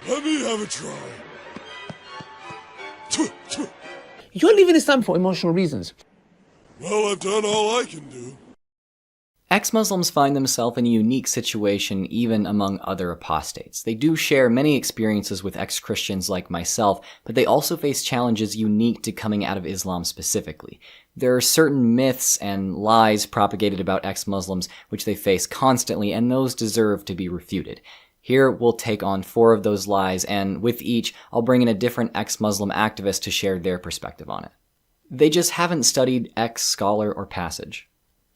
Let me have a try. You're leaving Islam for emotional reasons. Well, I've done all I can do. Ex-Muslims find themselves in a unique situation even among other apostates. They do share many experiences with ex-Christians like myself, but they also face challenges unique to coming out of Islam specifically. There are certain myths and lies propagated about ex-Muslims which they face constantly, and those deserve to be refuted. Here we'll take on 4 of those lies, and with each, I'll bring in a different ex-Muslim activist to share their perspective on it. They just haven't studied X, scholar, or passage.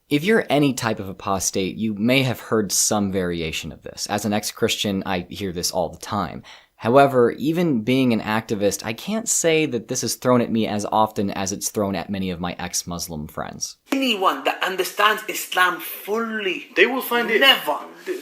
If you're any type of apostate, you may have heard some variation of this. As an ex-Christian, I hear this all the time. However, even being an activist, I can't say that this is thrown at me as often as it's thrown at many of my ex-Muslim friends. Anyone that understands Islam fully, they will find it.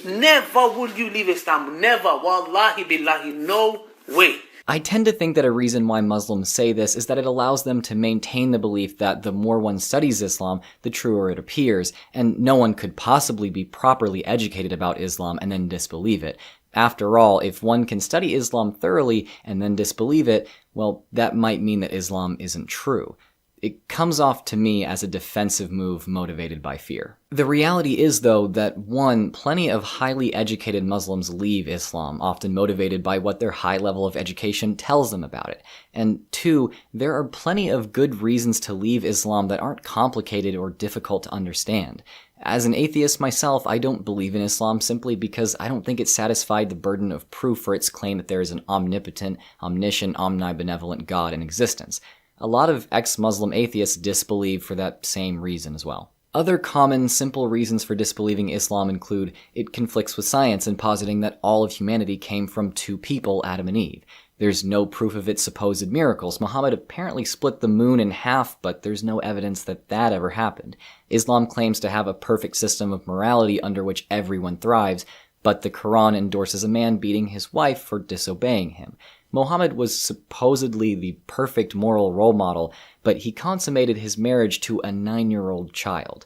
Never will you leave Islam. Never. Wallahi billahi. No way. I tend to think that a reason why Muslims say this is that it allows them to maintain the belief that the more one studies Islam, the truer it appears, and no one could possibly be properly educated about Islam and then disbelieve it. After all, if one can study Islam thoroughly and then disbelieve it, well, that might mean that Islam isn't true. It comes off to me as a defensive move motivated by fear. The reality is, though, that 1, plenty of highly educated Muslims leave Islam, often motivated by what their high level of education tells them about it. And 2, there are plenty of good reasons to leave Islam that aren't complicated or difficult to understand. As an atheist myself, I don't believe in Islam simply because I don't think it satisfied the burden of proof for its claim that there is an omnipotent, omniscient, omnibenevolent God in existence. A lot of ex-Muslim atheists disbelieve for that same reason as well. Other common, simple reasons for disbelieving Islam include it conflicts with science in positing that all of humanity came from 2 people, Adam and Eve. There's no proof of its supposed miracles. Muhammad apparently split the moon in half, but there's no evidence that that ever happened. Islam claims to have a perfect system of morality under which everyone thrives, but the Quran endorses a man beating his wife for disobeying him. Muhammad was supposedly the perfect moral role model, but he consummated his marriage to a 9-year-old child.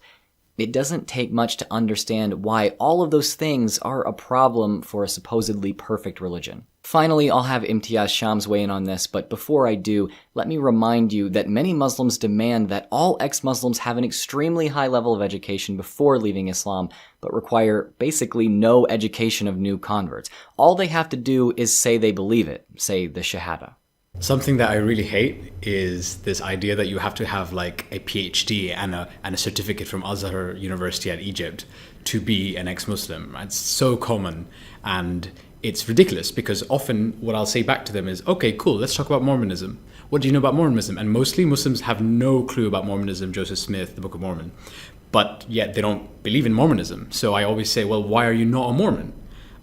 It doesn't take much to understand why all of those things are a problem for a supposedly perfect religion. Finally, I'll have Imtiaz Shams weigh in on this, but before I do, let me remind you that many Muslims demand that all ex-Muslims have an extremely high level of education before leaving Islam, but require basically no education of new converts. All they have to do is say they believe it, say the Shahada. Something that I really hate is this idea that you have to have like a PhD and a certificate from Azhar University at Egypt to be an ex-Muslim. It's so common, and it's ridiculous because often what I'll say back to them is, okay, cool, let's talk about Mormonism. What do you know about Mormonism? And mostly Muslims have no clue about Mormonism, Joseph Smith, the Book of Mormon, but yet they don't believe in Mormonism. So I always say, well, why are you not a Mormon?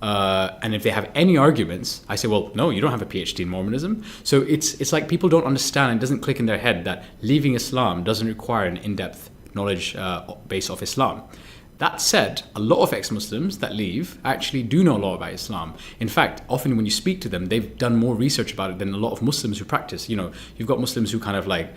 And if they have any arguments, I say, well, no, you don't have a PhD in Mormonism. So it's like people don't understand, and it doesn't click in their head that leaving Islam doesn't require an in-depth knowledge base of Islam. That said, a lot of ex-Muslims that leave actually do know a lot about Islam. In fact, often when you speak to them, they've done more research about it than a lot of Muslims who practice. You know, you've got Muslims who kind of like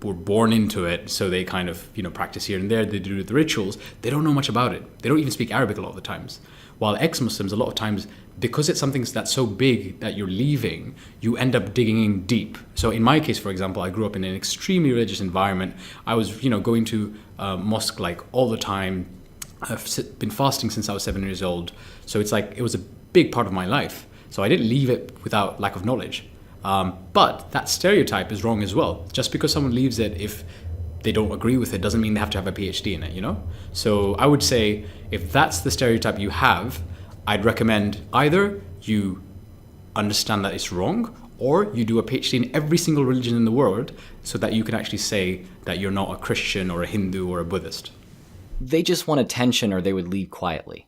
were born into it, so they kind of, you know, practice here and there, they do the rituals. They don't know much about it. They don't even speak Arabic a lot of the times. While ex-Muslims, a lot of times, because it's something that's so big that you're leaving, you end up digging in deep. So in my case, for example, I grew up in an extremely religious environment. I was, you know, going to mosque like all the time. I've been fasting since I was 7 years old. So it's like, it was a big part of my life. So I didn't leave it without lack of knowledge. But that stereotype is wrong as well. Just because someone leaves it, if they don't agree with it, doesn't mean they have to have a PhD in it, you know? So I would say, if that's the stereotype you have, I'd recommend either you understand that it's wrong, or you do a PhD in every single religion in the world so that you can actually say that you're not a Christian or a Hindu or a Buddhist. They just want attention, or they would leave quietly.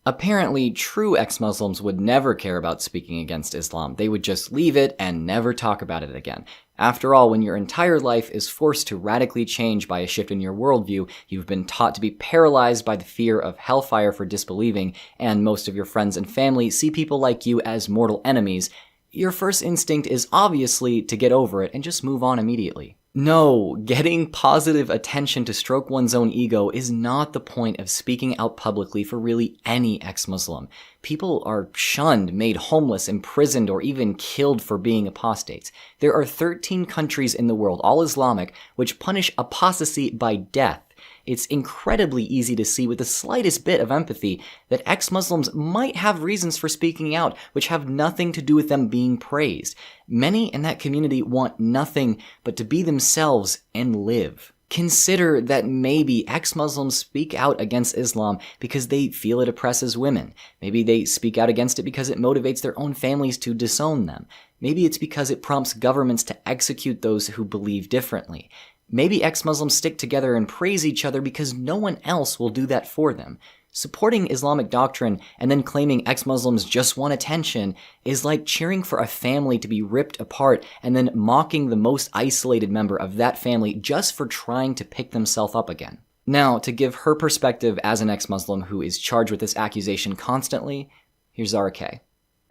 Apparently, true ex-Muslims would never care about speaking against Islam. They would just leave it and never talk about it again. After all, when your entire life is forced to radically change by a shift in your worldview, you've been taught to be paralyzed by the fear of hellfire for disbelieving, and most of your friends and family see people like you as mortal enemies, your first instinct is obviously to get over it and just move on immediately. No, getting positive attention to stroke one's own ego is not the point of speaking out publicly for really any ex-Muslim. People are shunned, made homeless, imprisoned, or even killed for being apostates. There are 13 countries in the world, all Islamic, which punish apostasy by death. It's incredibly easy to see with the slightest bit of empathy that ex-Muslims might have reasons for speaking out which have nothing to do with them being praised. Many in that community want nothing but to be themselves and live. Consider that maybe ex-Muslims speak out against Islam because they feel it oppresses women. Maybe they speak out against it because it motivates their own families to disown them. Maybe it's because it prompts governments to execute those who believe differently. Maybe ex-Muslims stick together and praise each other because no one else will do that for them. Supporting Islamic doctrine and then claiming ex-Muslims just want attention is like cheering for a family to be ripped apart and then mocking the most isolated member of that family just for trying to pick themselves up again. Now, to give her perspective as an ex-Muslim who is charged with this accusation constantly, here's Zara K.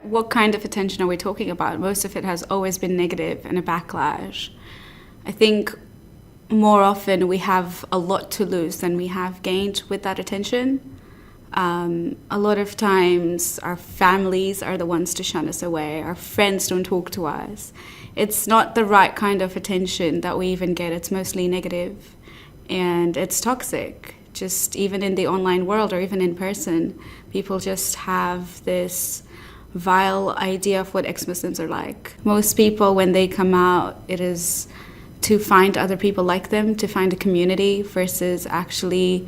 What kind of attention are we talking about? Most of it has always been negative and a backlash. I think more often we have a lot to lose than we have gained with that attention. A lot of times our families are the ones to shun us away. Our friends don't talk to us. It's not the right kind of attention that we even get. It's mostly negative and it's toxic. Just even in the online world or even in person, people just have this vile idea of what ex-Muslims are like. Most people, when they come out, it is to find other people like them, to find a community versus actually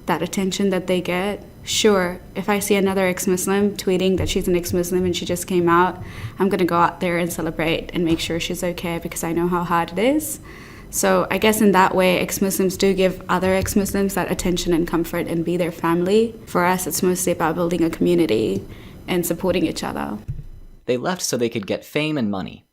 that attention that they get. Sure, if I see another ex-Muslim tweeting that she's an ex-Muslim and she just came out, I'm going to go out there and celebrate and make sure she's okay because I know how hard it is. So I guess in that way, ex-Muslims do give other ex-Muslims that attention and comfort and be their family. For us, it's mostly about building a community and supporting each other. They left so they could get fame and money.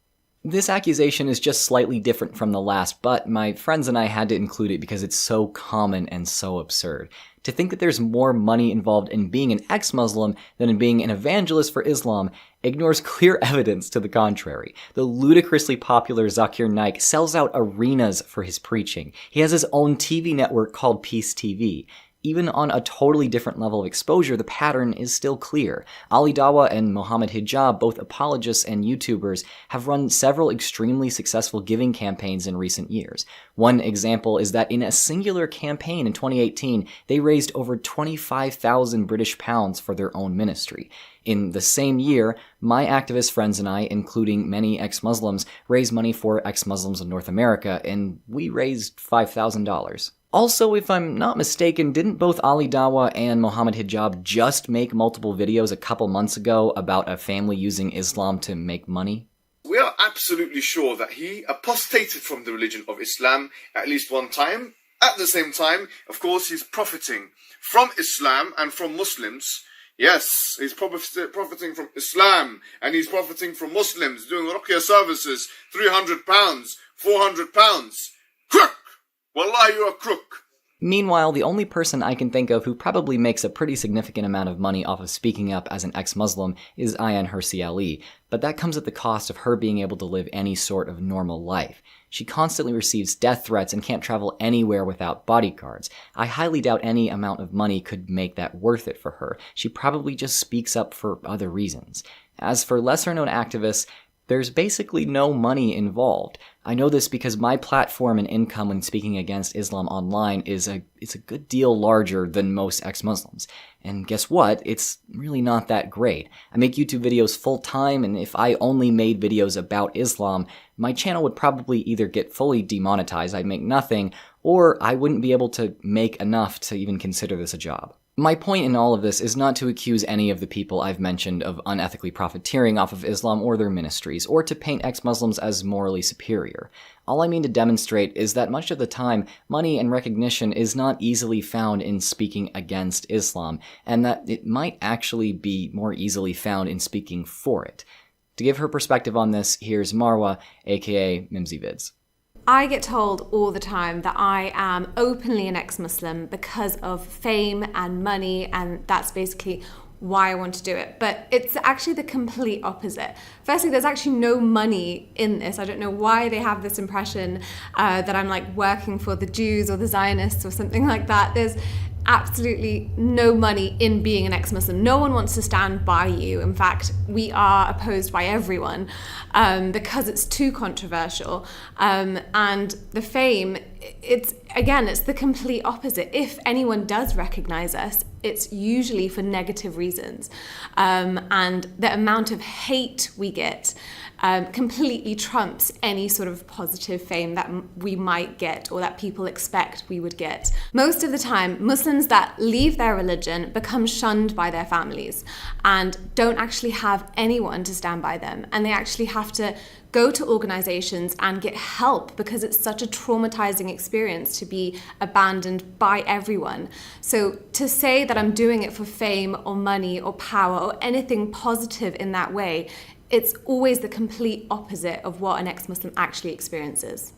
This accusation is just slightly different from the last, but my friends and I had to include it because it's so common and so absurd. To think that there's more money involved in being an ex-Muslim than in being an evangelist for Islam ignores clear evidence to the contrary. The ludicrously popular Zakir Naik sells out arenas for his preaching. He has his own TV network called Peace TV. Even on a totally different level of exposure, the pattern is still clear. Ali Dawah and Mohammed Hijab, both apologists and YouTubers, have run several extremely successful giving campaigns in recent years. One example is that in a singular campaign in 2018, they raised over 25,000 British pounds for their own ministry. In the same year, my activist friends and I, including many ex-Muslims, raised money for ex-Muslims in North America, and we raised $5,000. Also, if I'm not mistaken, didn't both Ali Dawah and Mohammed Hijab just make multiple videos a couple months ago about a family using Islam to make money? We are absolutely sure that he apostated from the religion of Islam at least one time. At the same time, of course, he's profiting from Islam and from Muslims. Yes, he's profiting from Islam and he's profiting from Muslims doing ruqya services, £300, £400. Crook! Wallah, you're a crook. Meanwhile, the only person I can think of who probably makes a pretty significant amount of money off of speaking up as an ex-Muslim is Ayaan Hirsi Ali, but that comes at the cost of her being able to live any sort of normal life. She constantly receives death threats and can't travel anywhere without bodyguards. I highly doubt any amount of money could make that worth it for her. She probably just speaks up for other reasons. As for lesser-known activists, there's basically no money involved. I know this because my platform and income when speaking against Islam online is a good deal larger than most ex-Muslims. And guess what? It's really not that great. I make YouTube videos full-time, and if I only made videos about Islam, my channel would probably either get fully demonetized, I'd make nothing, or I wouldn't be able to make enough to even consider this a job. My point in all of this is not to accuse any of the people I've mentioned of unethically profiteering off of Islam or their ministries, or to paint ex-Muslims as morally superior. All I mean to demonstrate is that much of the time, money and recognition is not easily found in speaking against Islam, and that it might actually be more easily found in speaking for it. To give her perspective on this, here's Marwa, aka Mimsy Vids. I get told all the time that I am openly an ex-Muslim because of fame and money, and that's basically why I want to do it, but it's actually the complete opposite. Firstly, there's actually no money in this. I don't know why they have this impression that I'm like working for the Jews or the Zionists or something like that. There's absolutely no money in being an ex-Muslim. No one wants to stand by you. In fact, we are opposed by everyone because it's too controversial. And the fame, it's the complete opposite. If anyone does recognize us, it's usually for negative reasons. And the amount of hate we get completely trumps any sort of positive fame that we might get or that people expect we would get. Most of the time, Muslims that leave their religion become shunned by their families and don't actually have anyone to stand by them. And they actually have to go to organizations and get help because it's such a traumatizing experience to be abandoned by everyone. So to say that I'm doing it for fame or money or power or anything positive in that way, it's always the complete opposite of what an ex-Muslim actually experiences.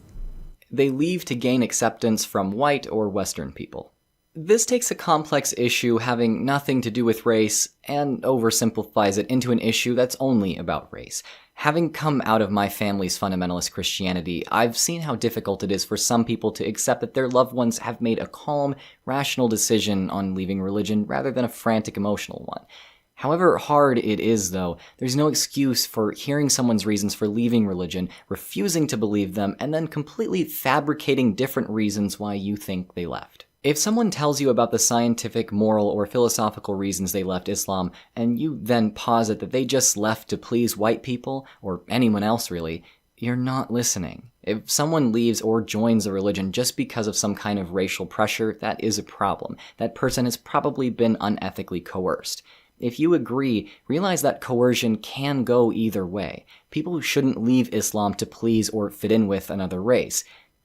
They leave to gain acceptance from white or Western people. This takes a complex issue having nothing to do with race and oversimplifies it into an issue that's only about race. Having come out of my family's fundamentalist Christianity, I've seen how difficult it is for some people to accept that their loved ones have made a calm, rational decision on leaving religion rather than a frantic, emotional one. However hard it is, though, there's no excuse for hearing someone's reasons for leaving religion, refusing to believe them, and then completely fabricating different reasons why you think they left. If someone tells you about the scientific, moral, or philosophical reasons they left Islam, and you then posit that they just left to please white people, or anyone else really, you're not listening. If someone leaves or joins a religion just because of some kind of racial pressure, that is a problem. That person has probably been unethically coerced. If you agree, realize that coercion can go either way. People shouldn't leave Islam to please or fit in with another race.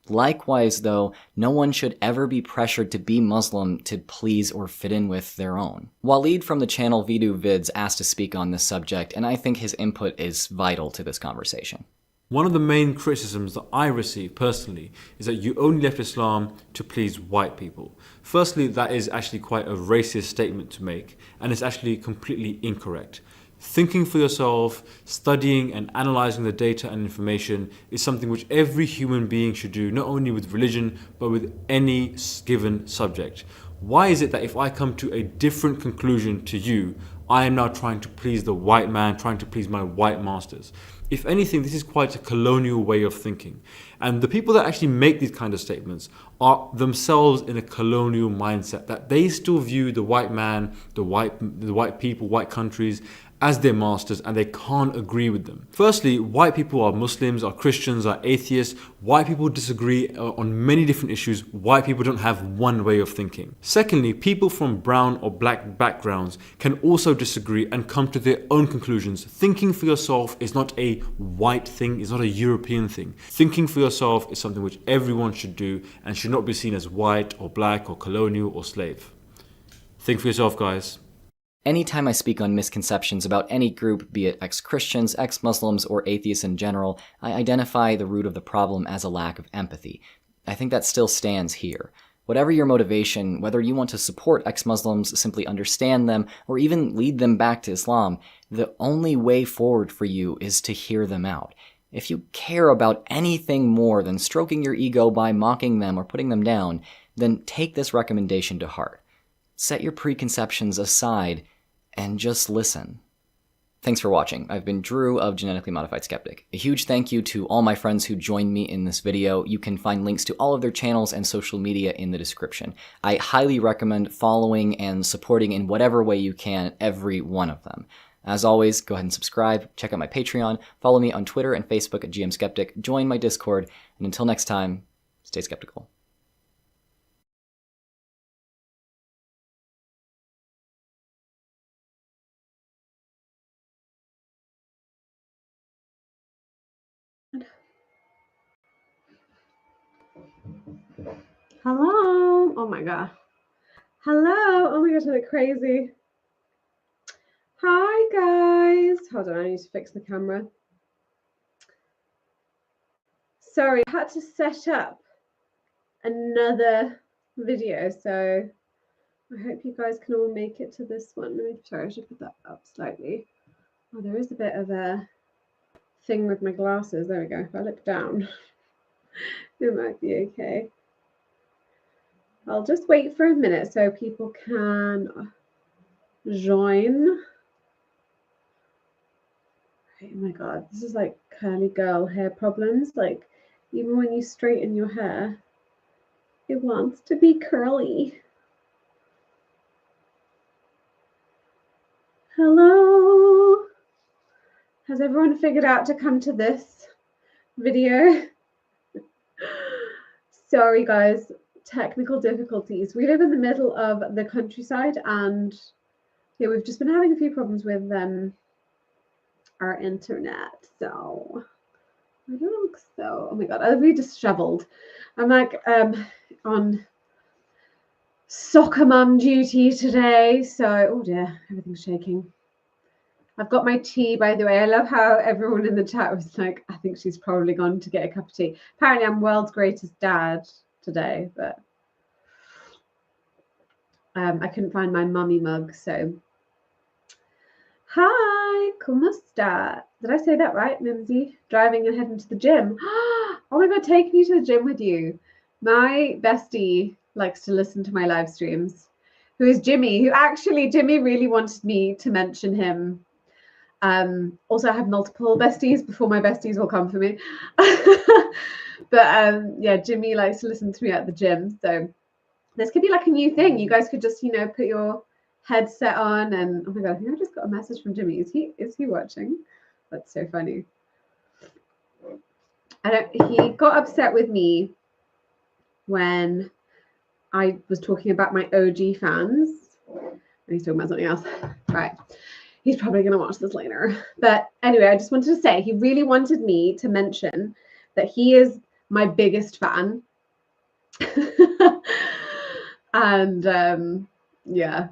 Likewise, though, no one should ever be pressured to be Muslim to please or fit in with their own. Waleed from the channel Vidu Vids asked to speak on this subject, and I think his input is vital to this conversation. One of the main criticisms that I receive personally is that you only left Islam to please white people. Firstly, that is actually quite a racist statement to make, and it's actually completely incorrect. Thinking for yourself, studying and analyzing the data and information is something which every human being should do, not only with religion, but with any given subject. Why is it that if I come to a different conclusion to you, I am now trying to please the white man, trying to please my white masters? If anything, this is quite a colonial way of thinking. And the people that actually make these kind of statements are themselves in a colonial mindset, that they still view the white man, the white people, white countries as their masters, and they can't agree with them. Firstly, white people are Muslims, are Christians, are atheists. White people disagree on many different issues. White people don't have one way of thinking. Secondly, people from brown or black backgrounds can also disagree and come to their own conclusions. Thinking for yourself is not a white thing, it's not a European thing. Thinking for yourself is something which everyone should do and should not be seen as white or black or colonial or slave. Think for yourself, guys. Anytime I speak on misconceptions about any group, be it ex-Christians, ex-Muslims, or atheists in general, I identify the root of the problem as a lack of empathy. I think that still stands here. Whatever your motivation, whether you want to support ex-Muslims, simply understand them, or even lead them back to Islam, the only way forward for you is to hear them out. If you care about anything more than stroking your ego by mocking them or putting them down, then take this recommendation to heart. Set your preconceptions aside and just listen. Thanks for watching. I've been Drew of Genetically Modified Skeptic. A huge thank you to all my friends who joined me in this video. You can find links to all of their channels and social media in the description. I highly recommend following and supporting in whatever way you can every one of them. As always, go ahead and subscribe, check out my Patreon, follow me on Twitter and Facebook at GMSkeptic, join my Discord, and until next time, stay skeptical. Hello. Oh my god. Hello. Oh my gosh, I look crazy. Hi guys. Hold on, I need to fix the camera. Sorry, I had to set up another video, so I hope you guys can all make it to this one. Sorry, I should put that up slightly. Oh, there is a bit of a thing with my glasses. There we go. If I look down, it might be okay. I'll just wait for a minute so people can join. Oh my God, this is like curly girl hair problems. Like, even when you straighten your hair, it wants to be curly. Hello. Has everyone figured out to come to this video? Sorry guys, technical difficulties. We live in the middle of the countryside, and yeah, we've just been having a few problems with our internet. So I don't look so, oh my God, I'll be disheveled. I'm like on soccer mum duty today. So, oh dear, everything's shaking. I've got my tea, by the way. I love how everyone in the chat was like, I think she's probably gone to get a cup of tea. Apparently I'm world's greatest dad today, but I couldn't find my mummy mug, so. Hi, ¿cómo está? Did I say that right, Mimsy? Driving and heading to the gym. Oh my God, take me to the gym with you. My bestie likes to listen to my live streams, who is Jimmy, who actually, Jimmy really wanted me to mention him. Also, I have multiple besties before my besties will come for me. But yeah, Jimmy likes to listen to me at the gym. So this could be like a new thing. You guys could just, you know, put your headset on and, oh my God, I think I just got a message from Jimmy. Is he watching? That's so funny. He got upset with me when I was talking about my OG fans. And he's talking about something else. Right. He's probably going to watch this later. But anyway, I just wanted to say he really wanted me to mention that he is my biggest fan. And yeah,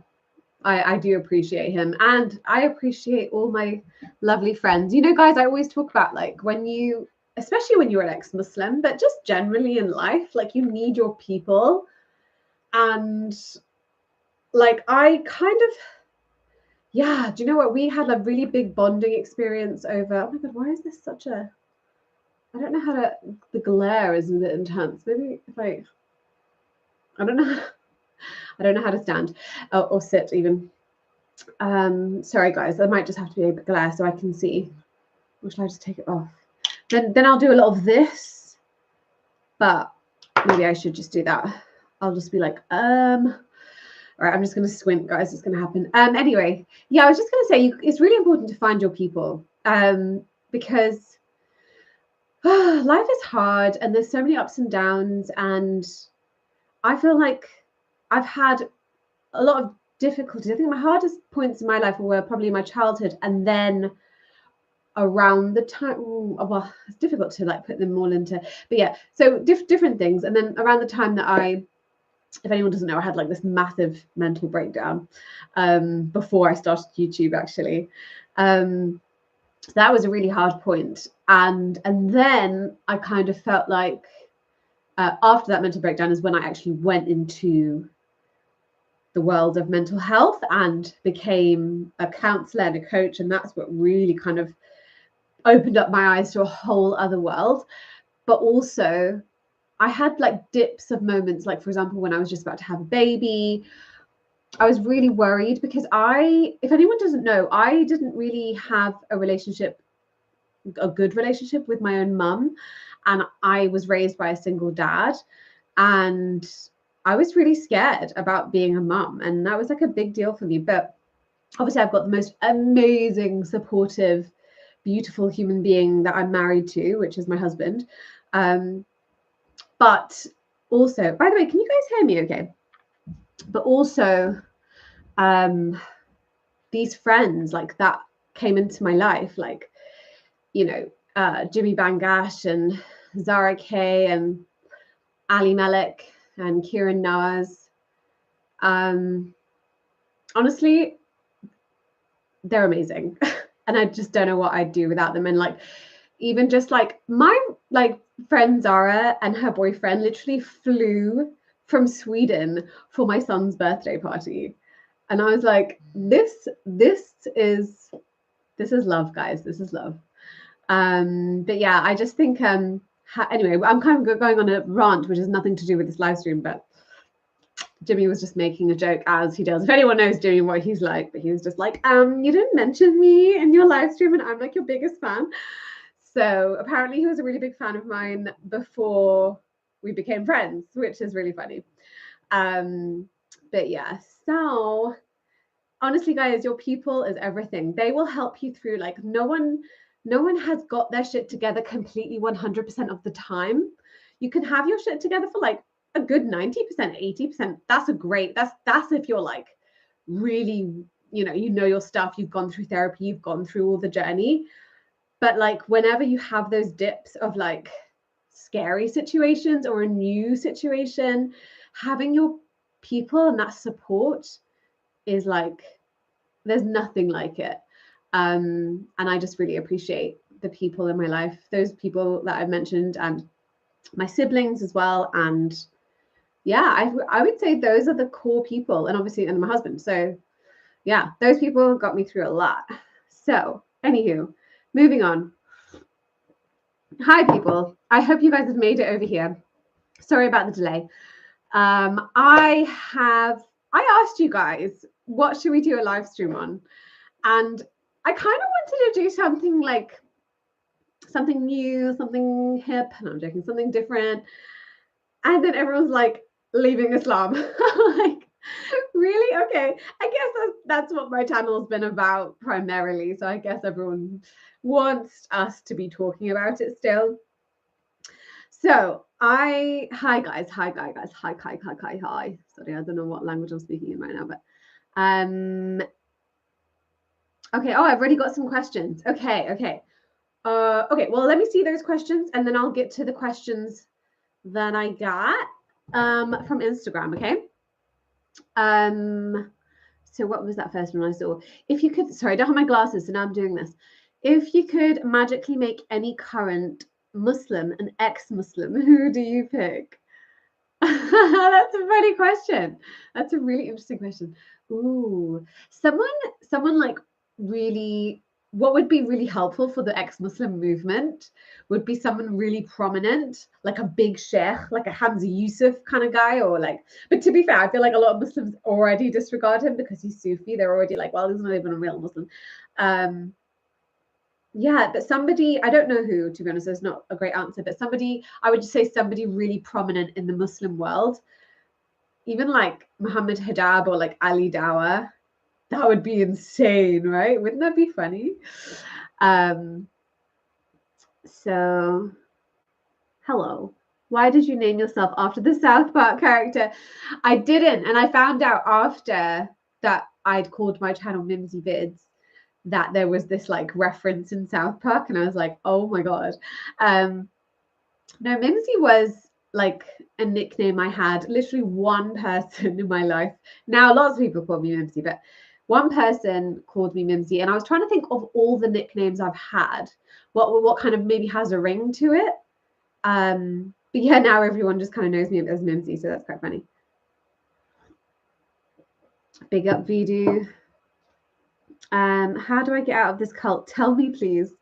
I do appreciate him. And I appreciate all my lovely friends. You know, guys, I always talk about like when you, especially when you're an ex-Muslim, but just generally in life, like you need your people. And like I kind of, yeah, do you know what? We had a really big bonding experience over, oh my God, why is this such a, I don't know how to, the glare is a bit intense. Maybe if I don't know how to stand or sit even. Sorry guys, there might just have to be a glare so I can see. Or should I just take it off? Then I'll do a lot of this, but maybe I should just do that. I'll just be like, all right, I'm just going to squint, guys. It's going to happen. Anyway, yeah, I was just going to say it's really important to find your people because life is hard and there's so many ups and downs. And I feel like I've had a lot of difficulties. I think my hardest points in my life were probably my childhood, and then around the time, well, it's difficult to like put them all into, but yeah, so different things. And then around the time that if anyone doesn't know, I had like this massive mental breakdown before I started YouTube, actually. That was a really hard point. And then I kind of felt like after that mental breakdown is when I actually went into the world of mental health and became a counselor and a coach. And that's what really kind of opened up my eyes to a whole other world. But also I had like dips of moments, like for example, when I was just about to have a baby, I was really worried because if anyone doesn't know, I didn't really have a good relationship with my own mum. And I was raised by a single dad. And I was really scared about being a mum. And that was like a big deal for me. But obviously I've got the most amazing, supportive, beautiful human being that I'm married to, which is my husband. But also, by the way, can you guys hear me okay? But also, these friends like that came into my life, like, you know, Jimmy Bangash and Zara Kay and Ali Malik and Kieran Nawaz. Honestly, they're amazing. And I just don't know what I'd do without them. And like, even just like my like friend Zara and her boyfriend literally flew from Sweden for my son's birthday party. And I was like, this is love, guys. This is love. But yeah, I just think anyway, I'm kind of going on a rant, which has nothing to do with this live stream, but Jimmy was just making a joke, as he does. If anyone knows Jimmy, what he's like, but he was just like, you didn't mention me in your live stream, and I'm like your biggest fan. So apparently he was a really big fan of mine before we became friends, which is really funny. But yeah, so honestly, guys, your people is everything. They will help you through, like, no one has got their shit together completely 100% of the time. You can have your shit together for like a good 90%, 80%. That's if you're like really, you know your stuff, you've gone through therapy, you've gone through all the journey. But like whenever you have those dips of like scary situations or a new situation, having your people and that support is like, there's nothing like it. And I just really appreciate the people in my life, those people that I've mentioned, and my siblings as well. And yeah, I would say those are the core people, and obviously, and my husband. So yeah, those people got me through a lot. So anywho, moving on. Hi people, I hope you guys have made it over here. Sorry about the delay. I asked you guys, what should we do a live stream on? And I kind of wanted to do something like something new, something hip, and I'm joking, something different. And then everyone's like, leaving Islam. Like, really? Okay. I guess that's what my channel's been about primarily. So I guess everyone wants us to be talking about it still. So hi guys. Sorry, I don't know what language I'm speaking in right now, but okay. Oh, I've already got some questions. Okay. Okay, well, let me see those questions and then I'll get to the questions that I got from Instagram, okay? So what was that first one I saw? If you could, sorry, I don't have my glasses, so now I'm doing this. If you could magically make any current Muslim an ex-Muslim, who do you pick? That's a funny question. That's a really interesting question. Ooh, someone like really, what would be really helpful for the ex-Muslim movement would be someone really prominent, like a big sheikh, like a Hamza Yusuf kind of guy, or like, but to be fair, I feel like a lot of Muslims already disregard him because he's Sufi. They're already like, well, he's not even a real Muslim. Yeah, but somebody, I don't know who, to be honest, there's not a great answer, but somebody, I would just say somebody really prominent in the Muslim world, even like Muhammad Hijab or like Ali Dawah. That would be insane, right? Wouldn't that be funny? So, hello. Why did you name yourself after the South Park character? I didn't, and I found out after that I'd called my channel Mimsy Vids that there was this like reference in South Park, and I was like, oh my god. No, Mimsy was like a nickname I had. Literally one person in my life. Now lots of people call me Mimsy, but one person called me Mimsy, and I was trying to think of all the nicknames I've had. What kind of maybe has a ring to it. But yeah, now everyone just kind of knows me as Mimsy, so that's quite funny. Big up Voodoo. How do I get out of this cult? Tell me, please.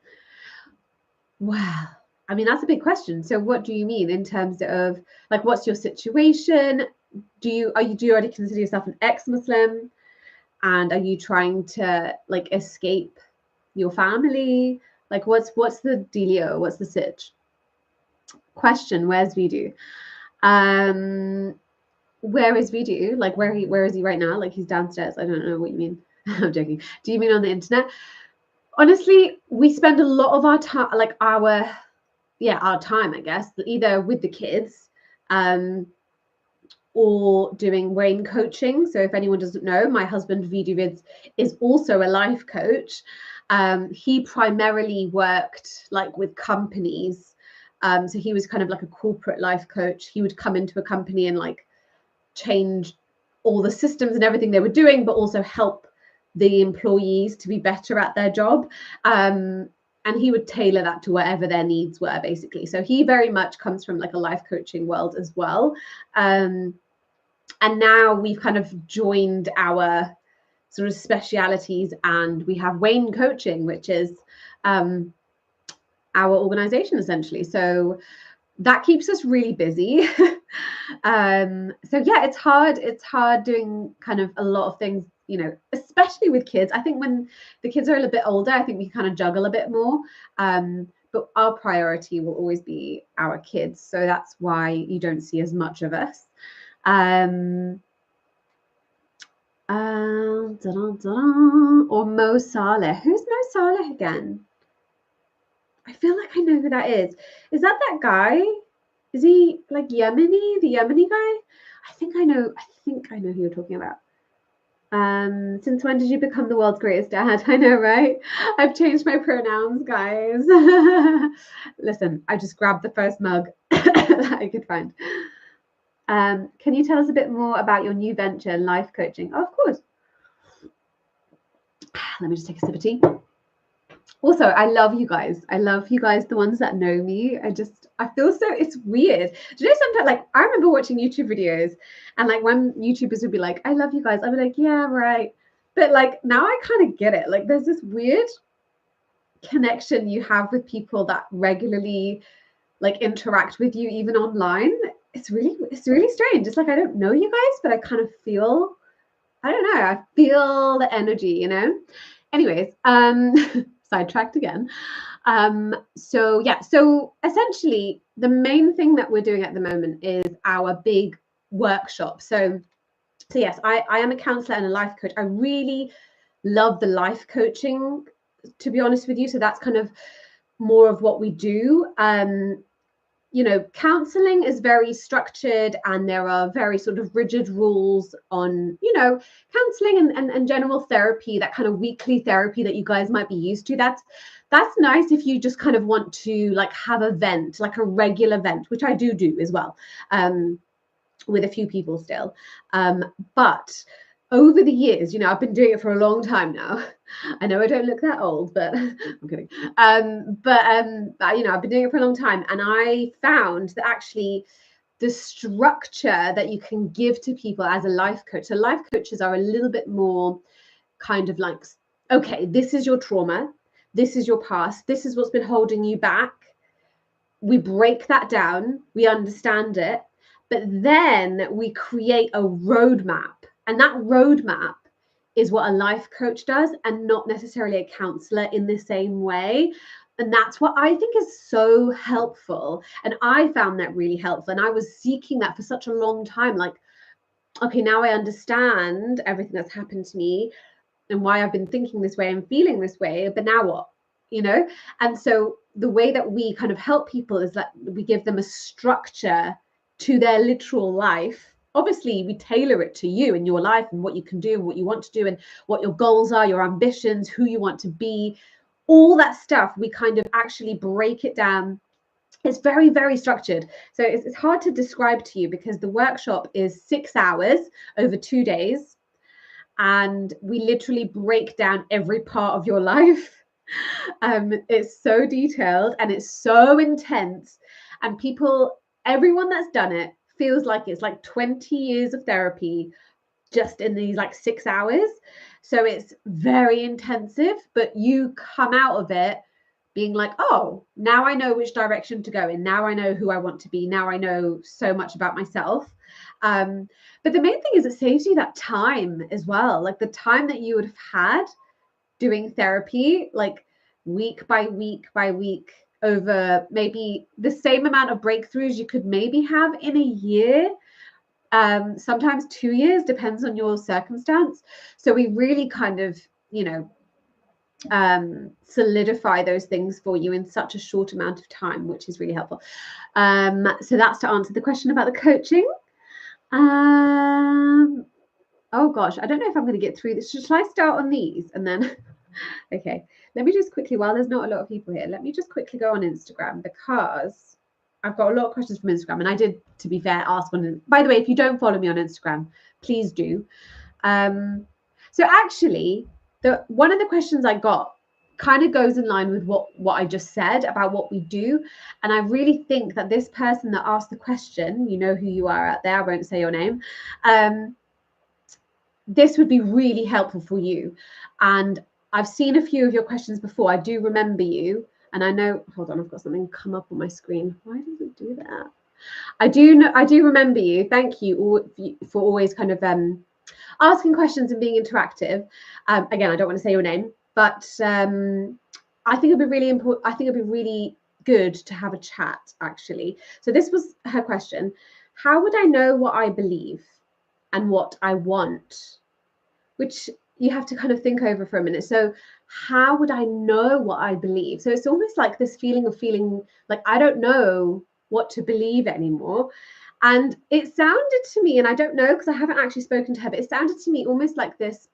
Well, I mean, that's a big question. So what do you mean in terms of like, what's your situation? Do you already consider yourself an ex-Muslim? And are you trying to like escape your family? Like, what's the dealio? What's the sitch? Question: where's Voodoo? Where is Voodoo? Like, where is he right now? Like, he's downstairs. I don't know what you mean. I'm joking. Do you mean on the internet? Honestly, we spend a lot of our time, like our time, I guess, either with the kids, or doing brain coaching. So if anyone doesn't know, my husband Voodoo Vids is also a life coach. He primarily worked like with companies. So he was kind of like a corporate life coach. He would come into a company and like change all the systems and everything they were doing, but also help the employees to be better at their job. And he would tailor that to whatever their needs were, basically. So he very much comes from like a life coaching world as well. And now we've kind of joined our sort of specialities, and we have Wayne Coaching, which is our organization essentially. So that keeps us really busy. So yeah, it's hard doing kind of a lot of things, you know, especially with kids. I think when the kids are a little bit older, I think we kind of juggle a bit more. But our priority will always be our kids. So that's why you don't see as much of us. Or Mo Saleh. Who's Mo Saleh again? I feel like I know who that is. Is that guy? Is he like Yemeni? The Yemeni guy? I think I know who you're talking about. Since when did you become the world's greatest dad? I know, right? I've changed my pronouns, guys. Listen, I just grabbed the first mug that I could find. Can you tell us a bit more about your new venture, life coaching? Oh, of course. Let me just take a sip of tea. Also, I love you guys. I love you guys, the ones that know me. I feel so, it's weird. Do you know, sometimes, like, I remember watching YouTube videos, and like when YouTubers would be like, I love you guys, I'd be like, yeah, right. But like now I kind of get it. Like there's this weird connection you have with people that regularly like interact with you even online. It's really strange. It's like I don't know you guys, but I kind of feel, I don't know, I feel the energy, you know? Anyways, sidetracked again. So essentially the main thing that we're doing at the moment is our big workshop. So yes, I am a counselor and a life coach. I really love the life coaching, to be honest with you. So that's kind of more of what we do. You know, counseling is very structured, and there are very sort of rigid rules on, you know, counseling and general therapy, that kind of weekly therapy that you guys might be used to. That's nice if you just kind of want to like have a vent, like a regular vent, which I do as well, with a few people still. But over the years, you know, I've been doing it for a long time now. I know I don't look that old, but I'm kidding. You know, I've been doing it for a long time, and I found that actually the structure that you can give to people as a life coach. So life coaches are a little bit more kind of like, okay, this is your trauma, this is your past, this is what's been holding you back. We break that down, we understand it, but then we create a roadmap. And that roadmap is what a life coach does, and not necessarily a counselor in the same way. And that's what I think is so helpful. And I found that really helpful. And I was seeking that for such a long time. Like, okay, now I understand everything that's happened to me and why I've been thinking this way and feeling this way. But now what? You know? And so the way that we kind of help people is that we give them a structure to their literal life. Obviously, we tailor it to you and your life and what you can do and what you want to do and what your goals are, your ambitions, who you want to be, all that stuff. We kind of actually break it down. It's very, very structured. So it's hard to describe to you, because the workshop is 6 hours over 2 days. And we literally break down every part of your life. It's so detailed and it's so intense. And everyone that's done it feels like it's like 20 years of therapy just in these like 6 hours. So it's very intensive, but you come out of it being like, oh, now I know which direction to go in. Now I know who I want to be. Now I know so much about myself. But the main thing is it saves you that time as well. Like the time that you would have had doing therapy, like week by week by week, over maybe the same amount of breakthroughs you could maybe have in a year, sometimes 2 years, depends on your circumstance. So we really kind of, you know, solidify those things for you in such a short amount of time, which is really helpful. So that's to answer the question about the coaching. Oh gosh, I don't know if I'm going to get through this. Shall I start on these and then okay, let me just quickly, while there's not a lot of people here, let me just quickly go on Instagram, because I've got a lot of questions from Instagram, and I did, to be fair, ask one. By the way, if you don't follow me on Instagram, please do. So actually, one of the questions I got kind of goes in line with what I just said about what we do. And I really think that this person that asked the question, you know who you are out there, I won't say your name, this would be really helpful for you. And I've seen a few of your questions before. I do remember you, and I know, hold on, I've got something come up on my screen. Why does it do that? I do remember you. Thank you for always kind of asking questions and being interactive. Again, I don't want to say your name, but I think it'd be really important. I think it'd be really good to have a chat, actually. So this was her question: how would I know what I believe and what I want? Which you have to kind of think over for a minute. So how would I know what I believe? So it's almost like this feeling like I don't know what to believe anymore. And it sounded to me, and I don't know because I haven't actually spoken to her, but it sounded to me almost like this.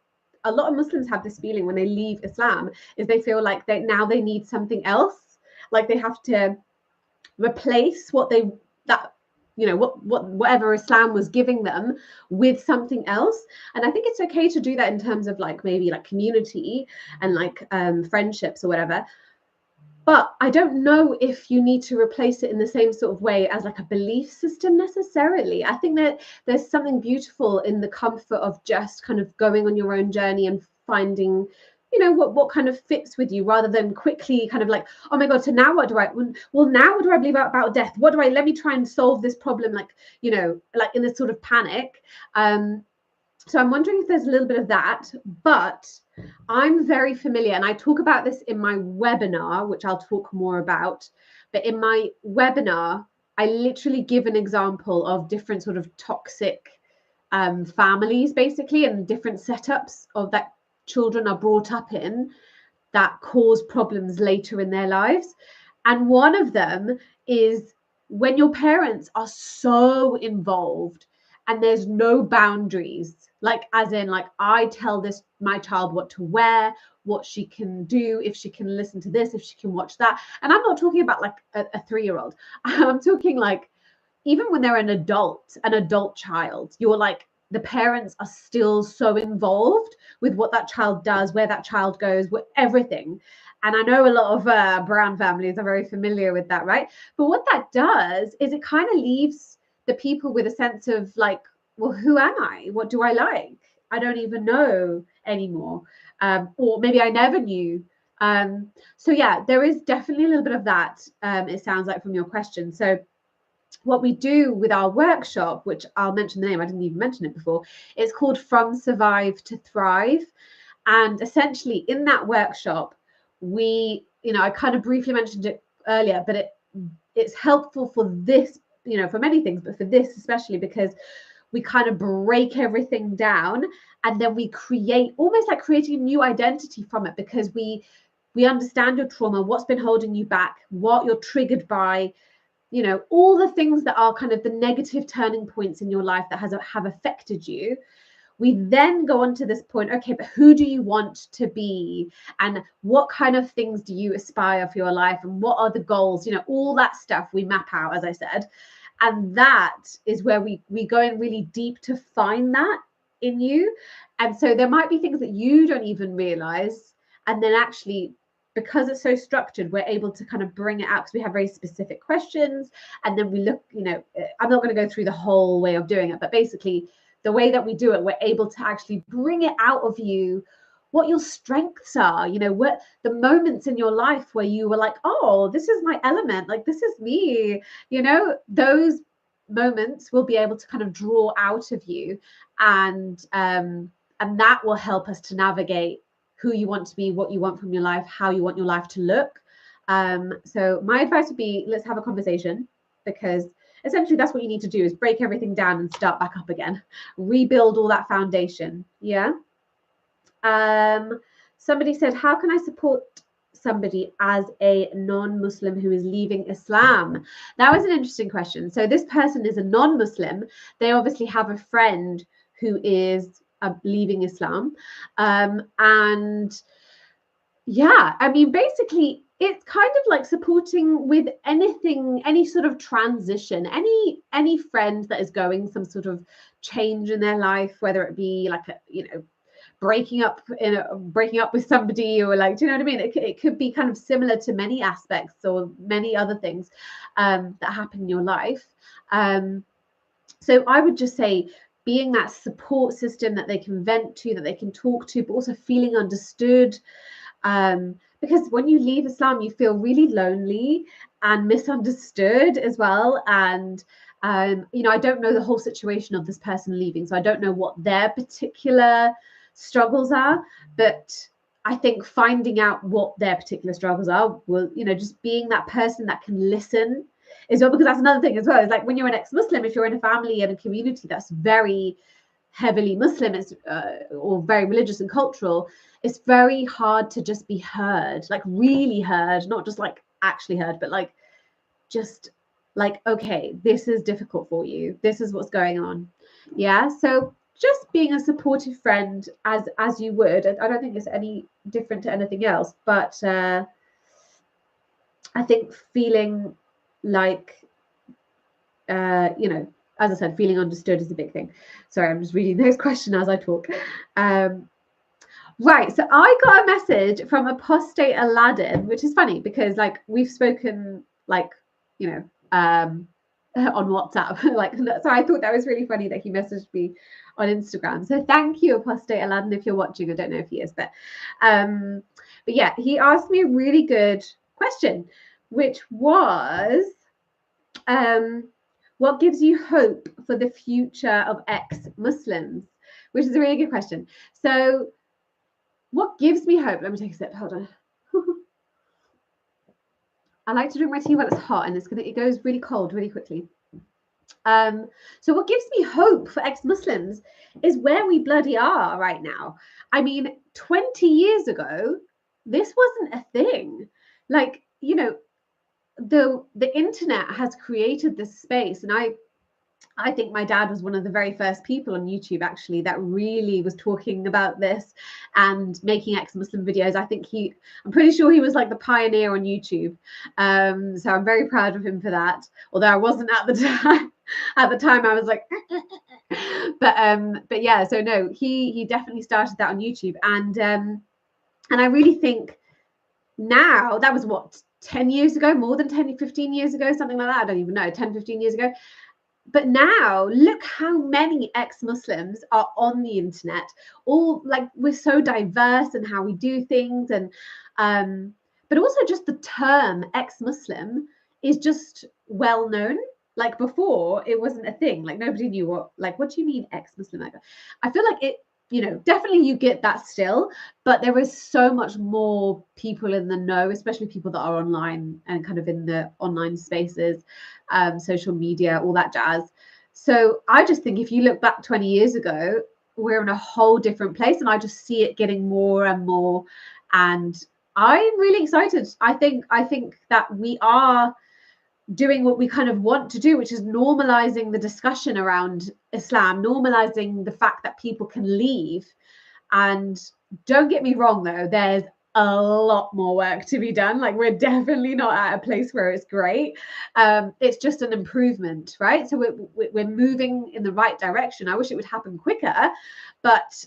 A lot of Muslims have this feeling when they leave Islam, is they feel like they need something else, like they have to replace whatever Islam was giving them with something else. And I think it's okay to do that in terms of like maybe like community and like friendships or whatever. But I don't know if you need to replace it in the same sort of way as like a belief system necessarily. I think that there's something beautiful in the comfort of just kind of going on your own journey and finding, you know, what kind of fits with you, rather than quickly kind of like, oh my God, so now what do I believe about death? Let me try and solve this problem, like, you know, like in this sort of panic. So I'm wondering if there's a little bit of that, but I'm very familiar, and I talk about this in my webinar, which I'll talk more about. But in my webinar, I literally give an example of different sort of toxic families, basically, and different setups of that children are brought up in that cause problems later in their lives. And one of them is when your parents are so involved and there's no boundaries, like as in like I tell my child what to wear, what she can do, if she can listen to this, if she can watch that. And I'm not talking about like a 3-year-old. I'm talking like even when they're an adult child, you're like, the parents are still so involved with what that child does, where that child goes, with everything. And I know a lot of brown families are very familiar with that, right? But what that does is it kind of leaves the people with a sense of like, well, who am I? What do I like? I don't even know anymore. Or maybe I never knew. So yeah, there is definitely a little bit of that, it sounds like, from your question. So what we do with our workshop, which I'll mention the name, I didn't even mention it before, it's called From Survive to Thrive. And essentially in that workshop, we, you know, I kind of briefly mentioned it earlier, but it's helpful for this, you know, for many things, but for this especially, because we kind of break everything down and then we create, almost like creating a new identity from it, because we understand your trauma, what's been holding you back, what you're triggered by, you know, all the things that are kind of the negative turning points in your life that have affected you. We then go on to this point, okay, but who do you want to be? And what kind of things do you aspire for your life? And what are the goals? You know, all that stuff we map out, as I said. And that is where we go in really deep to find that in you. And so there might be things that you don't even realize. And then actually, because it's so structured, we're able to kind of bring it out because we have very specific questions. And then we look, you know, I'm not going to go through the whole way of doing it, but basically the way that we do it, we're able to actually bring it out of you, what your strengths are, you know, what the moments in your life where you were like, oh, this is my element, like this is me, you know, those moments will be able to kind of draw out of you, and that will help us to navigate who you want to be, what you want from your life, how you want your life to look. So my advice would be, let's have a conversation, because essentially that's what you need to do, is break everything down and start back up again, rebuild all that foundation. Yeah. Somebody said, how can I support somebody as a non-Muslim who is leaving Islam? That was an interesting question. So this person is a non-Muslim. They obviously have a friend who is leaving Islam. And yeah, I mean, basically it's kind of like supporting with anything, any sort of transition, any friend that is going some sort of change in their life, whether it be like a, you know, breaking up with somebody, or like, do you know what I mean? It could be kind of similar to many aspects or many other things that happen in your life. So I would just say, being that support system that they can vent to, that they can talk to, but also feeling understood. Because when you leave Islam, you feel really lonely and misunderstood as well. And, you know, I don't know the whole situation of this person leaving, so I don't know what their particular struggles are. But I think finding out what their particular struggles are will, you know, just being that person that can listen as well, because that's another thing as well. It's like when you're an ex-Muslim, if you're in a family and a community that's very heavily Muslim, or very religious and cultural, it's very hard to just be heard, like really heard, not just like actually heard, but like just like, okay, this is difficult for you, this is what's going on. Yeah, so just being a supportive friend as you would. I don't think it's any different to anything else, but I think feeling like, you know, as I said, feeling understood is a big thing. Sorry, I'm just reading those questions as I talk. Right, so I got a message from Apostate Aladdin, which is funny because like we've spoken like, you know, on WhatsApp. Like, so I thought that was really funny that he messaged me on Instagram. So thank you, Apostate Aladdin, if you're watching. I don't know if he is, but yeah, he asked me a really good question, which was, what gives you hope for the future of ex-Muslims? Which is a really good question. So what gives me hope? Let me take a sip. Hold on. I like to drink my tea while it's hot, and it goes really cold really quickly. So what gives me hope for ex-Muslims is where we bloody are right now. I mean, 20 years ago, this wasn't a thing. Like, you know, the internet has created this space, and I think my dad was one of the very first people on YouTube actually that really was talking about this and making ex-Muslim videos. I'm pretty sure he was like the pioneer on YouTube. So I'm very proud of him for that. Although I wasn't at the time. At the time I was like, but yeah, so no, he definitely started that on YouTube. And I really think now, that was what, 10 years ago, more than 10, 15 years ago, something like that. I don't even know, 10, 15 years ago. But now look how many ex-Muslims are on the internet. All like, we're so diverse in how we do things. And but also just the term ex-Muslim is just well known. Like before, it wasn't a thing. Like nobody knew what do you mean ex-Muslim? Like, I feel like it, you know, definitely you get that still, but there is so much more people in the know, especially people that are online and kind of in the online spaces, social media, all that jazz. So I just think if you look back 20 years ago, we're in a whole different place, and I just see it getting more and more. And I'm really excited. I think that we are doing what we kind of want to do, which is normalizing the discussion around Islam, normalizing the fact that people can leave. And don't get me wrong, though, there's a lot more work to be done. Like, we're definitely not at a place where it's great. It's just an improvement, right? So we're moving in the right direction. I wish it would happen quicker, but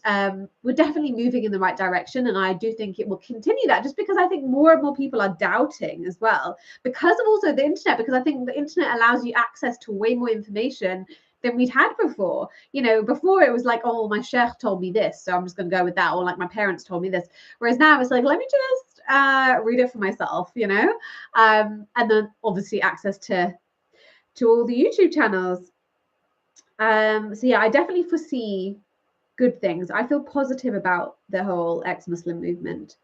we're definitely moving in the right direction. And I do think it will continue that, just because I think more and more people are doubting as well, because of also the internet, because I think the internet allows you access to way more information than we'd had before. You know, before it was like, oh, my sheikh told me this, so I'm just going to go with that, or like my parents told me this. Whereas now it's like, let me just read it for myself, you know. And then obviously access to all the YouTube channels. So yeah, I definitely foresee good things. I feel positive about the whole ex-Muslim movement.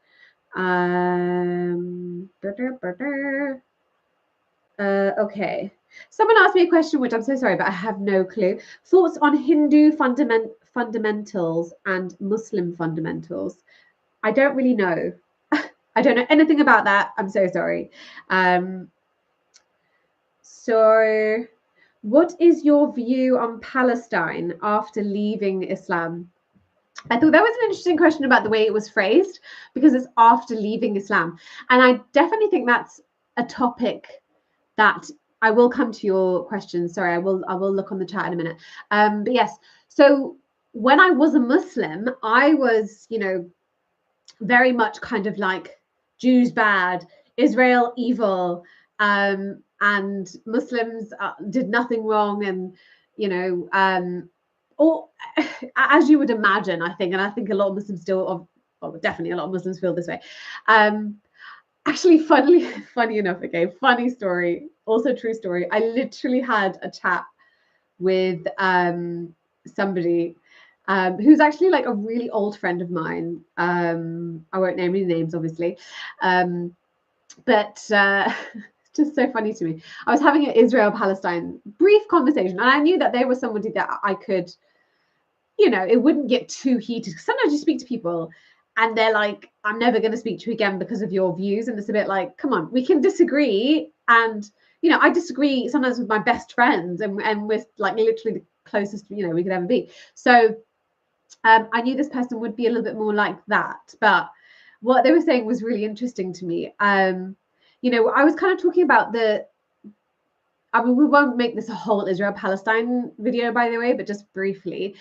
Okay. Someone asked me a question, which I'm so sorry, but I have no clue. Thoughts on Hindu fundamentals and Muslim fundamentals? I don't really know. I don't know anything about that. I'm so sorry. So what is your view on Palestine after leaving Islam? I thought that was an interesting question about the way it was phrased, because it's after leaving Islam. And I definitely think that's a topic that I will come to your question. Sorry, I will look on the chat in a minute. But yes, so when I was a Muslim, I was, you know, very much kind of like Jews bad, Israel evil, and Muslims did nothing wrong, and you know, or as you would imagine, I think, and I think a lot of Muslims still, well, definitely a lot of Muslims feel this way. Actually, funny enough, okay, funny story, also true story. I literally had a chat with somebody who's actually like a really old friend of mine. I won't name any names, obviously, but it's just so funny to me. I was having an Israel-Palestine brief conversation, and I knew that they were somebody that I could, you know, it wouldn't get too heated. Sometimes you speak to people and they're like, I'm never going to speak to you again because of your views. And it's a bit like, come on, we can disagree. And, you know, I disagree sometimes with my best friends, and with like literally the closest, you know, we could ever be. So I knew this person would be a little bit more like that. But what they were saying was really interesting to me. You know, I was kind of talking about I mean, we won't make this a whole Israel-Palestine video, by the way, but just briefly.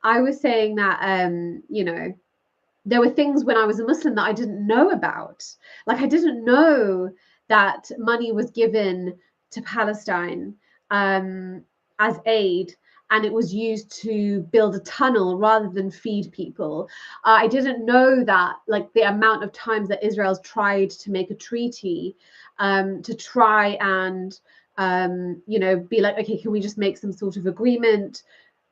I was saying that, you know, there were things when I was a Muslim that I didn't know about. Like, I didn't know that money was given to Palestine as aid, and it was used to build a tunnel rather than feed people. I didn't know that, like, the amount of times that Israel's tried to make a treaty to try and, you know, be like, okay, can we just make some sort of agreement?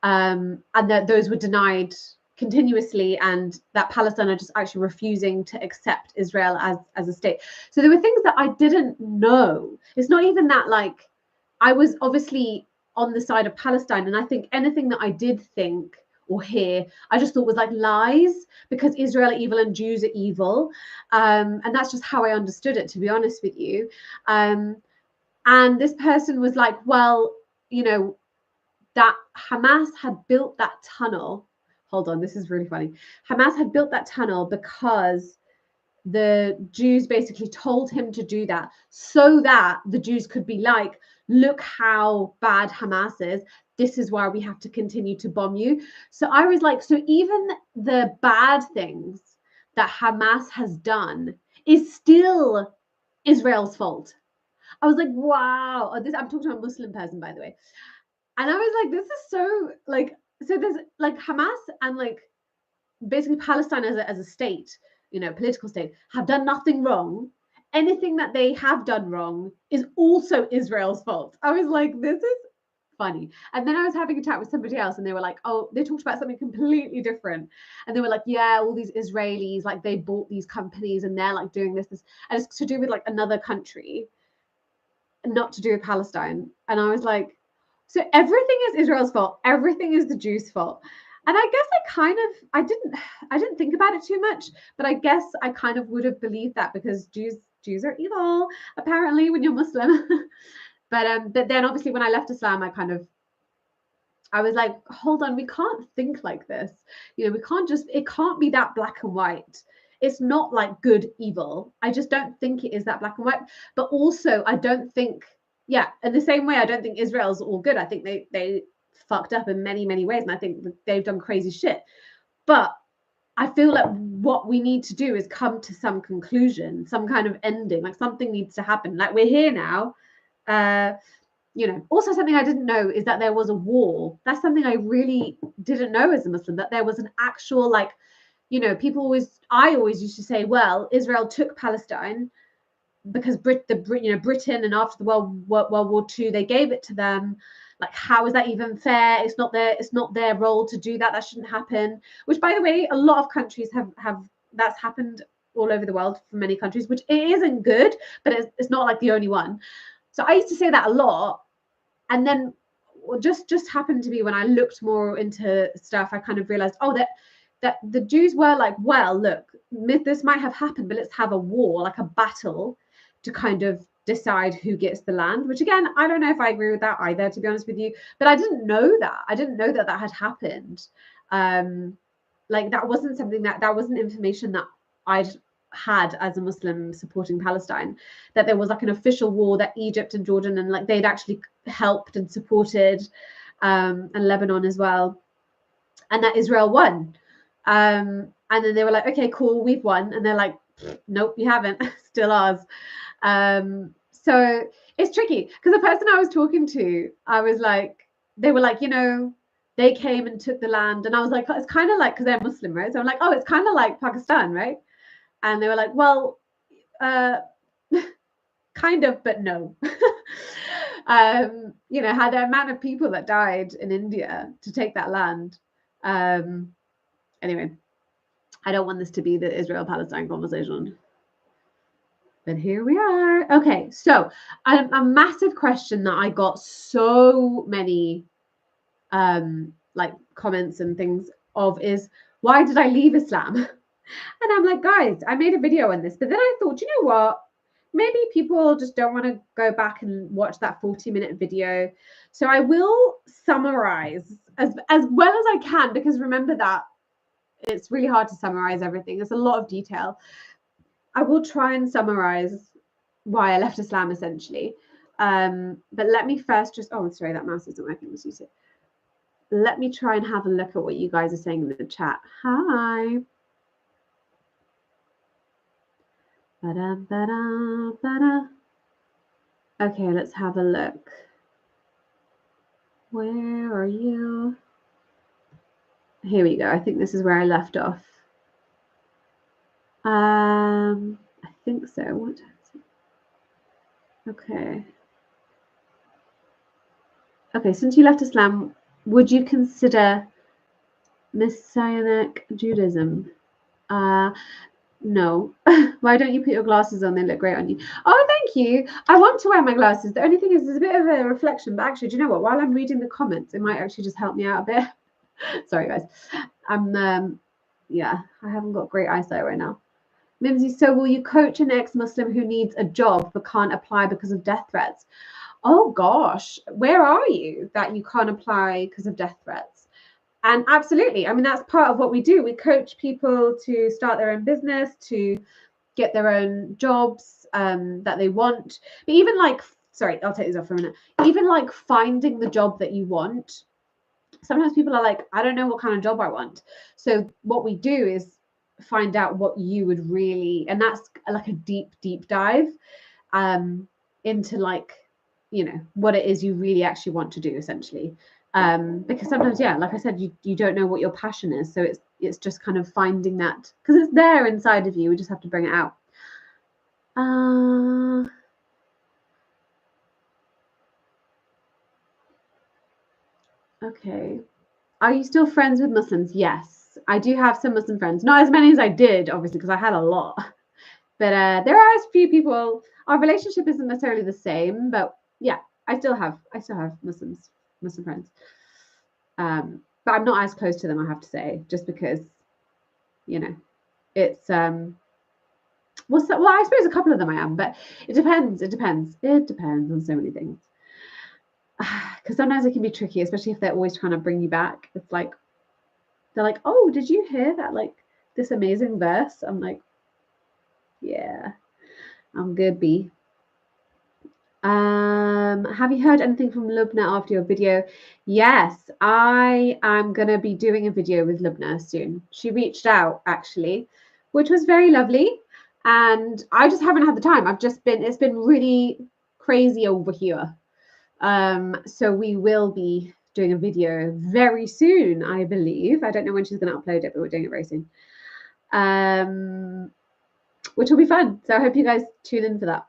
And that those were denied continuously, and that Palestine are just actually refusing to accept Israel as a state. So there were things that I didn't know. It's not even that, like, I was obviously on the side of Palestine, and I think anything that I did think or hear, I just thought was like lies, because Israel are evil and Jews are evil, and that's just how I understood it, to be honest with you. And this person was like, well, you know, that Hamas had built that tunnel. Hold on, this is really funny. Hamas had built that tunnel because the Jews basically told him to do that, so that the Jews could be like, look how bad Hamas is. This is why we have to continue to bomb you. So I was like, so even the bad things that Hamas has done is still Israel's fault. I was like, wow. I'm talking to a Muslim person, by the way. And I was like, this is so, like, so there's like Hamas and like basically Palestine as a state, you know, political state, have done nothing wrong. Anything that they have done wrong is also Israel's fault. I was like, this is funny. And then I was having a chat with somebody else, and they were like, oh, they talked about something completely different. And they were like, yeah, all these Israelis, like, they bought these companies and they're like doing this. And it's to do with like another country, not to do with Palestine. And I was like, so everything is Israel's fault. Everything is the Jews' fault. And I guess I didn't think about it too much, but I guess I kind of would have believed that, because Jews are evil, apparently, when you're Muslim. But then obviously when I left Islam, I was like, hold on, we can't think like this. You know, it can't be that black and white. It's not like good, evil. I just don't think it is that black and white. But also, I don't think, yeah, in the same way, I don't think Israel's all good. I think they fucked up in many, many ways, and I think they've done crazy shit. But I feel like what we need to do is come to some conclusion, some kind of ending, like something needs to happen. Like, we're here now. You know, also something I didn't know is that there was a war. That's something I really didn't know as a Muslim, that there was an actual, like, you know, I always used to say, well, Israel took Palestine because Britain, and after the World War II, they gave it to them. Like, how is that even fair? It's not their role to do that. That shouldn't happen. Which, by the way, a lot of countries have that's happened all over the world for many countries, which it isn't good, but it's not like the only one. So I used to say that a lot. And then just happened to be, when I looked more into stuff, I kind of realized, that the Jews were like, well, look, this might have happened, but let's have a war, like a battle, to kind of decide who gets the land. Which, again, I don't know if I agree with that either, to be honest with you. But I didn't know that. I didn't know that had happened. Like, that wasn't something that wasn't information that I'd had as a Muslim supporting Palestine, that there was like an official war that Egypt and Jordan and like they'd actually helped and supported, and Lebanon as well. and that Israel won. And then they were like, okay, cool, we've won. And they're like, nope, you haven't. Still ours. So it's tricky because the person I was talking to, I was like, they were like, you know, they came and took the land. And I was like, oh, it's kind of like, because they're Muslim, right? So I'm like, oh, it's kind of like Pakistan, right? And they were like, well, kind of, but no. You know, had the amount of people that died in India to take that land. Anyway, I don't want this to be the Israel-Palestine conversation. But here we are. Okay, so a massive question that I got so many like comments and things of is, why did I leave Islam? And I'm like, guys, I made a video on this, but then I thought, you know what? Maybe people just don't want to go back and watch that 40-minute video. So I will summarize as well as I can, because remember that it's really hard to summarize everything. There's a lot of detail. I will try and summarize why I left Islam, essentially. But let me first just, oh, sorry, that mouse isn't working. Let's use it. Let me try and have a look at what you guys are saying in the chat. Hi. Ba-da, ba-da, ba-da. Okay, let's have a look. Where are you? Here we go. I think this is where I left off. I think so. What? Okay. Okay, since you left Islam, would you consider Messianic Judaism? No. Why don't you put your glasses on? They look great on you. Oh, thank you. I want to wear my glasses. The only thing is there's a bit of a reflection, but actually, do you know what? While I'm reading the comments, it might actually just help me out a bit. Sorry, guys. Yeah, I haven't got great eyesight right now. Mimsy, so will you coach an ex-Muslim who needs a job but can't apply because of death threats? Oh gosh, where are you that you can't apply because of death threats? And absolutely, I mean, that's part of what we do. We coach people to start their own business, to get their own jobs that they want. But even like, sorry, I'll take this off for a minute. Even like finding the job that you want. Sometimes people are like, I don't know what kind of job I want. So what we do is find out what you would really, and that's like a deep dive into like, you know, what it is you really actually want to do, essentially. Because sometimes, yeah, like I said, you don't know what your passion is. So it's just kind of finding that, because it's there inside of you. We just have to bring it out. Okay. Are you still friends with Muslims? Yes, I do have some Muslim friends. Not as many as I did, obviously, because I had a lot. But there are a few people. Our relationship isn't necessarily the same, but yeah, I still have Muslim friends. But I'm not as close to them, I have to say, just because, you know, it's well, I suppose a couple of them I am, but it depends on so many things. Because sometimes it can be tricky, especially if they're always trying to bring you back. It's like, they're like, oh, did you hear that, like, this amazing verse? I'm like, yeah, I'm good, B. Have you heard anything from Lubna after your video? Yes, I am going to be doing a video with Lubna soon. She reached out, actually, which was very lovely. And I just haven't had the time. It's been really crazy over here. So we will be doing a video very soon, I believe. I don't know when she's going to upload it, but we're doing it very soon. Which will be fun. So I hope you guys tune in for that.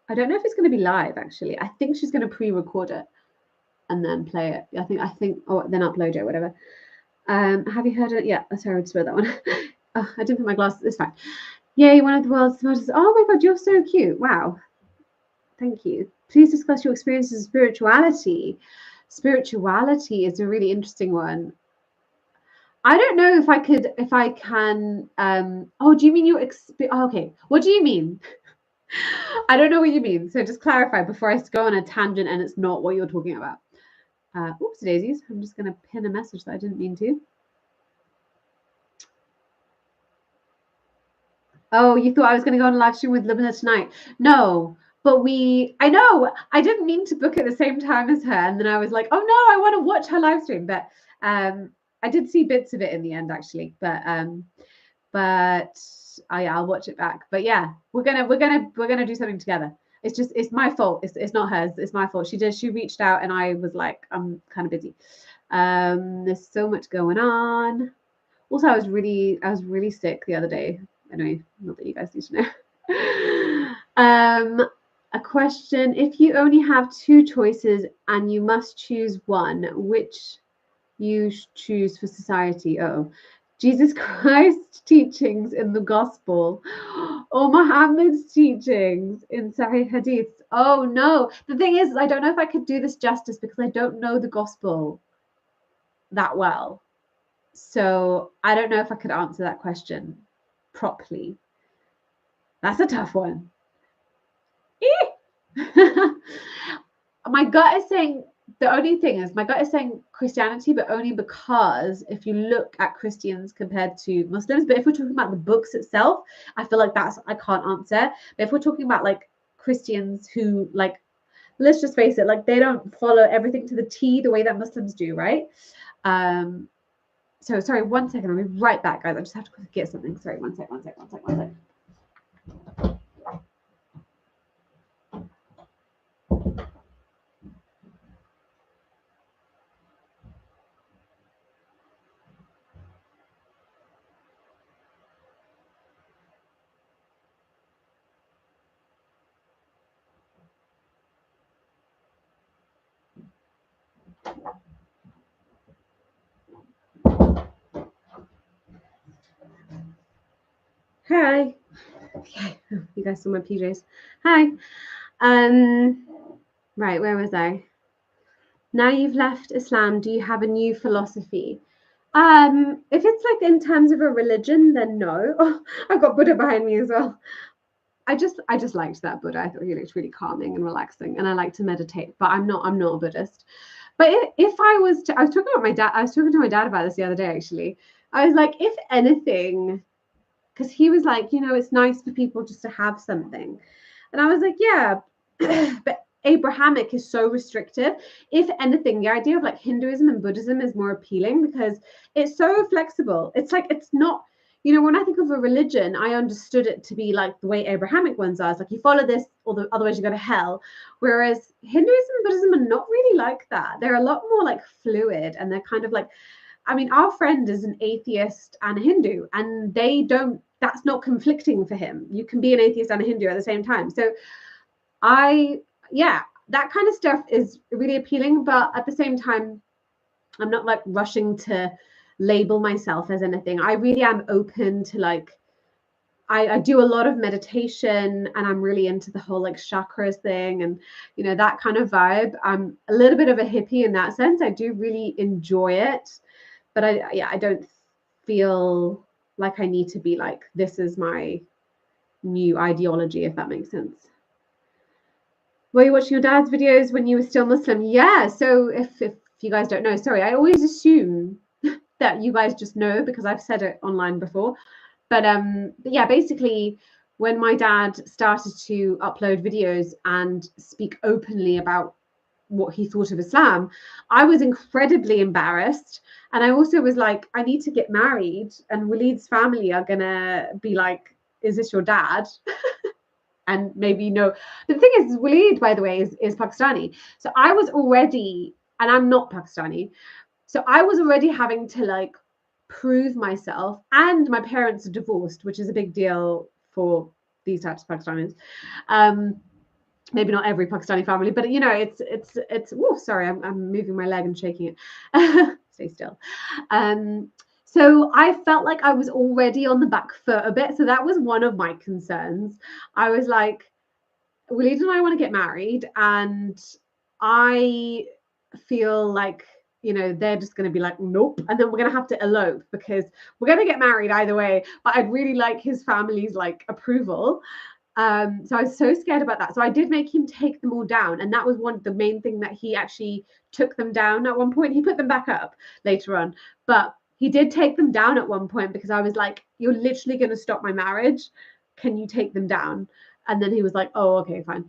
I don't know if it's going to be live, actually. I think she's going to pre-record it and then play it. I think, or then upload it, whatever. Have you heard it? Yeah, sorry, I would swear that one. Oh, I didn't put my glasses. It's fine. Yay, one of the world's smartest. Oh my God, you're so cute. Wow. Thank you. Please discuss your experiences of spirituality. Spirituality is a really interesting one. I don't know if I can. Oh, do you mean your experience? Oh, okay. What do you mean? I don't know what you mean. So just clarify before I go on a tangent and it's not what you're talking about. Oops, daisies. I'm just going to pin a message that I didn't mean to. Oh, you thought I was going to go on a live stream with Lubna tonight? No, but I know I didn't mean to book at the same time as her, and then I was like, oh no, I want to watch her live stream. But I did see bits of it in the end, actually. But I'll watch it back. But yeah, we're gonna do something together. It's my fault. It's not hers. It's my fault. She reached out, and I was like, I'm kind of busy. There's so much going on. Also, I was really sick the other day. Anyway, not that you guys need to know. A question: if you only have two choices and you must choose one, which you choose for society? Oh, Jesus Christ's teachings in the Gospel, or Muhammad's teachings in Sahih Hadith? Oh no! The thing is, I don't know if I could do this justice because I don't know the Gospel that well. So I don't know if I could answer that question properly. That's a tough one. My gut is saying, the only thing is, my gut is saying Christianity, but only because if you look at Christians compared to Muslims, but if we're talking about the books itself, I feel like I can't answer. But if we're talking about like Christians who, like, let's just face it, like they don't follow everything to the T the way that Muslims do, right? So sorry, 1 second, I'll be right back, guys. I just have to get something. Sorry, one sec. Hi. Okay, you guys saw my PJs. Hi. Right, where was I? Now you've left Islam, do you have a new philosophy? If it's like in terms of a religion, then no. Oh, I've got Buddha behind me as well. I just liked that Buddha. I thought he looked really calming and relaxing, and I like to meditate, but I'm not a Buddhist. But if I was talking to my dad about this the other day, actually. I was like, if anything, because he was like, it's nice for people just to have something. And I was like, yeah, but Abrahamic is so restrictive. If anything, the idea of like Hinduism and Buddhism is more appealing because it's so flexible. It's like, it's not, when I think of a religion, I understood it to be like the way Abrahamic ones are. It's like you follow this, or otherwise you go to hell. Whereas Hinduism and Buddhism are not really like that. They're a lot more like fluid, and they're kind of like, our friend is an atheist and a Hindu, and that's not conflicting for him. You can be an atheist and a Hindu at the same time. So that kind of stuff is really appealing, but at the same time, I'm not like rushing to label myself as anything. I really am open to like, I do a lot of meditation, and I'm really into the whole like chakras thing and, that kind of vibe. I'm a little bit of a hippie in that sense. I do really enjoy it, but I don't feel like I need to be like, this is my new ideology, if that makes sense. Were you watching your dad's videos when you were still Muslim? Yeah. So if you guys don't know, sorry, I always assume that you guys just know because I've said it online before. But yeah, basically, when my dad started to upload videos and speak openly about what he thought of Islam, I was incredibly embarrassed. And I also was like, I need to get married, and Waleed's family are gonna be like, is this your dad? And maybe no. The thing is, Waleed, by the way, is Pakistani. So I was already, and I'm not Pakistani, so I was already having to like prove myself. And my parents are divorced, which is a big deal for these types of Pakistanis. Maybe not every Pakistani family, but it's. Oh, sorry, I'm moving my leg and shaking it. Stay still. So I felt like I was already on the back foot a bit. So that was one of my concerns. I was like, Waleed and I want to get married, and I feel like, they're just going to be like, nope. And then we're going to have to elope because we're going to get married either way. But I'd really like his family's like approval. So I was so scared about that. So I did make him take them all down. And that was the main thing that he actually took them down at one point. He put them back up later on. But he did take them down at one point because I was like, you're literally going to stop my marriage. Can you take them down? And then he was like, oh, okay, fine.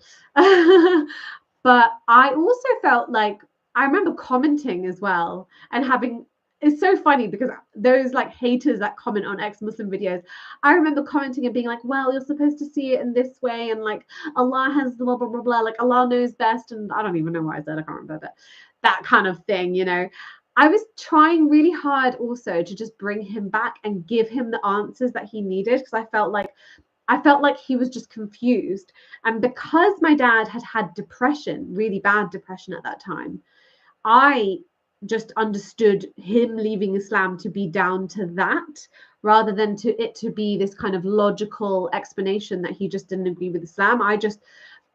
But I also felt like, I remember commenting as well and having, it's so funny because those like haters that comment on ex-Muslim videos, I remember commenting and being like, well, you're supposed to see it in this way, and like Allah has blah blah blah blah, like Allah knows best, and I don't even know what I said, I can't remember, but that kind of thing, you know. I was trying really hard also to just bring him back and give him the answers that he needed, because I felt like he was just confused. And because my dad had had depression, really bad depression at that time, I just understood him leaving Islam to be down to that, rather than to be this kind of logical explanation that he just didn't agree with Islam. I just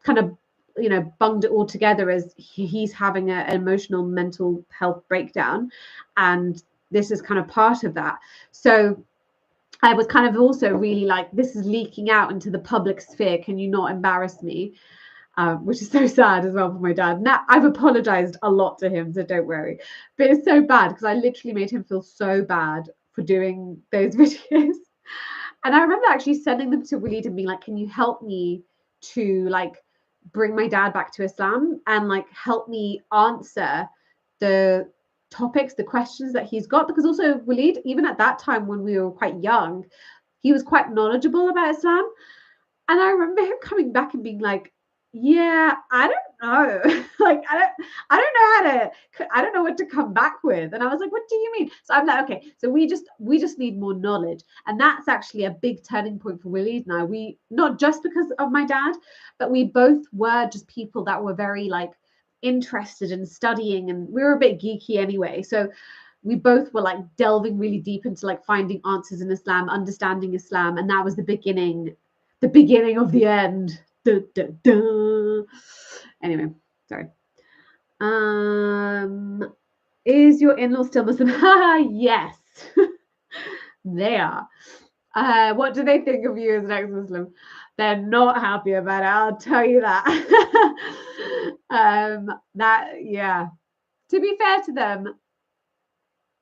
kind of, you know, bunged it all together as he's having an emotional mental health breakdown, and this is kind of part of that. So I was kind of also really like, this is leaking out into the public sphere, can you not embarrass me? Which is so sad as well for my dad. Now, I've apologized a lot to him, so don't worry. But it's so bad because I literally made him feel so bad for doing those videos. And I remember actually sending them to Waleed and being like, can you help me to like bring my dad back to Islam and like help me answer the topics, the questions that he's got? Because also Waleed, even at that time when we were quite young, he was quite knowledgeable about Islam. And I remember him coming back and being like, yeah, I don't know. Like, I don't know what to come back with. And I was like, what do you mean? So I'm like, okay, so we just need more knowledge. And that's actually a big turning point for Waleed and I. We, not just because of my dad, but we both were just people that were very like interested in studying, and we were a bit geeky anyway. So we both were like delving really deep into like finding answers in Islam, understanding Islam. And that was the beginning of the end. Duh, duh, duh. Anyway, sorry. Is your in-law still Muslim? Yes, they are. What do they think of you as an ex-Muslim? They're not happy about it, I'll tell you that. Yeah. To be fair to them,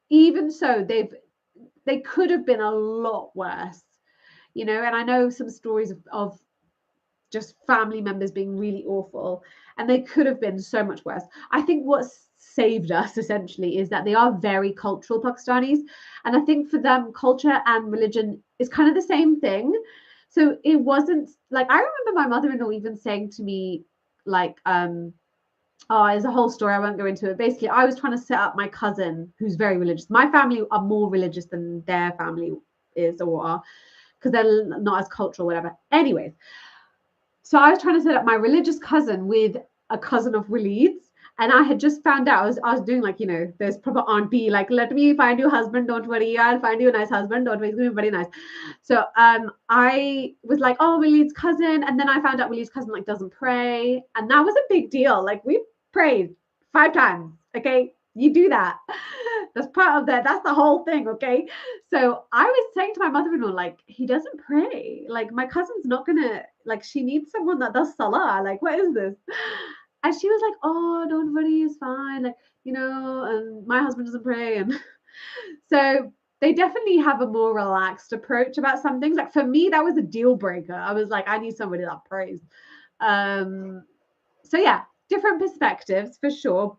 even so, they could have been a lot worse, you know. And I know some stories of just family members being really awful, and they could have been so much worse. I think what's saved us essentially is that they are very cultural Pakistanis, and I think for them culture and religion is kind of the same thing. So it wasn't like, I remember my mother-in-law even saying to me like, oh, there's a whole story, I won't go into it. Basically, I was trying to set up my cousin who's very religious. My family are more religious than their family is or are, because they're not as cultural, whatever. Anyways, so I was trying to set up my religious cousin with a cousin of Waleed's, and I had just found out, I was doing like, you know, there's proper auntie, like, let me find you a husband, don't worry, I'll find you a nice husband, don't worry, it's going to be very nice. So I was like, oh, Waleed's cousin, and then I found out Waleed's cousin like doesn't pray, and that was a big deal. Like, we prayed 5 times, okay? You do that. That's part of that. That's the whole thing, okay? So I was saying to my mother-in-law, like, he doesn't pray. Like, my cousin's not gonna, like, she needs someone that does Salah. Like, what is this? And she was like, oh, don't worry, it's fine. Like, you know, and my husband doesn't pray. And so they definitely have a more relaxed approach about some things. Like, for me, that was a deal breaker. I was like, I need somebody that prays. So yeah, different perspectives for sure,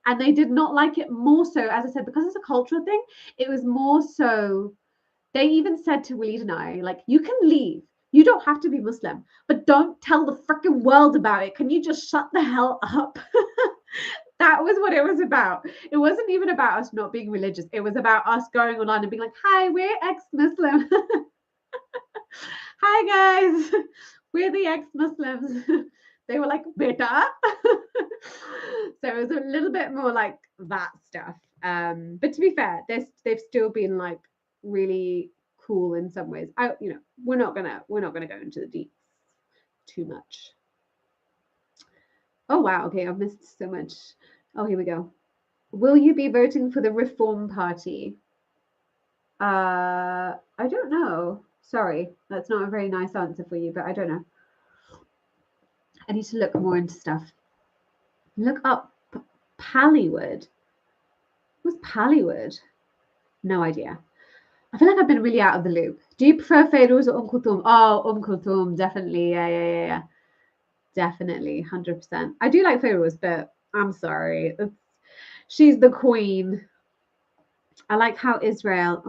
and they did not like it more so, as I said, because it's a cultural thing. It was more so, they even said to Waleed and I, like, you can leave. You don't have to be Muslim, but don't tell the freaking world about it. Can you just shut the hell up? That was what it was about. It wasn't even about us not being religious. It was about us going online and being like, hi, we're ex-Muslim. Hi, guys. We're the ex-Muslims. They were like, beta. So it was a little bit more like that stuff. But to be fair, they've still been like really cool in some ways. You know, we're not gonna go into the deep too much. Oh wow, okay, I've missed so much. Oh, here we go. Will you be voting for the Reform Party? I don't know. Sorry, that's not a very nice answer for you, but I don't know. I need to look more into stuff. Look up Pallywood. What's Pallywood? No idea. I feel like I've been really out of the loop. Do you prefer Feiruz or Kulthum? Oh, Kulthum, definitely. Yeah. Definitely, 100%. I do like Feiruz, but I'm sorry. She's the queen. I like how Israel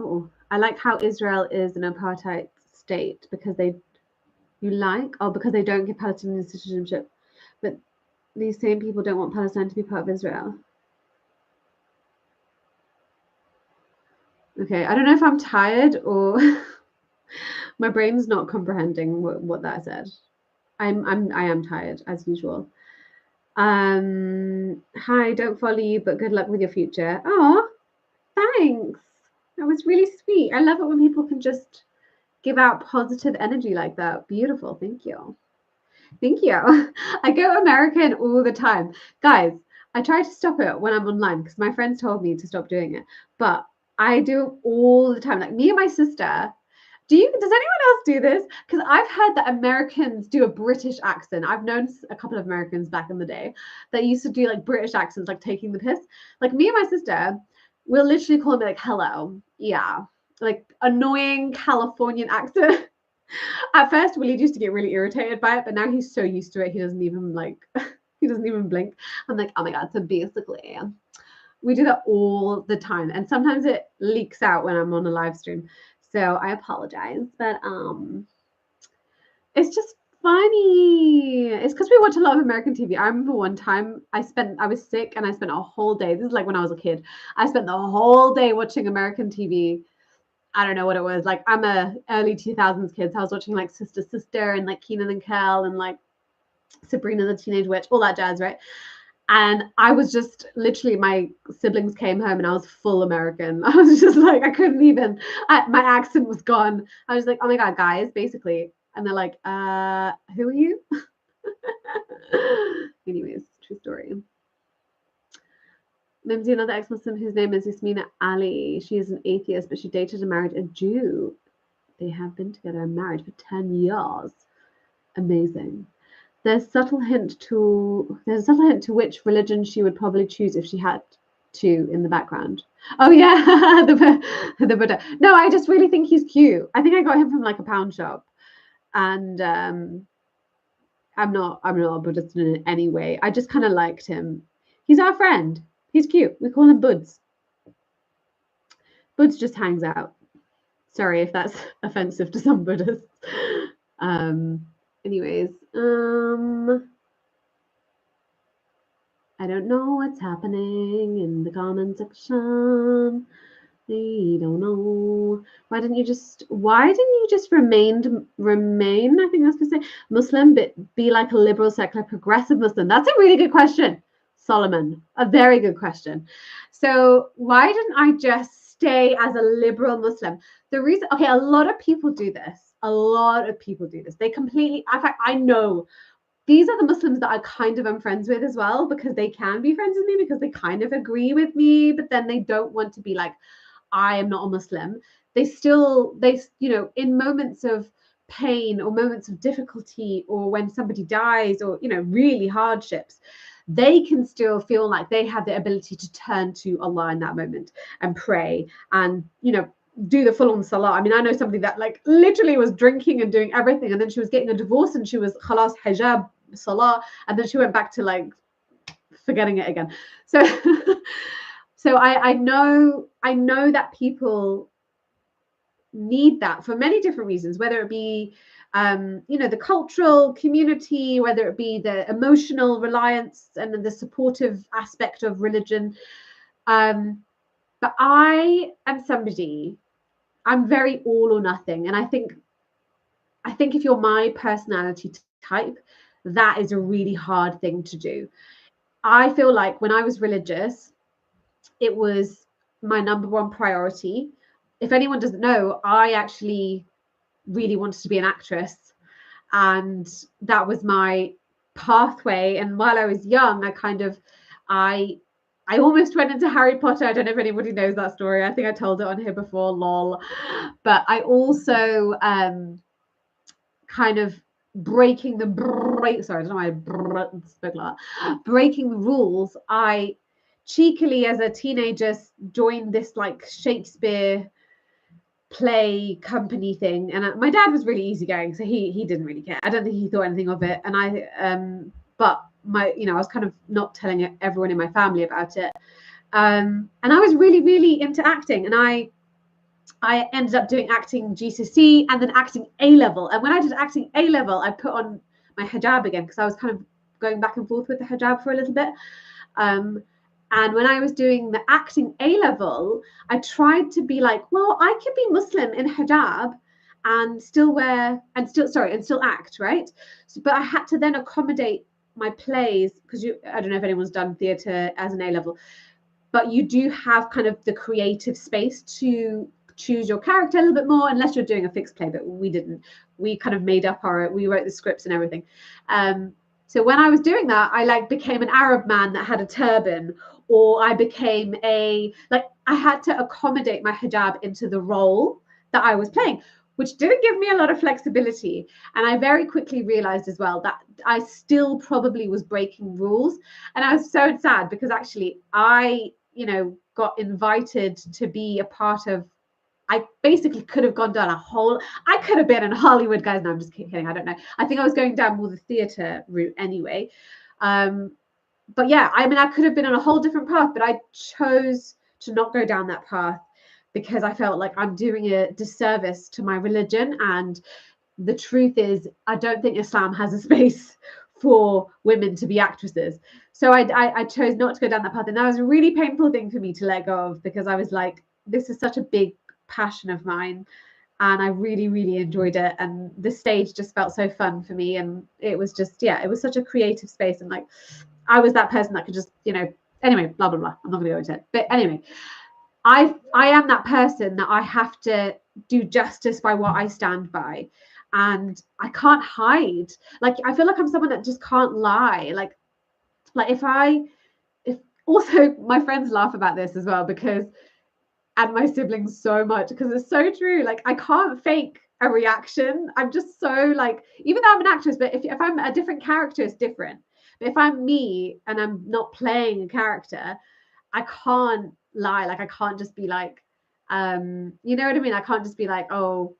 is an apartheid state because because they don't give Palestinian citizenship. But these same people don't want Palestine to be part of Israel. Okay, I don't know if I'm tired or my brain's not comprehending what that said. I am tired as usual. Hi, don't follow you, but good luck with your future. Oh, thanks. That was really sweet. I love it when people can just give out positive energy like that. Beautiful. Thank you. Thank you. I go American all the time. Guys, I try to stop it when I'm online because my friends told me to stop doing it. But I do it all the time. Like me and my sister. Does anyone else do this? Because I've heard that Americans do a British accent. I've known a couple of Americans back in the day that used to do like British accents, like taking the piss. Like me and my sister, we'll literally call them like hello. Yeah. Like annoying Californian accent. At first, Willie used to get really irritated by it, but now he's so used to it, he doesn't even blink. I'm like, oh my God. So basically, we do that all the time. And sometimes it leaks out when I'm on a live stream. So I apologize, but it's just funny. It's because we watch a lot of American TV. I remember one time I was sick and I spent a whole day. This is like when I was a kid. I spent the whole day watching American TV. I don't know what it was. Like I'm a early 2000s kid, so I was watching like Sister and like Kenan and Kel and like Sabrina the Teenage Witch, all that jazz, right? And I was just literally, my siblings came home and I was full American. I was just like, I couldn't even, my accent was gone. I was like, oh my God, guys, basically. And they're like, who are you? Anyways, true story. Mimsy, another ex-Muslim whose name is Yasmina Ali. She is an atheist, but she dated and married a Jew. They have been together and married for 10 years. Amazing. There's a subtle hint to which religion she would probably choose if she had to in the background. Oh yeah, the Buddha. No, I just really think he's cute. I think I got him from like a pound shop, and I'm not a Buddhist in any way. I just kind of liked him. He's our friend. He's cute. We call him Buds. Buds just hangs out. Sorry if that's offensive to some Buddhists. Anyways, I don't know what's happening in the comment section. I don't know. Why didn't you just remain, I think that's to say, Muslim, but be like a liberal, secular, progressive Muslim? That's a really good question, Solomon. A very good question. So why didn't I just stay as a liberal Muslim? The reason, okay, a lot of people do this. They completely, in fact, I know these are the Muslims that I kind of am friends with as well, because they can be friends with me because they kind of agree with me, but then they don't want to be like, I am not a Muslim. They in moments of pain or moments of difficulty or when somebody dies or, really hardships, they can still feel like they have the ability to turn to Allah in that moment and pray and, do the full-on Salah. I mean, I know somebody that like literally was drinking and doing everything, and then she was getting a divorce and she was khalas hijab Salah, and then she went back to like forgetting it again. So so I know that people need that for many different reasons, whether it be the cultural community, whether it be the emotional reliance and the supportive aspect of religion. But I am I'm very all or nothing. And I think if you're my personality type, that is a really hard thing to do. I feel like when I was religious, it was my number one priority. If anyone doesn't know, I actually really wanted to be an actress. And that was my pathway. And while I was young, I almost went into Harry Potter. I don't know if anybody knows that story. I think I told it on here before, lol. But I also kind of breaking the rules. I cheekily, as a teenager, joined this like Shakespeare play company thing, and my dad was really easygoing, so he didn't really care. I don't think he thought anything of it, and but I was kind of not telling everyone in my family about it, and I was really, really into acting, and I ended up doing acting GCSE and then acting A level. And when I did acting A level, I put on my hijab again because I was kind of going back and forth with the hijab for a little bit. And when I was doing the acting A level, I tried to be like, well, I could be Muslim in hijab and still act, right? So, but I had to then accommodate my plays because I don't know if anyone's done theatre as an A level, but you do have kind of the creative space to choose your character a little bit more, unless you're doing a fixed play, but we didn't. We kind of we wrote the scripts and everything. So when I was doing that, I became an Arab man that had a turban, or I became I had to accommodate my hijab into the role that I was playing, which didn't give me a lot of flexibility. And I very quickly realized as well that I still probably was breaking rules. And I was so sad because actually I, got invited to be a part of, I basically could have gone down I could have been in Hollywood, guys. No, I'm just kidding. I don't know. I think I was going down more the theatre route anyway. But yeah, I mean, I could have been on a whole different path, but I chose to not go down that path because I felt like I'm doing a disservice to my religion. And the truth is, I don't think Islam has a space for women to be actresses. So I chose not to go down that path. And that was a really painful thing for me to let go of, because I was like, this is such a big passion of mine. And I really, really enjoyed it. And the stage just felt so fun for me. And it was just, it was such a creative space. And I was that person that could just, anyway, blah, blah, blah. I'm not going to go into it. But anyway, I am that person that I have to do justice by what I stand by. And I can't hide. I feel like I'm someone that just can't lie. If also my friends laugh about this as well, and my siblings so much, because it's so true. I can't fake a reaction. I'm just so even though I'm an actress, but if I'm a different character, it's different. But if I'm me and I'm not playing a character, I can't lie. I can't just be you know what I mean? I can't just be oh,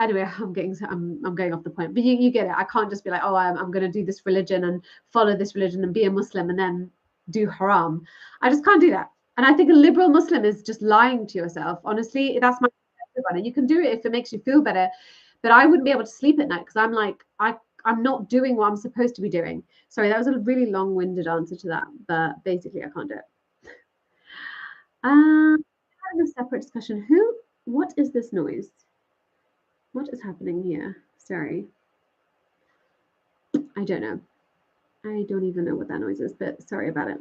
anyway, I'm going off the point, but you get it. I can't just be I'm going to do this religion and follow this religion and be a Muslim and then do haram. I just can't do that. And I think a liberal Muslim is just lying to yourself. Honestly, that's my perspective on it. You can do it if it makes you feel better, but I wouldn't be able to sleep at night because I'm not doing what I'm supposed to be doing. Sorry, that was a really long-winded answer to that, but basically I can't do it. Having a separate discussion. What is this noise? What is happening here? Sorry. I don't know. I don't even know what that noise is, but sorry about it.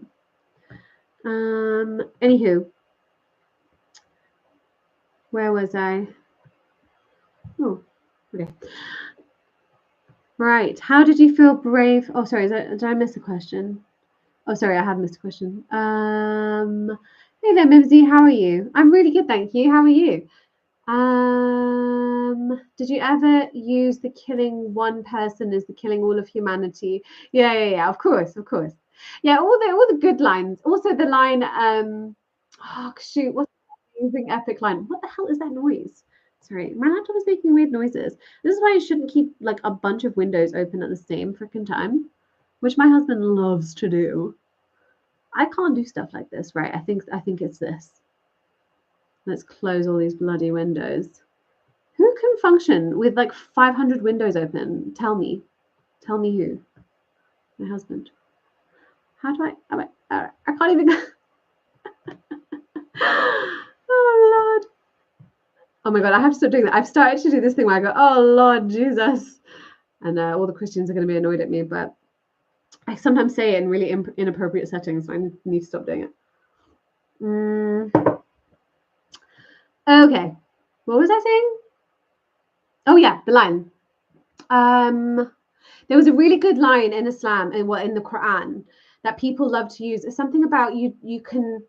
Anywho, where was I? Oh, okay. Right. How did you feel brave? Oh, sorry. Did I miss a question? Oh, sorry. I have missed a question. Hey there, Mimsy. How are you? I'm really good, thank you. How are you? Did you ever use the killing one person is the killing all of humanity? Yeah. Of course. Yeah, all the good lines. Also the line, oh shoot, what's the amazing epic line? What the hell is that noise? Sorry, my laptop is making weird noises. This is why you shouldn't keep a bunch of windows open at the same freaking time, which my husband loves to do. I can't do stuff like this, right? I think it's this. Let's close all these bloody windows. Who can function with 500 windows open? Tell me who. My husband. How do I can't even go. Oh, Lord. Oh, my God. I have to stop doing that. I've started to do this thing where I go, oh, Lord Jesus. And all the Christians are going to be annoyed at me. But I sometimes say it in really inappropriate settings. So I need to stop doing it. Okay. What was I saying? Oh, yeah. The line. There was a really good line in Islam and in the Quran that people love to use. It's something about you can,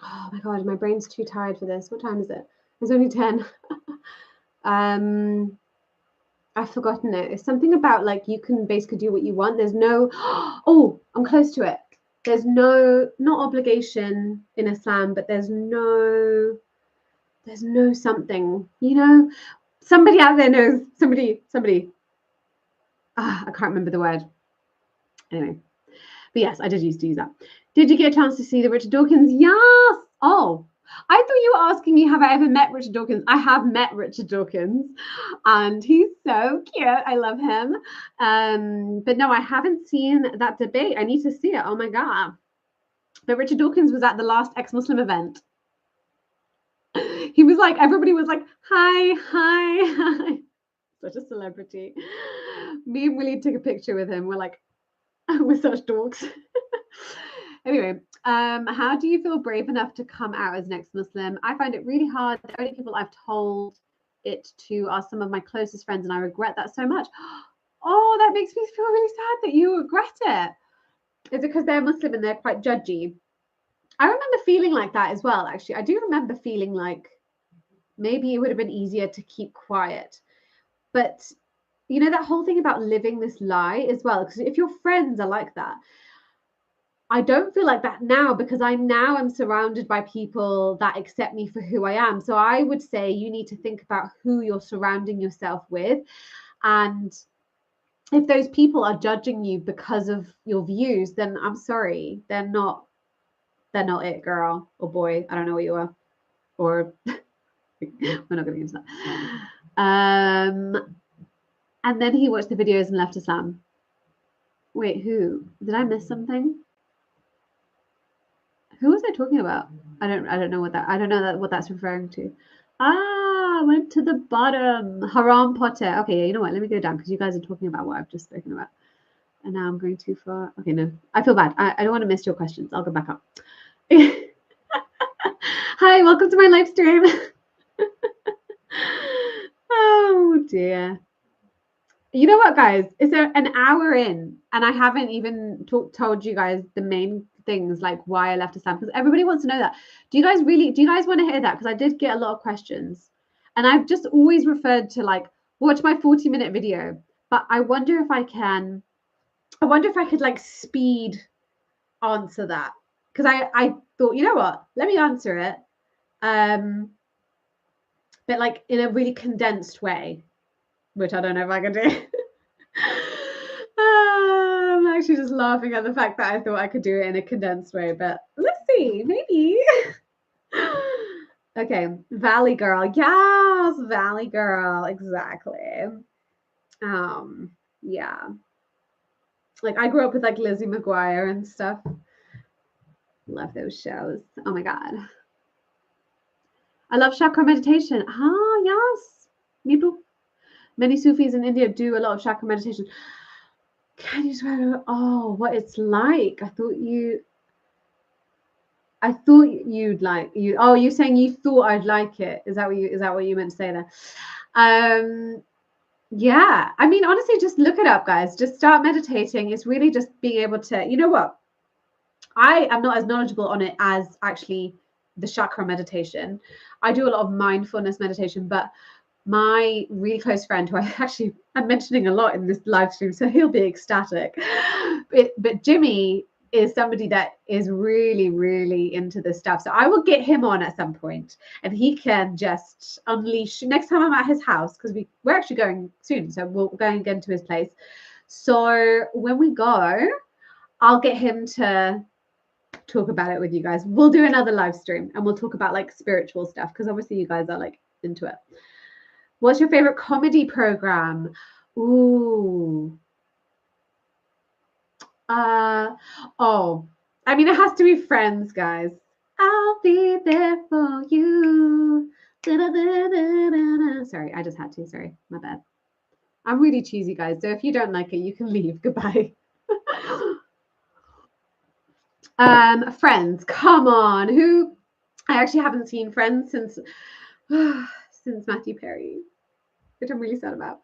oh my God, my brain's too tired for this. What time is it? It's only 10. I've forgotten it. It's something about you can basically do what you want. There's no, oh, I'm close to it. There's not obligation in Islam, but there's there's no something, you know, somebody out there knows, somebody, I can't remember the word. Anyway, but yes, I did used to use that. Did you get a chance to see the Richard Dawkins? Yes. Oh, I thought you were asking me, have I ever met Richard Dawkins? I have met Richard Dawkins, and he's so cute. I love him. But no, I haven't seen that debate. I need to see it. Oh my God. But Richard Dawkins was at the last ex-Muslim event. He was like, everybody was like, hi, hi, hi. Such a celebrity. Me and Willie took a picture with him. We're like, we're such dorks. Anyway, how do you feel brave enough to come out as an ex-Muslim? I find it really hard. The only people I've told it to are some of my closest friends, and I regret that so much. Oh, that makes me feel really sad that you regret it. Is it because they're Muslim and they're quite judgy? I remember feeling like that as well, actually. I do remember feeling like maybe it would have been easier to keep quiet. But, you know, that whole thing about living this lie as well, because if your friends are like that, I don't feel like that now, because I now am surrounded by people that accept me for who I am. So I would say you need to think about who you're surrounding yourself with. And if those people are judging you because of your views, then I'm sorry, they're not it, girl or boy. I don't know what you are. Or we're not going to get into that. And then he watched the videos and left Islam. Wait, who? Did I miss something? Who was I talking about? I don't know what that's referring to. I went to the bottom. Haram Potter. Okay, yeah, you know what? Let me go down, because you guys are talking about what I've just spoken about. And now I'm going too far. Okay, no. I feel bad. I don't want to miss your questions. I'll go back up. Hi, welcome to my live stream. Oh dear. You know what, guys? It's an hour in, and I haven't even told you guys the main things, like why I left Islam, because everybody wants to know that. Do you guys want to hear that? Because I did get a lot of questions, and I've just always referred to, like, watch my 40-minute video. But I wonder if I could like speed answer that, because I thought, you know what, let me answer it, but like in a really condensed way, which I don't know if I can do. I'm actually just laughing at the fact that I thought I could do it in a condensed way, but let's see, maybe. Okay, Valley Girl. Yes, Valley Girl, exactly. Yeah. Like, I grew up with like Lizzie McGuire and stuff. Love those shows. Oh my God. I love chakra meditation. Ah, yes. Me too. Many Sufis in India do a lot of chakra meditation. Can you describe what it's like? I thought you'd like you. Oh, you're saying you thought I'd like it. Is that what you meant to say there? Yeah. I mean, honestly, just look it up, guys. Just start meditating. It's really just being able to, you know what? I am not as knowledgeable on it as actually the chakra meditation. I do a lot of mindfulness meditation, but my really close friend, who I'm mentioning a lot in this live stream, so he'll be ecstatic. But Jimmy is somebody that is really, really into this stuff. So I will get him on at some point, and he can just unleash. Next time I'm at his house, because we're actually going soon, so we'll go and get into his place. So when we go, I'll get him to talk about it with you guys. We'll do another live stream, and we'll talk about like spiritual stuff, because obviously you guys are like into it. What's your favorite comedy program? Ooh. I mean, it has to be Friends, guys. I'll be there for you. Sorry, I just had to. Sorry, my bad. I'm really cheesy, guys. So if you don't like it, you can leave. Goodbye. Friends, come on. I actually haven't seen Friends since Matthew Perry, which I'm really sad about.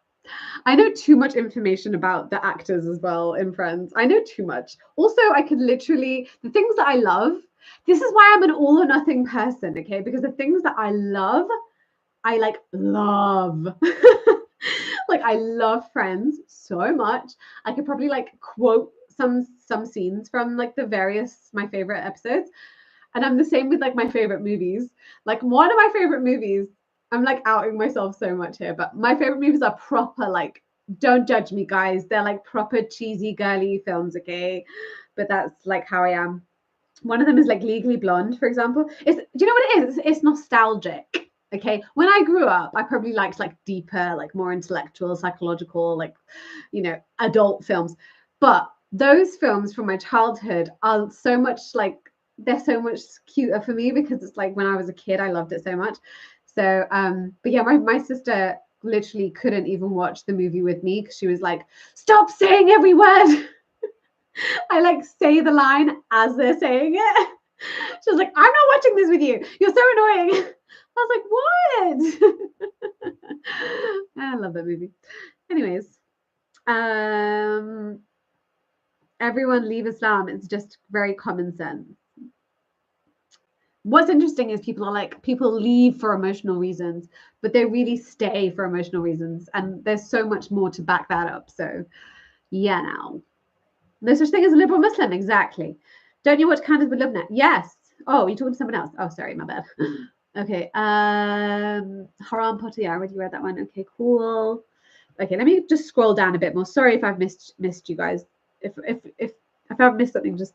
I know too much information about the actors as well in Friends. I know too much. Also, I could literally, the things that I love, this is why I'm an all or nothing person, okay? Because the things that I love, I like love. Like, I love Friends so much. I could probably like quote some scenes from like my favorite episodes. And I'm the same with like my favorite movies. Like one of my favorite movies, I'm like outing myself so much here, but my favorite movies are proper, like, don't judge me, guys. They're like proper cheesy girly films, okay? But that's like how I am. One of them is like Legally Blonde, for example. Do you know what it is? It's nostalgic. Okay. When I grew up, I probably liked like deeper, like more intellectual, psychological, like, you know, adult films. But those films from my childhood are so much like, they're so much cuter for me because it's like when I was a kid, I loved it so much. So, but yeah, my sister literally couldn't even watch the movie with me because she was like, stop saying every word. I like say the line as they're saying it. She was like, I'm not watching this with you. You're so annoying. I was like, what? I love that movie. Anyways, everyone leave Islam. It's just very common sense. What's interesting is people leave for emotional reasons, but they really stay for emotional reasons. And there's so much more to back that up. So yeah, now. No such thing as a liberal Muslim. Exactly. Don't you watch Candace with Lubna? Yes. Oh, you're talking to someone else. Oh, sorry, my bad. Okay. Haram Potter. Yeah, I already read that one. Okay, cool. Okay, let me just scroll down a bit more. Sorry if I've missed you guys. If I've missed something, just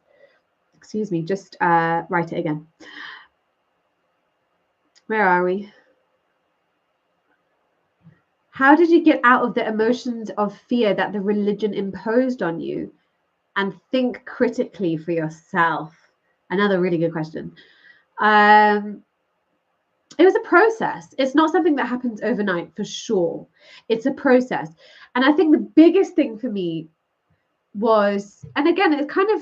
excuse me. Just write it again. Where are we? How did you get out of the emotions of fear that the religion imposed on you and think critically for yourself? Another really good question. It was a process. It's not something that happens overnight, for sure. It's a process. And I think the biggest thing for me was, and again, it's kind of,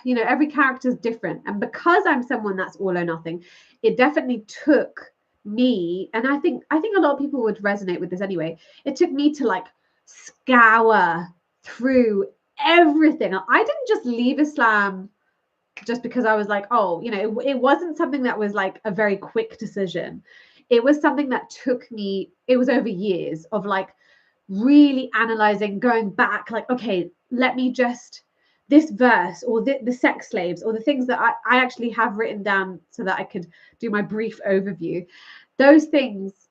you know, every character is different. And because I'm someone that's all or nothing, it definitely took me, and I think a lot of people would resonate with this anyway. It took me to like scour through everything. I didn't just leave Islam just because I was like, oh, you know, it wasn't something that was like a very quick decision. It was something that took me, it was over years of like really analyzing, going back, like, okay, let me just, this verse or the sex slaves or the things that I actually have written down so that I could do my brief overview. Those things,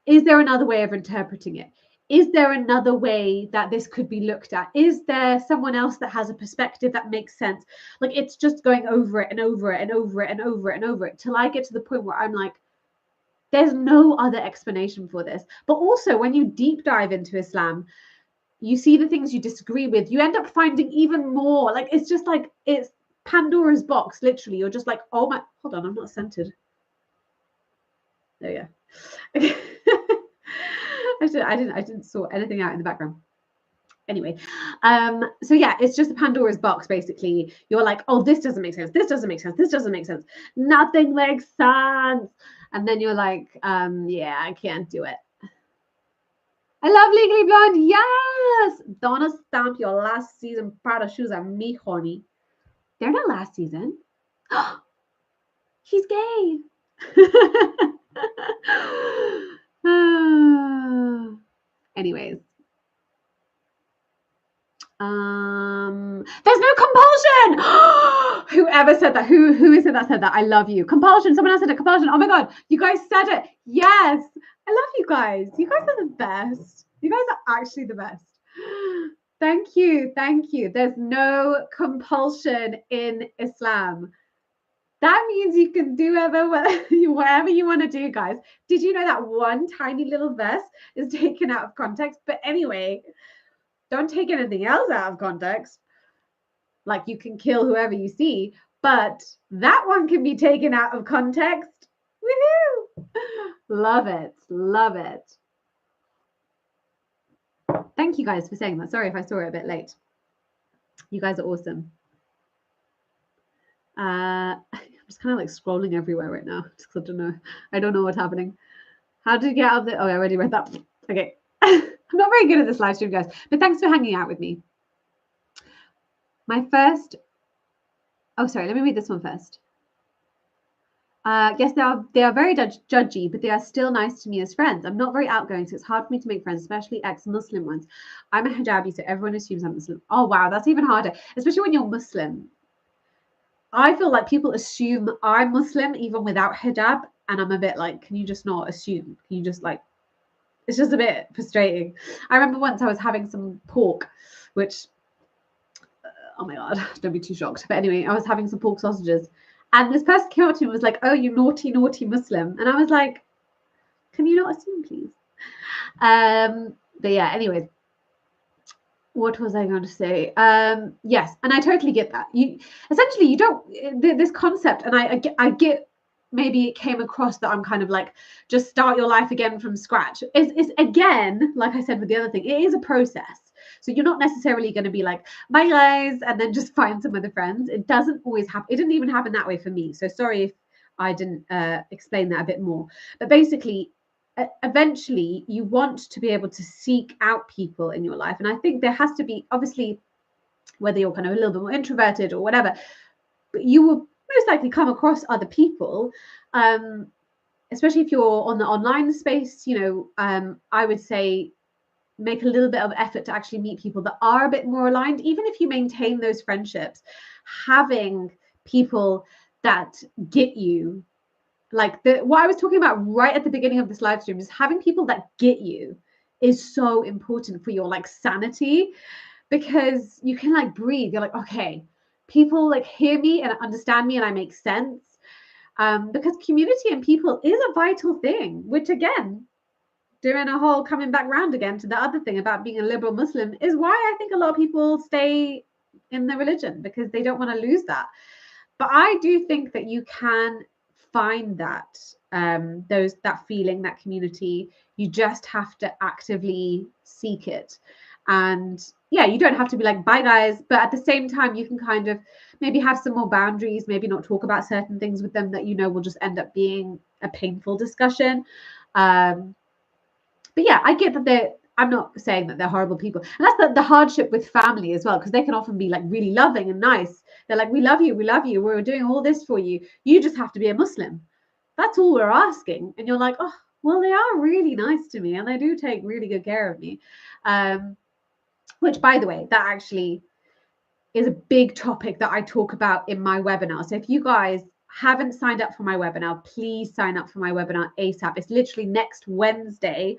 is there another way of interpreting it? Is there another way that this could be looked at? Is there someone else that has a perspective that makes sense? Like, it's just going over it and over it and over it and over it and over it till I get to the point where I'm like, there's no other explanation for this. But also when you deep dive into Islam, you see the things you disagree with, you end up finding even more. Like, it's just like, it's Pandora's box, literally. You're just like, oh my, hold on, I'm not centered. There you go. Okay. I didn't sort anything out in the background. Anyway, so yeah, it's just a Pandora's box, basically. You're like, oh, this doesn't make sense. This doesn't make sense. This doesn't make sense. Nothing makes sense. And then you're like, yeah, I can't do it. I love Legally Blonde. Yes. Donna Stamp, your last season Prada shoes are me, honey. They're not last season. He's gay. Anyways. There's no compulsion. Whoever said that? Who is it that said that? I love you. Compulsion. Someone else said it. Compulsion. Oh my god, you guys said it. Yes, I love you guys. You guys are the best. You guys are actually the best. Thank you. Thank you. There's no compulsion in Islam. That means you can do whatever you want to do, guys. Did you know that one tiny little verse is taken out of context? But anyway, don't take anything else out of context. Like, you can kill whoever you see, but that one can be taken out of context. Woohoo! Love it. Love it. Thank you guys for saying that. Sorry if I saw it a bit late. You guys are awesome. I'm just kind of like scrolling everywhere right now. Just I don't know. I don't know what's happening. How did you get out of the... Oh, I already read that. Okay. I'm not very good at this live stream, guys, but thanks for hanging out with me. My first... Oh, sorry. Let me read this one first. Yes, they are very judgy, but they are still nice to me as friends. I'm not very outgoing, so it's hard for me to make friends, especially ex-Muslim ones. I'm a hijabi, so everyone assumes I'm Muslim. Oh, wow. That's even harder, especially when you're Muslim. I feel like people assume I'm Muslim even without hijab, and I'm a bit like, can you just not assume? Can you just like, it's just a bit frustrating. I remember once I was having some pork, which, oh my God, don't be too shocked. But anyway, I was having some pork sausages, and this person came up to me and was like, oh, you naughty, naughty Muslim. And I was like, can you not assume, please? But yeah, anyways, what was I going to say? Yes, and I totally get that. You essentially, you don't this concept, and I get, maybe it came across that I'm kind of like, just start your life again from scratch. It's again, like I said with the other thing, it is a process. So you're not necessarily going to be like, bye guys, and then just find some other friends. It doesn't always happen. It didn't even happen that way for me. So sorry if I didn't explain that a bit more. But basically, eventually you want to be able to seek out people in your life. And I think there has to be, obviously, whether you're kind of a little bit more introverted or whatever, but you will most likely come across other people, especially if you're on the online space. I would say make a little bit of effort to actually meet people that are a bit more aligned. Even if you maintain those friendships, having people that get you, like what I was talking about right at the beginning of this live stream, is having people that get you is so important for your like sanity, because you can like breathe. You're like, okay, people like hear me and understand me and I make sense. Because community and people is a vital thing, which again, doing a whole coming back round again to the other thing about being a liberal Muslim, is why I think a lot of people stay in the religion, because they don't want to lose that. But I do think that you can find that that feeling, that community. You just have to actively seek it. And yeah, you don't have to be like, bye guys, but at the same time you can kind of maybe have some more boundaries, maybe not talk about certain things with them that will just end up being a painful discussion. But yeah, I get that I'm not saying that they're horrible people. And that's the hardship with family as well, because they can often be like really loving and nice. They're like, we love you, we're doing all this for you. You just have to be a Muslim. That's all we're asking. And you're like, oh, well, they are really nice to me and they do take really good care of me. Which, by the way, that actually is a big topic that I talk about in my webinar. So if you guys haven't signed up for my webinar, please sign up for my webinar ASAP. It's literally next Wednesday.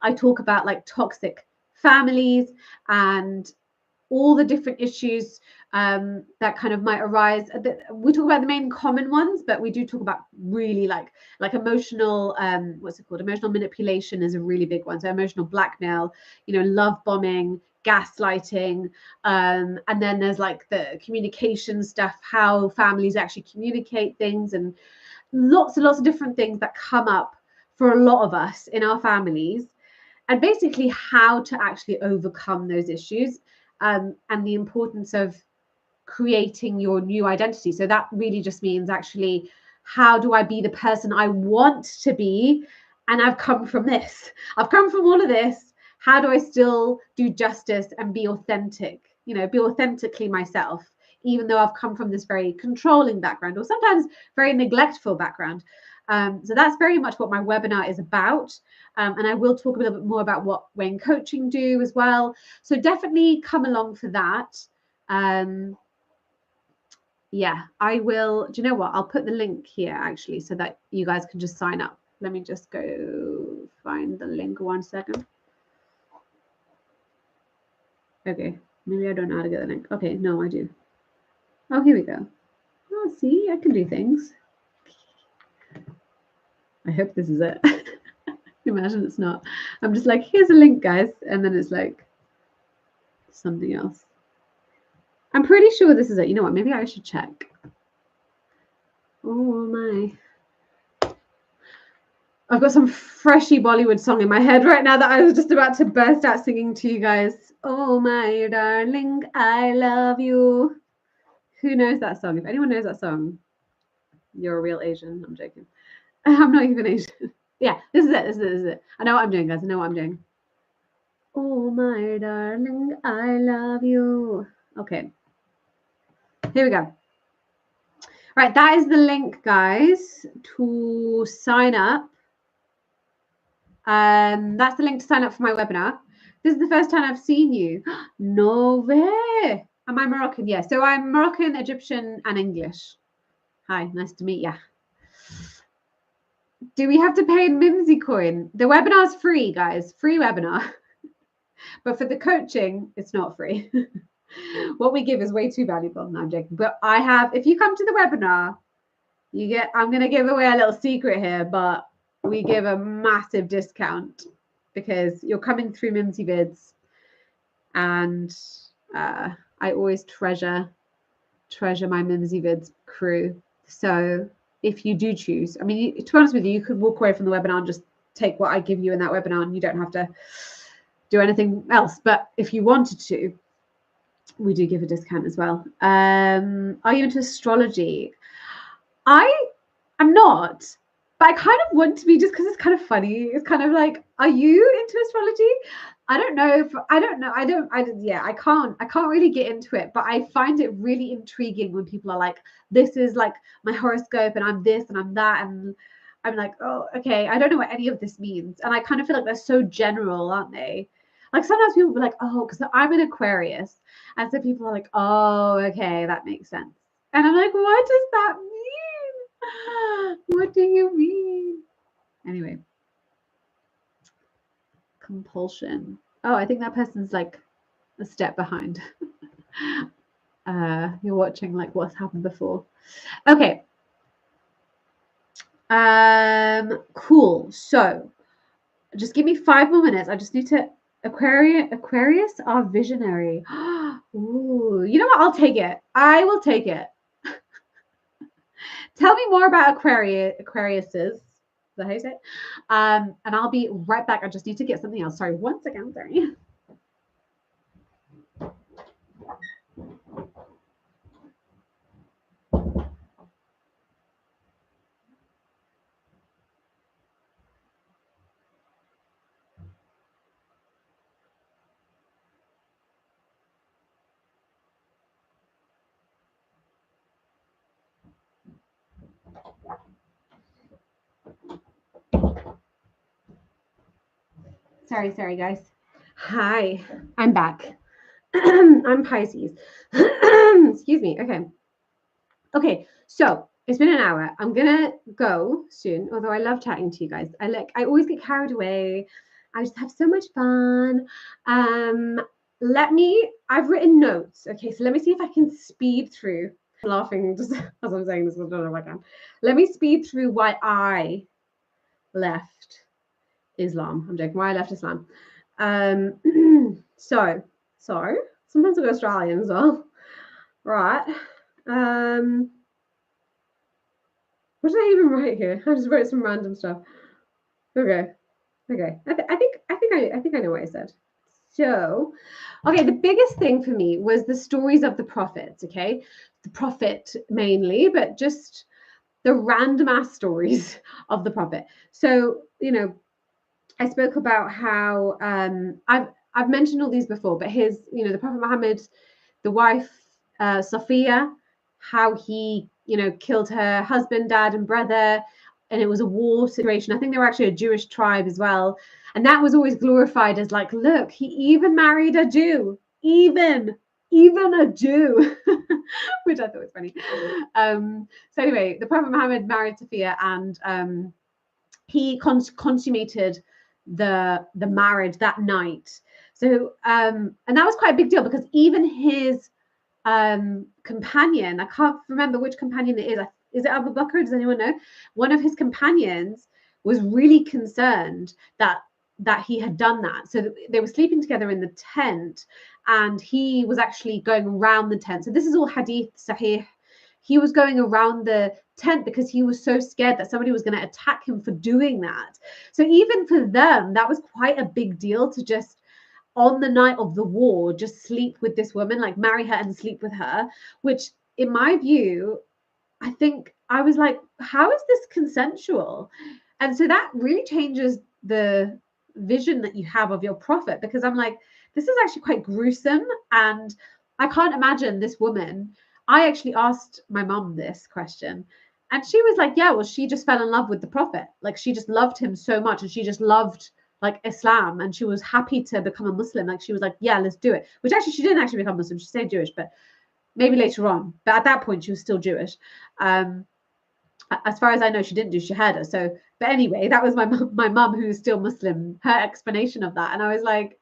I talk about like toxic families and all the different issues that kind of might arise. We talk about the main common ones, but we do talk about really like emotional, emotional manipulation is a really big one. So emotional blackmail, love bombing, gaslighting, and then there's like the communication stuff, how families actually communicate things, and lots and lots of different things that come up for a lot of us in our families, and basically how to actually overcome those issues, and the importance of creating your new identity. So that really just means actually, how do I be the person I want to be? And I've come from this. I've come from all of this. How do I still do justice and be authentic? Be authentically myself, even though I've come from this very controlling background, or sometimes very neglectful background. So that's very much what my webinar is about. And I will talk a little bit more about what Wayne Coaching do as well. So definitely come along for that. Yeah, I will. Do you know what? I'll put the link here actually, so that you guys can just sign up. Let me just go find the link 1 second. Okay, maybe I don't know how to get the link. Okay, no, I do. Oh, here we go. Oh, see, I can do things. I hope this is it. Imagine it's not. I'm just like, here's a link, guys. And then it's like something else. I'm pretty sure this is it. You know what? Maybe I should check. Oh, my. I've got some freshy Bollywood song in my head right now that I was just about to burst out singing to you guys. Oh, my darling, I love you. Who knows that song? If anyone knows that song, you're a real Asian. I'm joking. I'm not even Asian. Yeah, this is it. This is it. I know what I'm doing, guys. I know what I'm doing. Oh, my darling, I love you. Okay. Here we go. Right, that is the link, guys, to sign up. That's the link to sign up for my webinar. This is the first time I've seen you. No way. Am I Moroccan? Yeah. So I'm Moroccan, Egyptian, and English. Hi, nice to meet ya. Do we have to pay in Mimsy coin? The webinar's free, guys. Free webinar. But for the coaching, it's not free. What we give is way too valuable. No, I'm joking. But I have, if you come to the webinar, you get, I'm going to give away a little secret here, but we give a massive discount because you're coming through Mimsy vids. And I always treasure my Mimsy vids crew. So if you do choose, I mean, to be honest with you, you could walk away from the webinar and just take what I give you in that webinar and you don't have to do anything else. But if you wanted to, we do give a discount as well. Are you into astrology? I am not, but I kind of want to be just because it's kind of funny. It's kind of like, are you into astrology? I don't know. I can't really get into it, but I find it really intriguing when people are like, this is like my horoscope and I'm this and I'm that. And I'm like, oh, okay. I don't know what any of this means. And I kind of feel like they're so general, aren't they? Like sometimes people be like, oh, because I'm an Aquarius. And so people are like, oh, okay, that makes sense. And I'm like, what does that mean? What do you mean? Anyway. Compulsion. Oh, I think that person's like a step behind. You're watching like what's happened before. Okay. Cool. So just give me 5 more minutes. I just need to Aquarius are visionary. Ooh, you know what? I'll take it. I will take it. Tell me more about Aquariuses. Is that how you say it? And I'll be right back. I just need to get something else. Sorry, one second. Sorry. Sorry, guys. Hi, I'm back. I'm Pisces. Excuse me. Okay. So it's been an hour. I'm gonna go soon. Although I love chatting to you guys. I always get carried away. I just have so much fun. I've written notes. Okay, so let me see if I can speed through. I'm laughing just as I'm saying this. I don't know if I can. Let me speed through why I left Islam. I'm joking. Why I left Islam. So sometimes I go Australian as well. Right. What did I even write here? I just wrote some random stuff. Okay. I think I know what I said. So, okay, the biggest thing for me was the stories of the prophets. Okay, the prophet mainly, but just the random ass stories of the prophet. So, I spoke about how I've mentioned all these before, but the Prophet Muhammad, the wife Sophia, how he killed her husband, dad, and brother, and it was a war situation. I think they were actually a Jewish tribe as well, and that was always glorified as like, look, he even married a Jew, even a Jew, which I thought was funny. So anyway, the Prophet Muhammad married Sophia, and he consummated the marriage that night. So and that was quite a big deal because even his companion, I can't remember which companion it is it Abu Bakr? Does anyone know? One of his companions was really concerned that he had done that. So they were sleeping together in the tent, and he was actually going around the tent. So this is all hadith sahih. He was going around the tent because he was so scared that somebody was going to attack him for doing that. So even for them, that was quite a big deal to just, on the night of the war, just sleep with this woman, like marry her and sleep with her, which in my view, I think I was like, how is this consensual? And so that really changes the vision that you have of your prophet, because I'm like, this is actually quite gruesome. And I can't imagine this woman. I actually asked my mom this question, and she was like, yeah, well, she just fell in love with the prophet. Like, she just loved him so much, and she just loved like Islam, and she was happy to become a Muslim. Like she was like, yeah, let's do it. Which actually she didn't actually become Muslim. She stayed Jewish, but maybe later on. But at that point, she was still Jewish. As far as I know, she didn't do shahada. So, but anyway, that was my mum who's still Muslim. Her explanation of that, and I was like,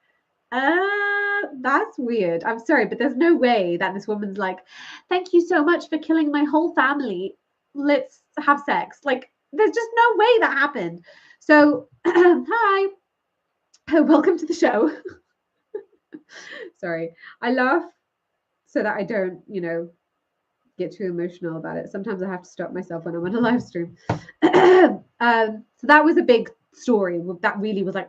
that's weird. I'm sorry, but there's no way that this woman's like, thank you so much for killing my whole family. Let's have sex. Like, there's just no way that happened. So, hi, welcome to the show. Sorry, I laugh so that I don't, get too emotional about it. Sometimes I have to stop myself when I'm on a live stream. So that was a big story that really was like,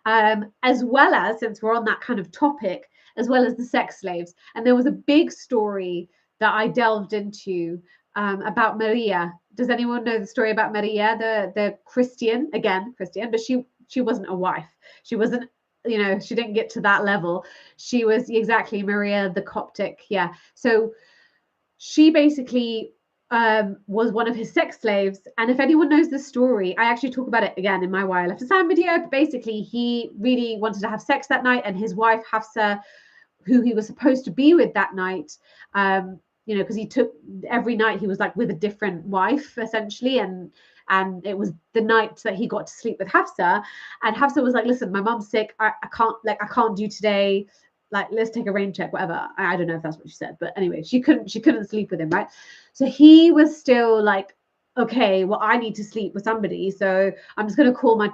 as well as, since we're on that kind of topic, as well as the sex slaves. And there was a big story that I delved into about Maria. Does anyone know the story about Maria, the Christian, but she wasn't a wife. She wasn't, she didn't get to that level. She was exactly Maria the Coptic. Yeah. So she basically was one of his sex slaves. And if anyone knows the story, I actually talk about it again in my Why I Left Islam video. But basically, he really wanted to have sex that night, and his wife Hafsa, who he was supposed to be with that night, because he took every night he was like with a different wife essentially, and it was the night that he got to sleep with Hafsa, and Hafsa was like, listen, my mom's sick, I can't do today, like, let's take a rain check, whatever. I don't know if that's what she said, but anyway, she couldn't sleep with him, right? So he was still like, okay, well, I need to sleep with somebody, so I'm just gonna call my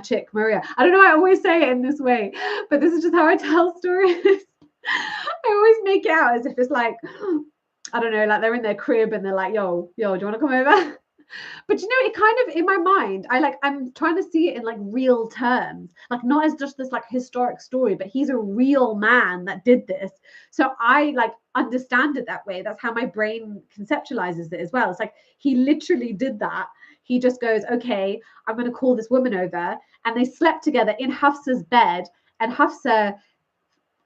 chick Maria. I don't know, I always say it in this way, but this is just how I tell stories. I always make it out as if it's like, I don't know, like they're in their crib and they're like, yo, do you want to come over? But it kind of, in my mind, I'm trying to see it in like real terms, like not as just this like historic story, but he's a real man that did this. So I like understand it that way. That's how my brain conceptualizes it as well. It's like he literally did that. He just goes, okay, I'm going to call this woman over, and they slept together in Hafsa's bed, and Hafsa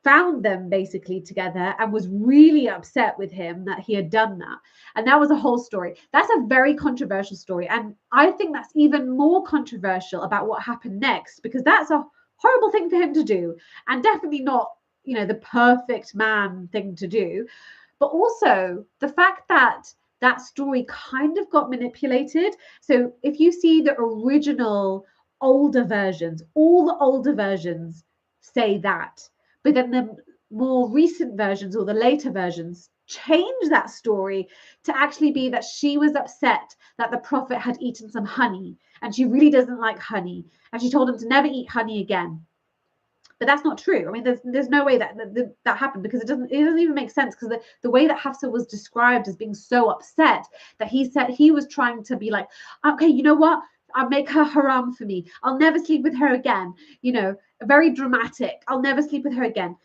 found them basically together and was really upset with him that he had done that. And that was a whole story. That's a very controversial story. And I think that's even more controversial about what happened next, because that's a horrible thing for him to do, and definitely not, the perfect man thing to do. But also the fact that that story kind of got manipulated. So if you see the original older versions, all the older versions say that. But then the more recent versions or the later versions change that story to actually be that she was upset that the Prophet had eaten some honey, and she really doesn't like honey, and she told him to never eat honey again. But that's not true. I mean, there's no way that happened, because it doesn't even make sense, because the way that Hafsa was described as being so upset that he said he was trying to be like, okay, you know what? I'll make her haram for me. I'll never sleep with her again. Very dramatic. I'll never sleep with her again.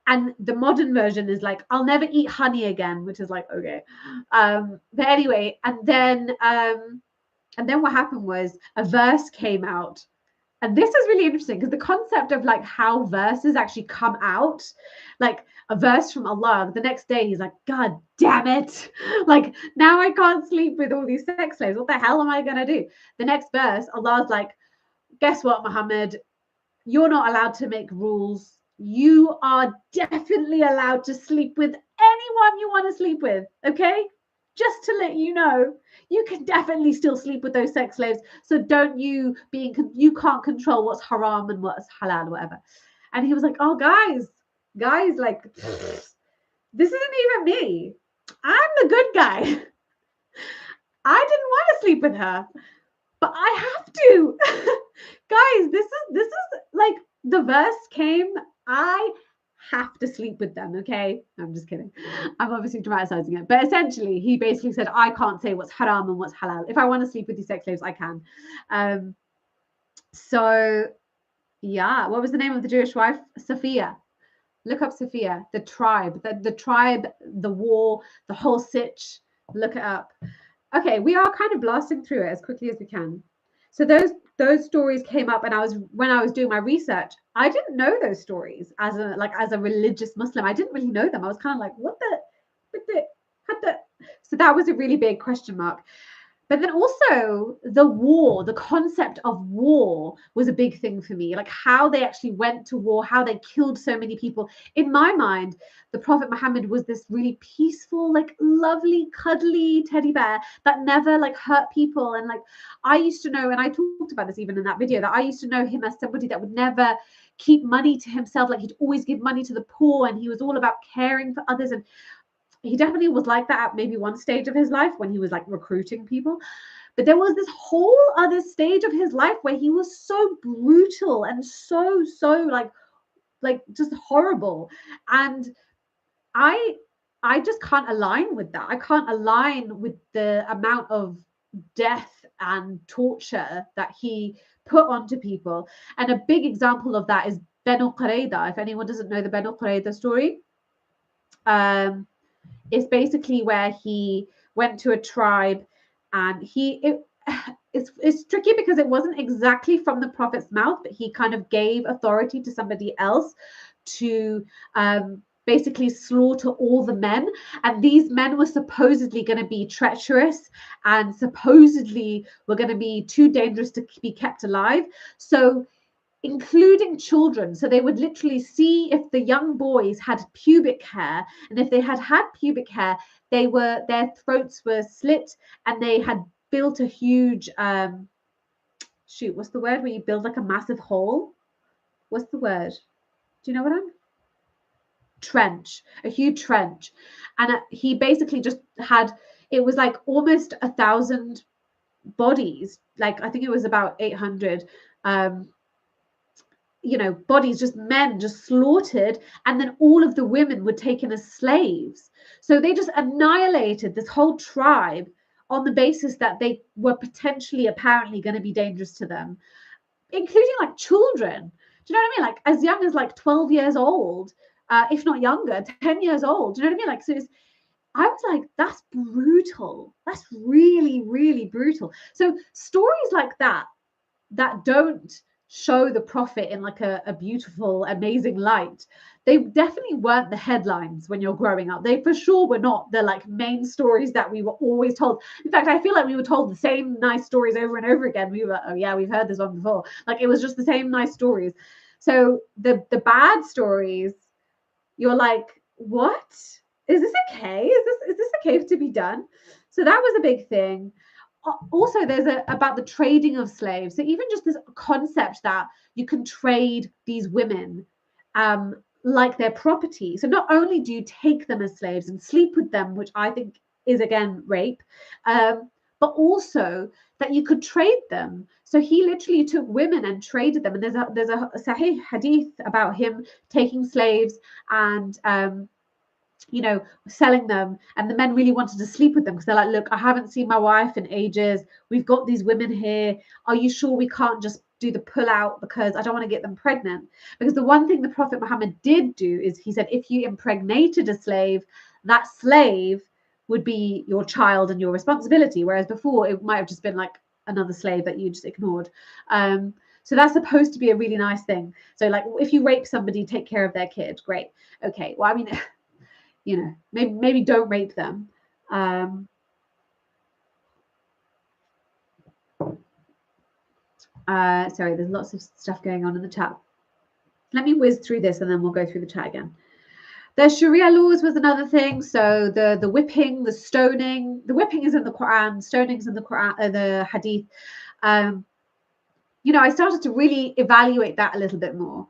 And the modern version is like, I'll never eat honey again, which is like, okay. But anyway, and then what happened was a verse came out. And this is really interesting, because the concept of like how verses actually come out, like a verse from Allah, the next day he's like, God damn it. Like, now I can't sleep with all these sex slaves. What the hell am I going to do? The next verse, Allah's like, guess what, Muhammad? You're not allowed to make rules. You are definitely allowed to sleep with anyone you want to sleep with, okay? Just to let you know, you can definitely still sleep with those sex slaves. So don't you can't control what's haram and what's halal, whatever. And he was like, oh, guys, like, this isn't even me. I'm the good guy. I didn't want to sleep with her, but I have to. Guys, this is like, the verse came, I have to sleep with them, okay? I'm just kidding. I'm obviously dramatizing it. But essentially, he basically said, I can't say what's haram and what's halal. If I want to sleep with these sex slaves, I can. So, yeah. What was the name of the Jewish wife? Sophia. Look up Sophia. The tribe. The tribe, the war, the whole sitch. Look it up. Okay, we are kind of blasting through it as quickly as we can. So those stories came up, and when I was doing my research, I didn't know those stories as a religious Muslim. I didn't really know them. I was kind of like, so that was a really big question mark. But then also the war, the concept of war was a big thing for me. Like how they actually went to war, how they killed so many people. In my mind, the Prophet Muhammad was this really peaceful, like lovely, cuddly teddy bear that never like hurt people. And like I used to know, and I talked about this even in that video, that I used to know him as somebody that would never keep money to himself. Like he'd always give money to the poor, and he was all about caring for others. And he definitely was like that at maybe one stage of his life when he was like recruiting people. But there was this whole other stage of his life where he was so brutal and so like just horrible. And I just can't align with that. I can't align with the amount of death and torture that he put onto people. And a big example of that is Banu Qurayza. If anyone doesn't know the Banu Qurayza story, it's basically where he went to a tribe, and it's tricky because it wasn't exactly from the Prophet's mouth, but he kind of gave authority to somebody else to basically slaughter all the men. And these men were supposedly going to be treacherous and supposedly were going to be too dangerous to be kept alive. So including children. So they would literally see if the young boys had pubic hair, and if they had pubic hair, their throats were slit, and they had built a huge what's the word where you build like a massive hole? What's the word? Do you know what I'm? Trench, a huge trench. And he basically just had, it was like almost 1,000 bodies. Like I think it was about 800 bodies, just men just slaughtered, and then all of the women were taken as slaves. So they just annihilated this whole tribe on the basis that they were potentially apparently going to be dangerous to them, including like children. Do you know what I mean? Like as young as like 12 years old, if not younger, 10 years old. Do you know what I mean? Like, so I was like, that's brutal. That's really, really brutal. So stories like that don't show the Prophet in like a beautiful, amazing light, they definitely weren't the headlines when you're growing up. They for sure were not the like main stories that we were always told. In fact, I feel like we were told the same nice stories over and over again. We were like, oh yeah, we've heard this one before. Like it was just the same nice stories. So the bad stories, you're like, what? Is this okay? Is this okay to be done? So that was a big thing. Also, there's about the trading of slaves. So even just this concept that you can trade these women like their property. So not only do you take them as slaves and sleep with them, which I think is again rape, but also that you could trade them. So he literally took women and traded them. And there's a Sahih hadith about him taking slaves and selling them, and the men really wanted to sleep with them because they're like, look, I haven't seen my wife in ages. We've got these women here. Are you sure we can't just do the pull out, because I don't want to get them pregnant? Because the one thing the Prophet Muhammad did do is he said, if you impregnated a slave, that slave would be your child and your responsibility, whereas before it might have just been like another slave that you just ignored. So that's supposed to be a really nice thing. So like if you rape somebody, take care of their kid. Great. Okay. Well, I mean, maybe don't rape them. Sorry, there's lots of stuff going on in the chat. Let me whiz through this and then we'll go through the chat again. The Sharia laws was another thing. So the whipping, the stoning. The whipping is in the Quran. Stoning is in the Quran, the Hadith. I started to really evaluate that a little bit more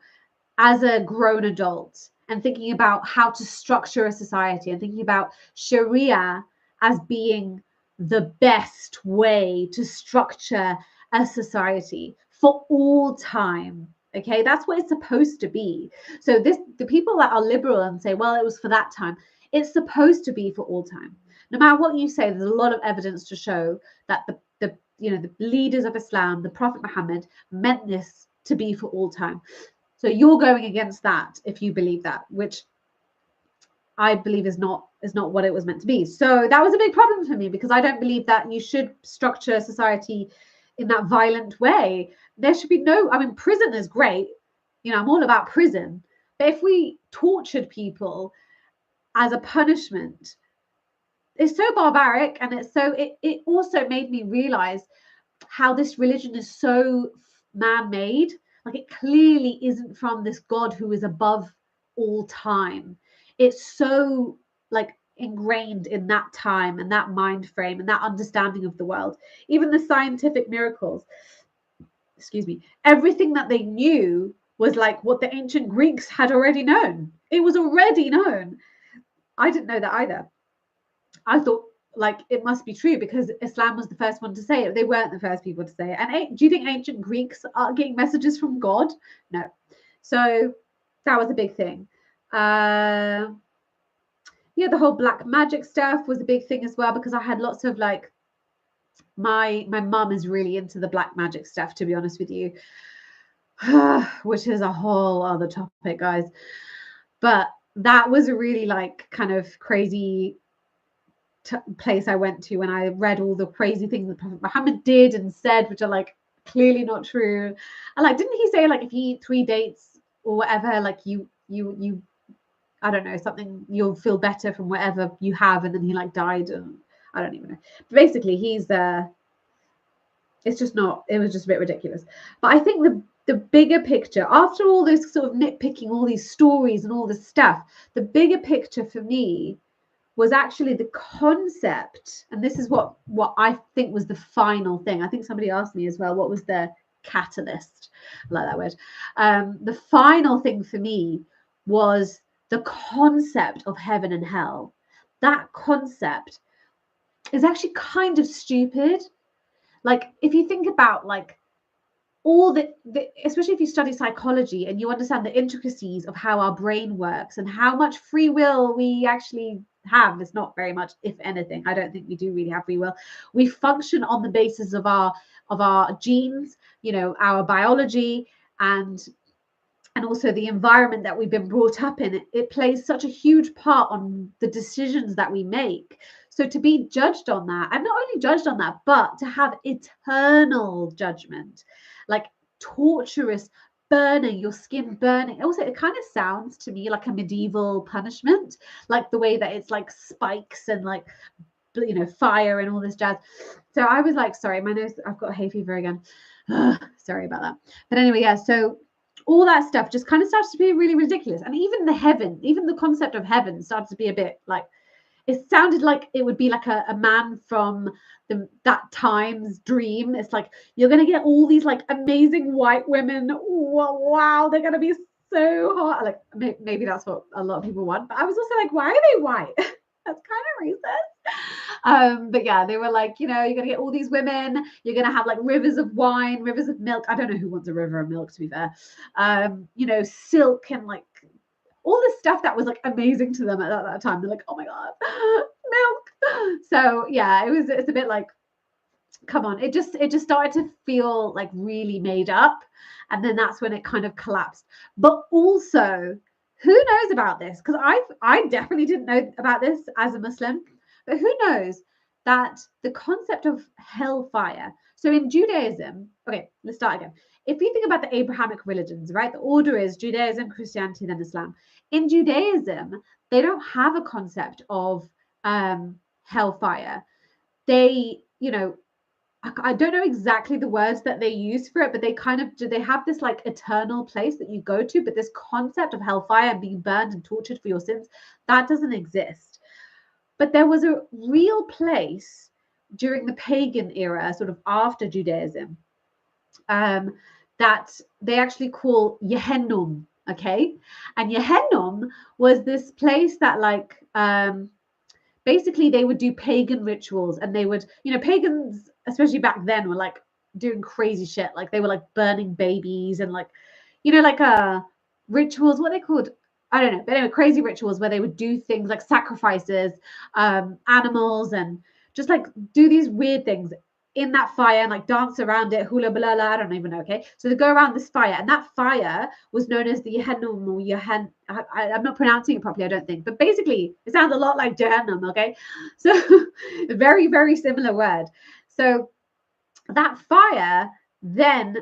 as a grown adult, and thinking about how to structure a society, and thinking about Sharia as being the best way to structure a society for all time. Okay, that's what it's supposed to be. So the people that are liberal and say, well, it was for that time, it's supposed to be for all time. No matter what you say, there's a lot of evidence to show that the leaders of Islam, the Prophet Muhammad, meant this to be for all time. So you're going against that if you believe that, which I believe is not what it was meant to be. So that was a big problem for me, because I don't believe that you should structure society in that violent way. There should be prison is great. I'm all about prison. But if we tortured people as a punishment, it's so barbaric, and it also made me realize how this religion is so man-made. Like, it clearly isn't from this God who is above all time. It's so like ingrained in that time and that mind frame and that understanding of the world. Even the scientific miracles, excuse me, everything that they knew was like what the ancient Greeks had already known. It was already known. I didn't know that either. I thought like it must be true because Islam was the first one to say it. They weren't the first people to say it. And do you think ancient Greeks are getting messages from God? No. So that was a big thing. Yeah, the whole black magic stuff was a big thing as well, because I had lots of like, my mum is really into the black magic stuff, to be honest with you, which is a whole other topic, guys. But that was a really like kind of crazy place I went to when I read all the crazy things that Prophet Muhammad did and said, which are like clearly not true. And like, didn't he say like if you eat 3 dates or whatever, like you I don't know, something, you'll feel better from whatever you have, and then he like died, and I don't even know. But basically he's it's just not, it was just a bit ridiculous. But I think the bigger picture, after all this sort of nitpicking, all these stories and all this stuff, the bigger picture for me was actually the concept, and this is what I think was the final thing. I think somebody asked me as well, what was the catalyst? I like that word. The final thing for me was the concept of heaven and hell. That concept is actually kind of stupid. Like, if you think about like all the especially if you study psychology and you understand the intricacies of how our brain works and how much free will we actually have, it's not very much, if anything. I don't think we do really have free will. We function on the basis of our genes, you know, our biology, and also the environment that we've been brought up in. It plays such a huge part on the decisions that we make. So to be judged on that, and not only judged on that, but to have eternal judgment, like torturous, burning, your skin burning. Also, it kind of sounds to me like a medieval punishment, like the way that it's like spikes and like, you know, fire and all this jazz. So I was like, sorry, my nose, I've got hay fever again. Sorry about that. But anyway, yeah, so all that stuff just kind of starts to be really ridiculous. And even the concept of heaven started to be a bit like, it sounded like it would be like a man from that time's dream. It's like, you're going to get all these like amazing white women. Wow, they're going to be so hot. Like, maybe that's what a lot of people want. But I was also like, why are they white? That's kind of racist. But yeah, they were like, you know, you're going to get all these women. You're going to have like rivers of wine, rivers of milk. I don't know who wants a river of milk, to be fair. You know, silk and like all the stuff that was like amazing to them at that time. They're like, oh my God, milk. So yeah, it's a bit like, come on. It just started to feel like really made up. And then that's when it kind of collapsed. But also, who knows about this? Because I definitely didn't know about this as a Muslim. But who knows that the concept of hellfire. So in Judaism, okay, let's start again. If you think about the Abrahamic religions, right, the order is Judaism, Christianity, then Islam. In Judaism, they don't have a concept of hellfire. They, you know, I don't know exactly the words that they use for it, but they have this like eternal place that you go to, but this concept of hellfire and being burned and tortured for your sins, that doesn't exist. But there was a real place during the pagan era, sort of after Judaism, that they actually call Yehenum, okay? And Yehenum was this place that like, basically they would do pagan rituals, and they would, you know, pagans, especially back then, were like doing crazy shit. Like they were like burning babies and like, you know, like rituals, what they called, I don't know, but anyway, crazy rituals where they would do things like sacrifices, animals, and just like do these weird things in that fire and like dance around it, hula balala, I don't even know, okay? So they go around this fire, and that fire was known as the Yehenum, or I'm not pronouncing it properly, I don't think, but basically it sounds a lot like Jahannam, okay? So a very, very similar word. So that fire then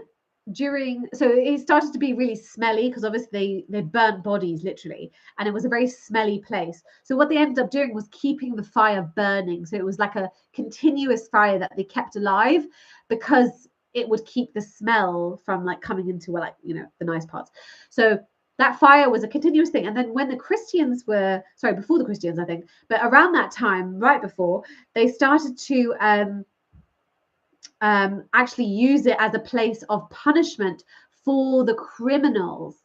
so it started to be really smelly because obviously they burnt bodies literally, and it was a very smelly place. So what they ended up doing was keeping the fire burning. So it was like a continuous fire that they kept alive because it would keep the smell from like coming into like, you know, the nice parts. So that fire was a continuous thing. And then when the Christians were, sorry, before the Christians, I think, but around that time, right before, they started to actually use it as a place of punishment for the criminals.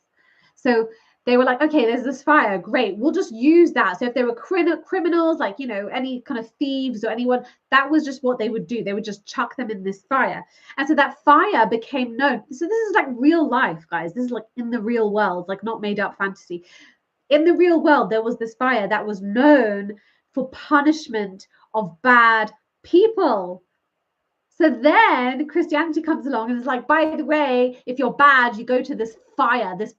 So they were like, okay, there's this fire, great, we'll just use that. So if there were criminals, like, you know, any kind of thieves or anyone, that was just what they would do. They would just chuck them in this fire. And so that fire became known. So this is like real life, guys. This is like in the real world, like not made up fantasy. In the real world, there was this fire that was known for punishment of bad people. So then Christianity comes along and is like, by the way, if you're bad, you go to this fire that's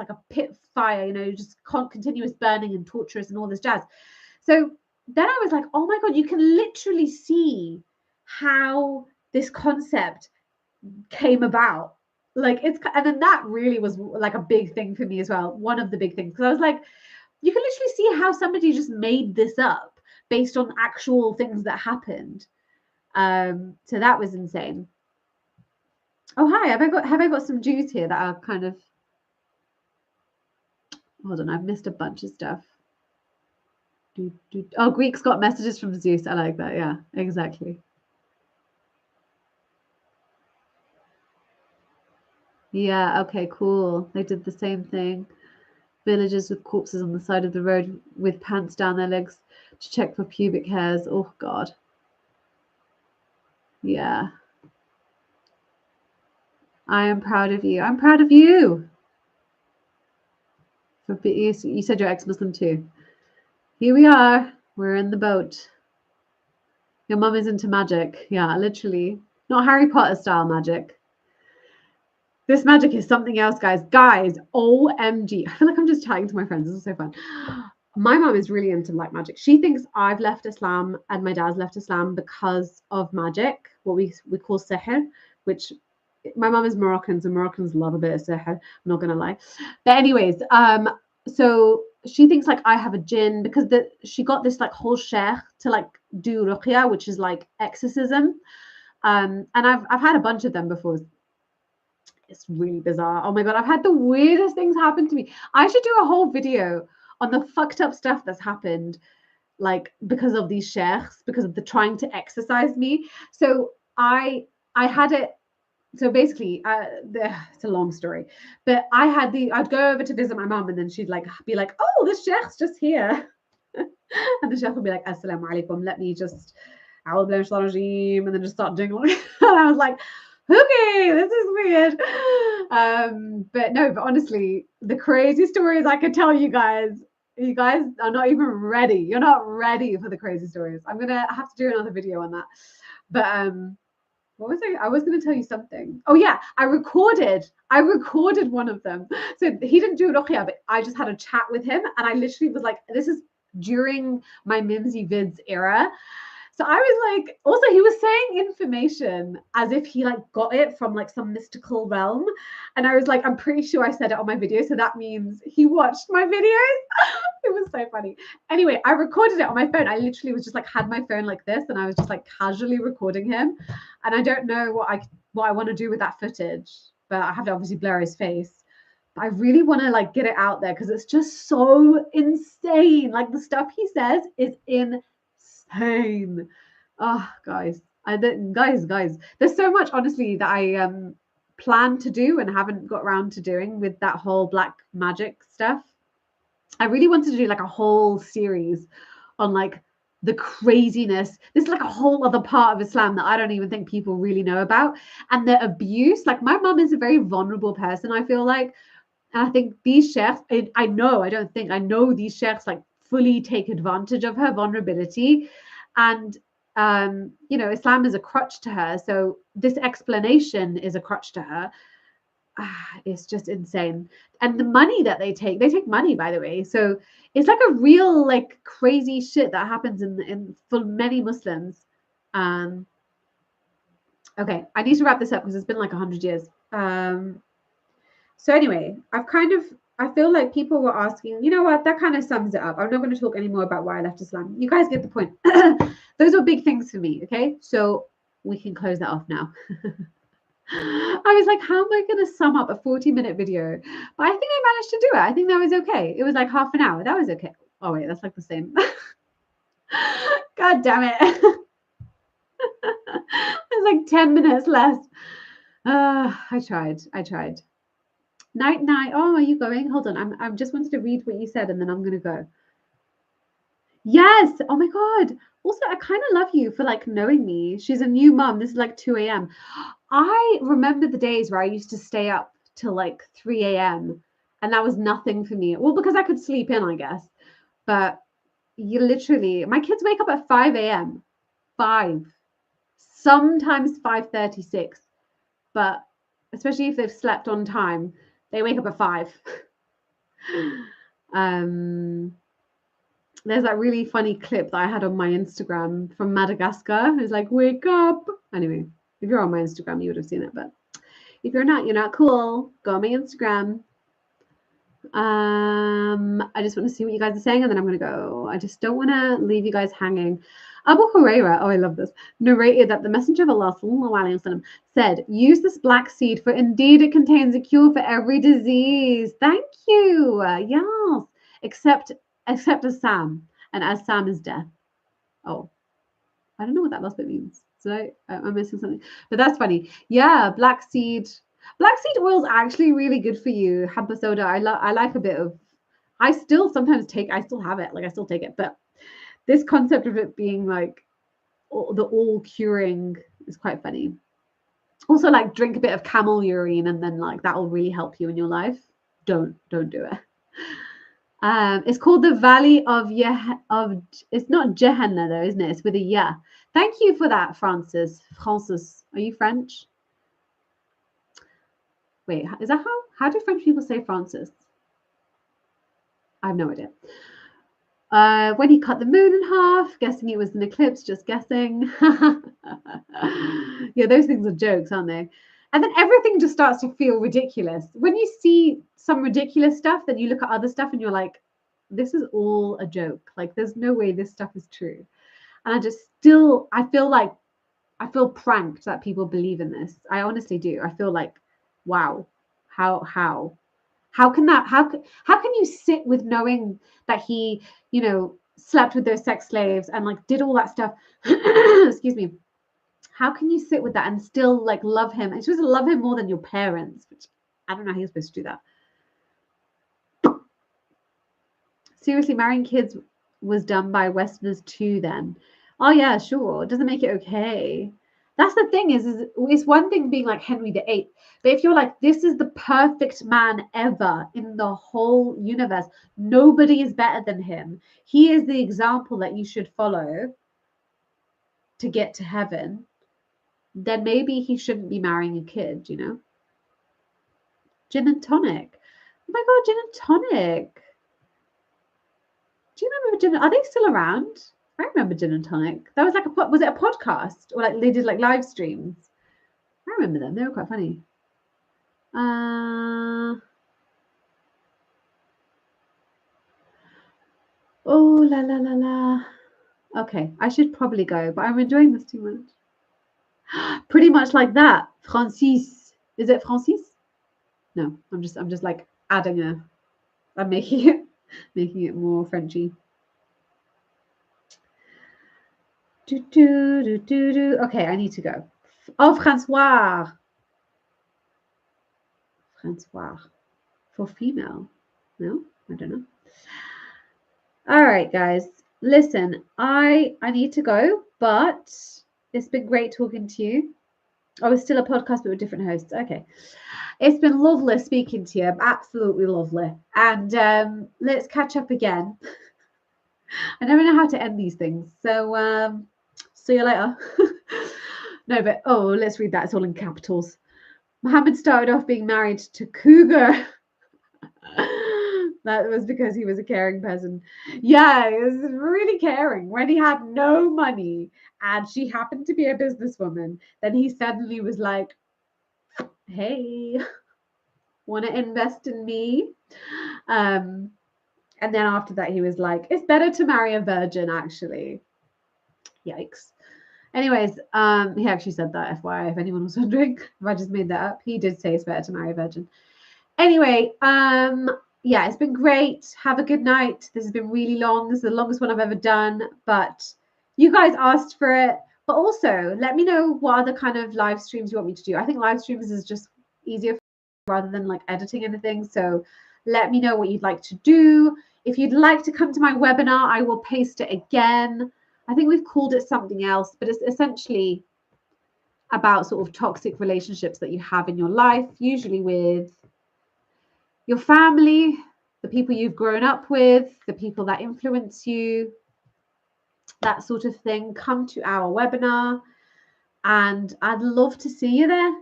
like a pit fire, you know, just continuous burning and torturous and all this jazz. So then I was like, oh my God, you can literally see how this concept came about. Like and then that really was like a big thing for me as well. One of the big things, because I was like, you can literally see how somebody just made this up based on actual things that happened. So that was insane. Oh hi, have I got some Jews here that are kind of, hold on, I've missed a bunch of stuff. Oh, Greeks got messages from Zeus. I like that. Yeah, exactly. Yeah, okay, cool. They did the same thing. Villagers with corpses on the side of the road with pants down their legs to check for pubic hairs. Oh God. Yeah. I am proud of you. I'm proud of you. You said you're ex-Muslim too. Here we are. We're in the boat. Your mum is into magic. Yeah, literally. Not Harry Potter style magic. This magic is something else, guys. Guys, OMG. I feel like I'm just chatting to my friends. This is so fun. My mum is really into black magic. She thinks I've left Islam and my dad's left Islam because of magic, what we call sihr, which my mum is Moroccan, so Moroccans love a bit of sihr. I'm not gonna lie. But anyways, so she thinks like I have a jinn because she got this like whole sheikh to like do ruqya, which is like exorcism. And I've had a bunch of them before. It's really bizarre. Oh my God, I've had the weirdest things happen to me. I should do a whole video on the fucked up stuff that's happened, like because of these sheikhs, because of the trying to exorcise me. So I had it. So basically, it's a long story, but I'd go over to visit my mom, and then she'd like be like, "Oh, this sheikh's just here," and the sheikh would be like, "Assalamu alaikum. Let me just, and then just start doing it." And I was like, okay, this is weird. But honestly, the crazy stories I could tell you guys are not even ready. You're not ready for the crazy stories. I'm gonna have to do another video on that. But what was I was gonna tell you something. Oh yeah, I recorded one of them. So he didn't do ruqya, but I just had a chat with him, and I literally was like, this is during my Mimsy vids era. So I was like, also he was saying information as if he like got it from like some mystical realm. And I was like, I'm pretty sure I said it on my video. So that means he watched my videos. It was so funny. Anyway, I recorded it on my phone. I literally was just like, had my phone like this, and I was just like casually recording him. And I don't know what I want to do with that footage, but I have to obviously blur his face. But I really want to like get it out there because it's just so insane. Like the stuff he says is insane. Oh guys, there's so much honestly that I plan to do and haven't got around to doing with that whole black magic stuff. I really wanted to do like a whole series on like the craziness. This is like a whole other part of Islam that I don't even think people really know about, and the abuse. Like my mom is a very vulnerable person, I feel like, and I think these sheikhs, I know these sheikhs like fully take advantage of her vulnerability. And Islam is a crutch to her, so this explanation is a crutch to her. It's just insane. And the money that they take money, by the way, so it's like a real like crazy shit that happens in for many Muslims. Okay, I need to wrap this up because it's been like 100 years. So anyway, I feel like people were asking, you know what, that kind of sums it up. I'm not going to talk anymore about why I left Islam. You guys get the point. Those are big things for me, okay? So we can close that off now. I was like, how am I going to sum up a 40-minute video? But I think I managed to do it. I think that was okay. It was like half an hour. That was okay. Oh, wait, that's like the same. God damn it. There's like 10 minutes left. I tried. Night. Oh, are you going? Hold on. I'm just wanted to read what you said and then I'm going to go. Yes. Oh my God. Also, I kind of love you for like knowing me. She's a new mom. This is like 2 a.m. I remember the days where I used to stay up till like 3 a.m. and that was nothing for me. Well, because I could sleep in, I guess. But you literally, my kids wake up at 5 a.m. 5. Sometimes 5:36. But especially if they've slept on time, they wake up at 5. There's that really funny clip that I had on my Instagram from Madagascar. It's like, wake up. Anyway, if you're on my Instagram, you would have seen it. But if you're not cool. Go on my Instagram. I just want to see what you guys are saying and then I'm going to go. I just don't want to leave you guys hanging. Abu Huraira, oh, I love this, narrated that the Messenger of Allah ﷺ said, use this black seed for indeed it contains a cure for every disease. Thank you. Yes. Except Assam. And Assam is death. Oh, I don't know what that last bit means. So I'm missing something. But that's funny. Yeah, black seed. Black seed oil is actually really good for you. Habba soda. I like a bit of. I still sometimes take. I still have it. Like I still take it. But this concept of it being like the all curing is quite funny. Also, like drink a bit of camel urine and then like that will really help you in your life. Don't do it. It's called the Valley of it's not Gehenna though, isn't it? It's with a yeah. Thank you for that, Francis. Francis, are you French? Wait, is that how do French people say Francis? I have no idea. When he cut the moon in half, guessing it was an eclipse, just guessing. Yeah, those things are jokes, aren't they? And then everything just starts to feel ridiculous. When you see some ridiculous stuff, then you look at other stuff and you're like, this is all a joke. Like, there's no way this stuff is true. And I feel pranked that people believe in this. I honestly do. I feel like, wow, how can you sit with knowing that he, slept with those sex slaves and like did all that stuff? Excuse me. How can you sit with that and still like love him? And you're supposed to love him more than your parents, which I don't know how you're supposed to do that. Seriously, marrying kids was done by Westerners too then. Oh yeah, sure. It doesn't make it okay. That's the thing is it's one thing being like Henry VIII, but if you're like, this is the perfect man ever in the whole universe, nobody is better than him. He is the example that you should follow to get to heaven. Then maybe he shouldn't be marrying a kid, Gin and tonic. Oh my God, gin and tonic. Do you remember gin? Are they still around? I remember gin and tonic. That was like was it a podcast or like they did like live streams? I remember them. They were quite funny. Oh la la la la. Okay, I should probably go, but I'm enjoying this too much. Pretty much like that. Francis. Is it Francis? No, I'm just like adding I'm making it more Frenchy. Okay, I need to go. Oh, Francois. For female. No, I don't know. All right, guys. Listen, I need to go, but it's been great talking to you. Oh, it's still a podcast, but with different hosts. Okay. It's been lovely speaking to you. Absolutely lovely. And let's catch up again. I never know how to end these things. So see you later. No, but let's read that. It's all in capitals. Muhammad started off being married to Cougar. That was because he was a caring person. Yeah, he was really caring. When he had no money and she happened to be a businesswoman, then he suddenly was like, hey, want to invest in me? And then after that, he was like, it's better to marry a virgin, actually. Yikes. Anyways, he actually said that, FYI, if anyone was wondering. If I just made that up, he did say it's better to marry a virgin. Anyway, yeah, it's been great. Have a good night. This has been really long. This is the longest one I've ever done, but you guys asked for it. But also, let me know what other kind of live streams you want me to do. I think live streams is just easier rather than like editing anything. So let me know what you'd like to do. If you'd like to come to my webinar, I will paste it again. I think we've called it something else, but it's essentially about sort of toxic relationships that you have in your life, usually with your family, the people you've grown up with, the people that influence you, that sort of thing. Come to our webinar and I'd love to see you there.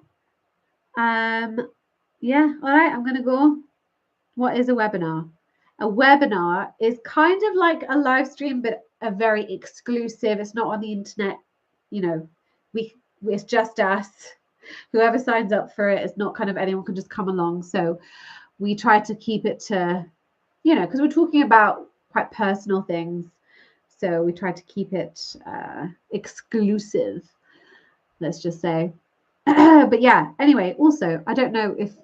Yeah, all right, I'm going to go. What is a webinar? A webinar is kind of like a live stream, but a very exclusive. It's not on the internet. You know, it's just us. Whoever signs up for it, it's not kind of anyone can just come along. So we try to keep it to, you know, because we're talking about quite personal things. So we try to keep it exclusive, let's just say. But yeah, anyway, also, I don't know if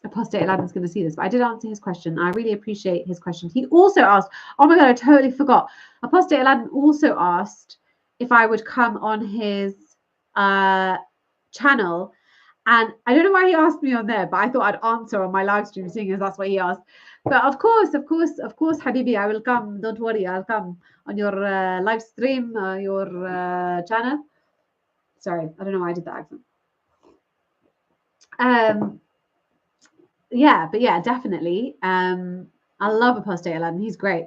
Apostate Aladdin's going to see this, but I did answer his question. I really appreciate his question. He also asked, oh my God, I totally forgot. Apostate Aladdin also asked if I would come on his channel. And I don't know why he asked me on there, but I thought I'd answer on my live stream, seeing as that's what he asked. But of course, Habibi, I will come. Don't worry, I'll come on your live stream, your channel. Sorry, I don't know why I did that accent. Yeah, but yeah, definitely. I love Apostate Aladdin. He's great.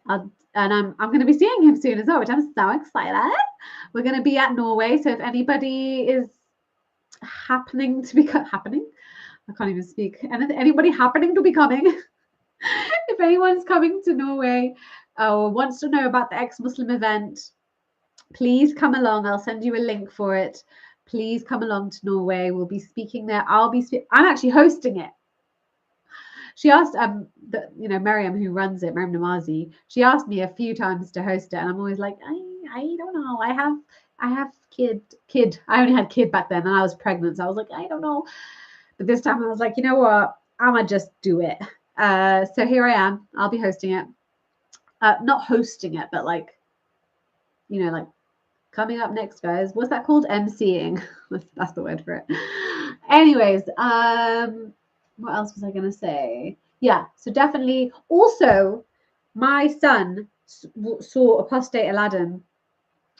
And I'm going to be seeing him soon as well, which I'm so excited. We're going to be at Norway. So if anybody is happening to be happening, I can't even speak. Anybody happening to be coming, if anyone's coming to Norway or wants to know about the ex-Muslim event, please come along. I'll send you a link for it. Please come along to Norway. We'll be speaking there. I'm actually hosting it. She asked, Miriam, who runs it, Miriam Namazi, she asked me a few times to host it, and I'm always like, I don't know. I have kid. I only had kid back then, and I was pregnant, so I was like, I don't know. But this time I was like, you know what? I'ma just do it. So here I am. I'll be hosting it. Not hosting it, but like, you know, like coming up next, guys. What's that called? MCing. That's the word for it. Anyways, what else was I going to say? Yeah, so definitely. Also, my son saw Apostate Aladdin.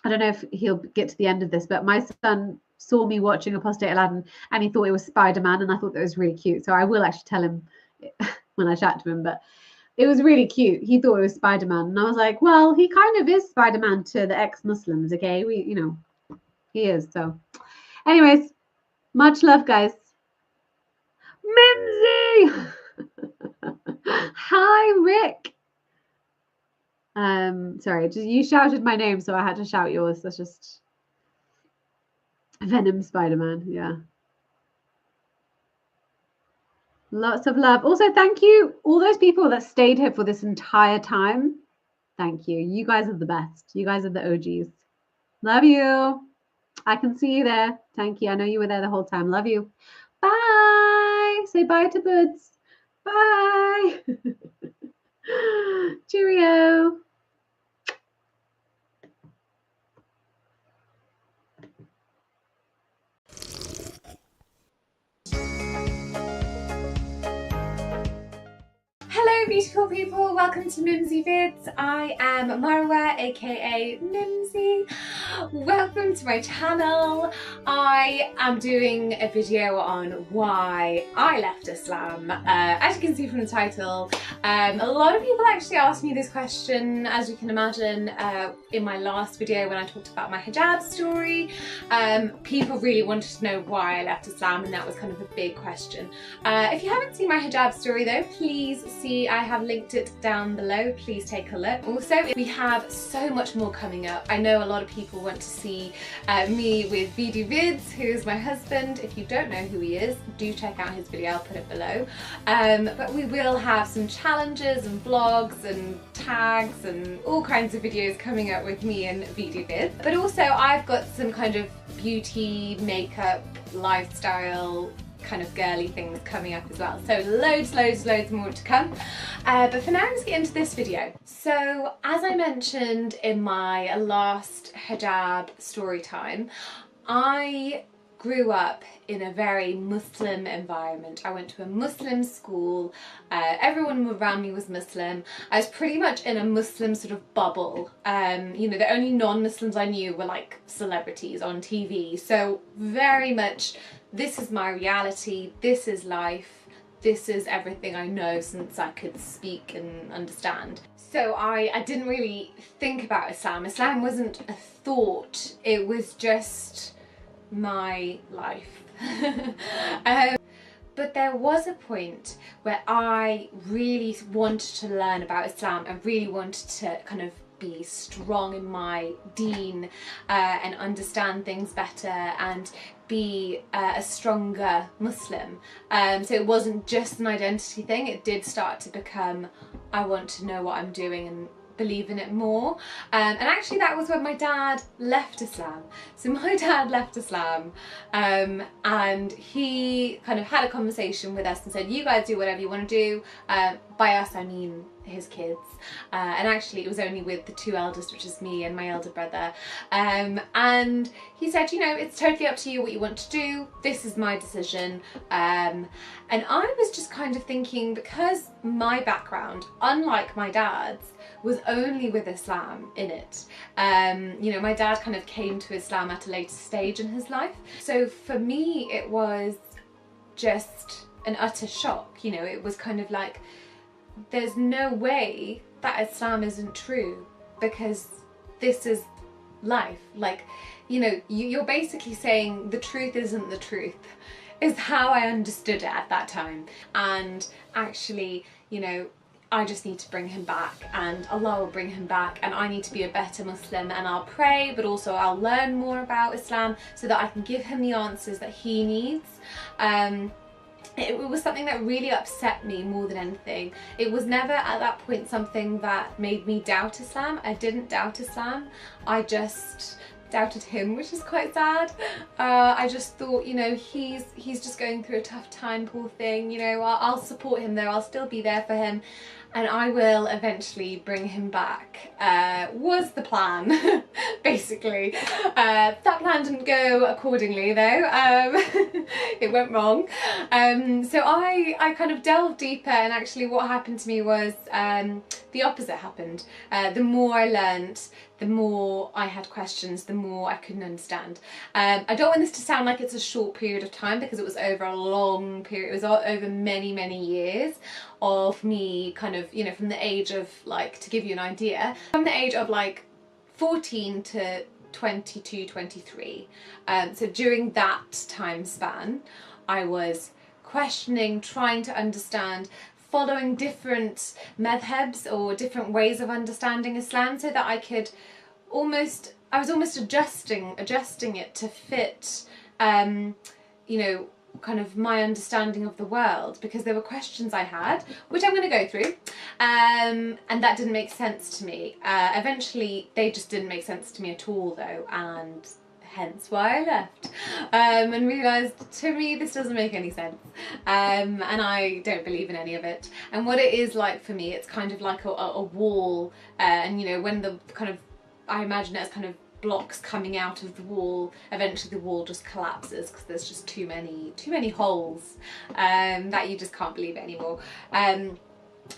I don't know if he'll get to the end of this, but my son saw me watching Apostate Aladdin and he thought it was Spider-Man, and I thought that was really cute. So I will actually tell him when I chat to him, but it was really cute. He thought it was Spider-Man, and I was like, well, he kind of is Spider-Man to the ex-Muslims, okay? He is. So anyways, much love, guys. Mimsy! Hi, Rick. Sorry, you shouted my name, so I had to shout yours. That's just Venom Spider-Man, yeah. Lots of love. Also, thank you, all those people that stayed here for this entire time. Thank you. You guys are the best. You guys are the OGs. Love you. I can see you there. Thank you. I know you were there the whole time. Love you. Bye. Say bye to Buds. Bye. Cheerio. Hello beautiful people, welcome to Mimsy Vids. I am Marwa, aka Mimsy. Welcome to my channel. I am doing a video on why I left Islam. As you can see from the title, a lot of people actually asked me this question, as you can imagine, in my last video when I talked about my hijab story. People really wanted to know why I left Islam, and that was kind of a big question. If you haven't seen my hijab story though, please see I have linked it down below, please take a look. Also, we have so much more coming up. I know a lot of people want to see me with Vidu Vids, who is my husband. If you don't know who he is, do check out his video, I'll put it below. But we will have some challenges and vlogs and tags and all kinds of videos coming up with me and Vidu Vids. But also I've got some kind of beauty, makeup, lifestyle, kind of girly things coming up as well. So loads more to come. But for now, let's get into this video. So as I mentioned in my last hijab story time, I grew up in a very Muslim environment. I went to a Muslim school, everyone around me was Muslim. I was pretty much in a Muslim sort of bubble. You know, the only non-Muslims I knew were like celebrities on TV. So very much, this is my reality, this is life, this is everything I know since I could speak and understand. So I didn't really think about Islam. Islam wasn't a thought, it was just my life. But there was a point where I really wanted to learn about Islam and really wanted to kind of be strong in my deen and understand things better and be a stronger Muslim. So it wasn't just an identity thing, it did start to become, I want to know what I'm doing and believe in it more. And actually that was when my dad left Islam. So my dad left Islam and he kind of had a conversation with us and said, you guys do whatever you want to do. By us I mean his kids, and actually it was only with the two eldest, which is me and my elder brother, and he said, you know, it's totally up to you what you want to do, this is my decision. And I was just kind of thinking, because my background, unlike my dad's, was only with Islam in it. You know, my dad kind of came to Islam at a later stage in his life, so for me it was just an utter shock. You know, it was kind of like, there's no way that Islam isn't true, because this is life. Like, you know, you're basically saying the truth isn't the truth, is how I understood it at that time. And actually, you know, I just need to bring him back, and Allah will bring him back, and I need to be a better Muslim, and I'll pray, but also I'll learn more about Islam so that I can give him the answers that he needs. It was something that really upset me more than anything. It was never at that point something that made me doubt Islam. I didn't doubt Islam, I just doubted him, which is quite sad. I just thought, you know, he's just going through a tough time, poor thing, you know, I'll support him there, I'll still be there for him, and I will eventually bring him back, was the plan, basically. That plan didn't go accordingly though, it went wrong. So I kind of delved deeper, and actually what happened to me was the opposite happened. The more I learnt, the more I had questions, the more I couldn't understand. I don't want this to sound like it's a short period of time, because it was over a long period, it was over many years of me kind of, you know, from the age of, like, to give you an idea, from the age of like 14 to 22, 23. So during that time span, I was questioning, trying to understand, following different madhabs or different ways of understanding Islam, so that I could almost, I was almost adjusting it to fit, you know, kind of my understanding of the world, because there were questions I had, which I'm going to go through, and that didn't make sense to me. Eventually they just didn't make sense to me at all though, and hence why I left, and realised, to me this doesn't make any sense, and I don't believe in any of it. And what it is like for me, it's kind of like a wall, and you know, when the kind of, I imagine it as kind of blocks coming out of the wall, eventually the wall just collapses because there's just too many holes, that you just can't believe it anymore.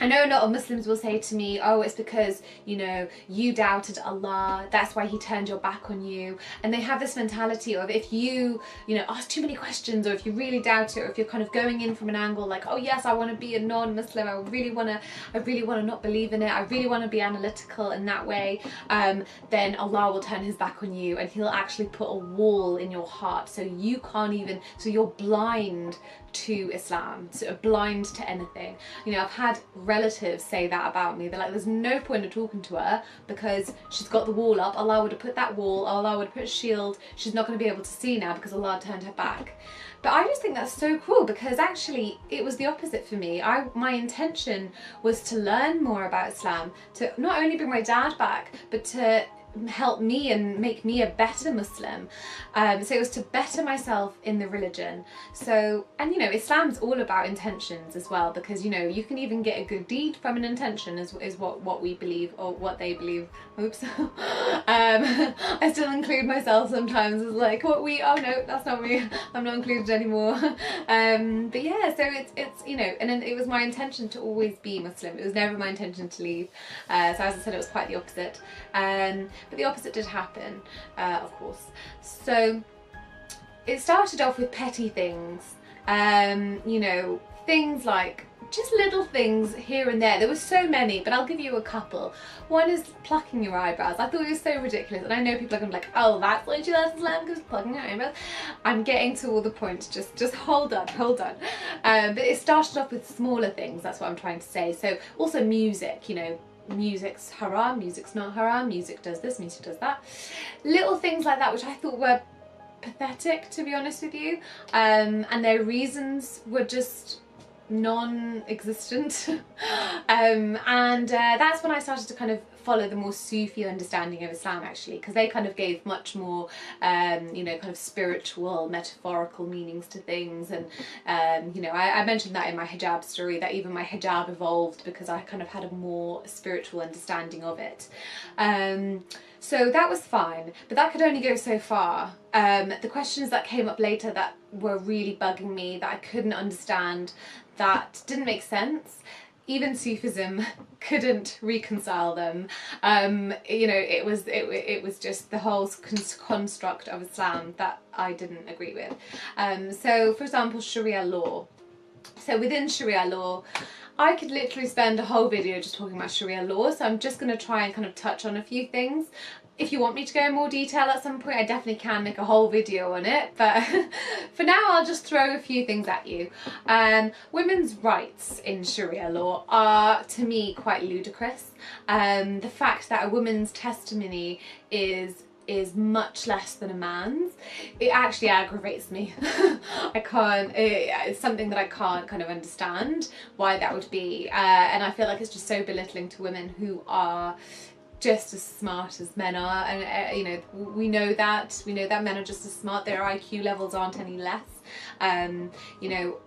I know a lot of Muslims will say to me, oh, it's because, you know, you doubted Allah, that's why he turned your back on you. And they have this mentality of, if you know, ask too many questions, or if you really doubt it, or if you're kind of going in from an angle like, oh yes, I want to be a non-Muslim, I really want to not believe in it, I really want to be analytical in that way, then Allah will turn his back on you, and he'll actually put a wall in your heart, so you can't even, so you're blind to Islam, so blind to anything. You know, I've had relatives say that about me. They're like, there's no point in talking to her because she's got the wall up. Allah would have put that wall, Allah would have put a shield. She's not going to be able to see now because Allah turned her back. But I just think that's so cruel, because actually it was the opposite for me. My intention was to learn more about Islam, to not only bring my dad back, but to help me and make me a better Muslim. So it was to better myself in the religion. So, and you know, Islam's all about intentions as well, because you know, you can even get a good deed from an intention, is what we believe, or what they believe. Oops. I still include myself sometimes as like, oh no, that's not me, I'm not included anymore. But yeah, so it's you know, and then it was my intention to always be Muslim. It was never my intention to leave. So as I said, it was quite the opposite. But the opposite did happen, of course. So it started off with petty things, you know, things like just little things here and there. There were so many, but I'll give you a couple. One is plucking your eyebrows. I thought it was so ridiculous, and I know people are going to be like, oh, that's what you love Islam, because plucking your eyebrows. I'm getting to all the points, just hold on. But it started off with smaller things, that's what I'm trying to say. So also music, you know, music's haram, music's not haram, music does this, music does that. Little things like that, which I thought were pathetic, to be honest with you, and their reasons were just non-existent. And that's when I started to kind of follow the more Sufi understanding of Islam, actually, because they kind of gave much more you know, kind of spiritual, metaphorical meanings to things. And you know, I mentioned that in my hijab story, that even my hijab evolved because I kind of had a more spiritual understanding of it. So that was fine, but that could only go so far. The questions that came up later that were really bugging me, that I couldn't understand, that didn't make sense, even Sufism couldn't reconcile them. You know, it was just the whole construct of Islam that I didn't agree with. So for example, Sharia law. So within Sharia law, I could literally spend a whole video just talking about Sharia law, so I'm just going to try and kind of touch on a few things. If you want me to go in more detail at some point, I definitely can make a whole video on it, but for now I'll just throw a few things at you. Women's rights in Sharia law are, to me, quite ludicrous. The fact that a woman's testimony is much less than a man's, it actually aggravates me. It's something that I can't kind of understand why that would be, and I feel like it's just so belittling to women who are just as smart as men are, and you know, we know that men are just as smart. Their IQ levels aren't any less. You know,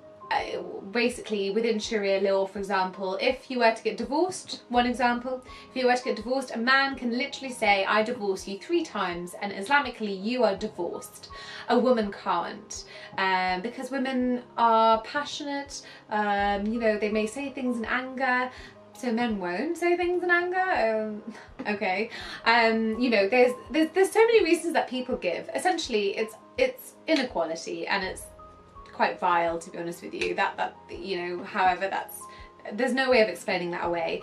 basically within Sharia law, for example, if you were to get divorced, one example, if you were to get divorced, a man can literally say, I divorce you 3 times, and Islamically you are divorced. A woman can't, because women are passionate. You know, they may say things in anger, so men won't say things in anger. Okay. You know, there's so many reasons that people give. Essentially, it's inequality, and it's quite vile, to be honest with you. That you know, however, there's no way of explaining that away.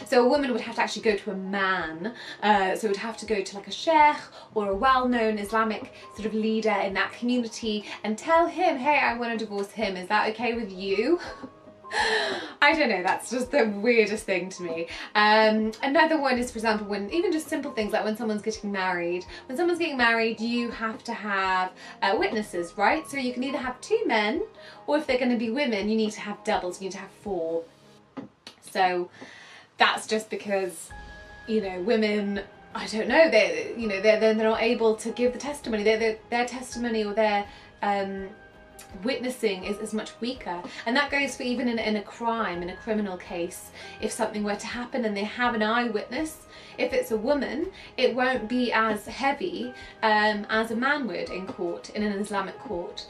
So a woman would have to actually go to a man, so would have to go to like a sheikh or a well-known Islamic sort of leader in that community and tell him, hey, I want to divorce him, is that okay with you? I don't know, that's just the weirdest thing to me. Another one is, for example, when even just simple things like when someone's getting married. When someone's getting married, you have to have witnesses, right? So you can either have 2 men, or if they're going to be women, you need to have doubles, you need to have 4. So that's just because, you know, women, I don't know, they're not able to give the testimony. Their testimony or their witnessing is much weaker, and that goes for even in a crime, in a criminal case. If something were to happen and they have an eyewitness, if it's a woman, it won't be as heavy as a man would in court, in an Islamic court.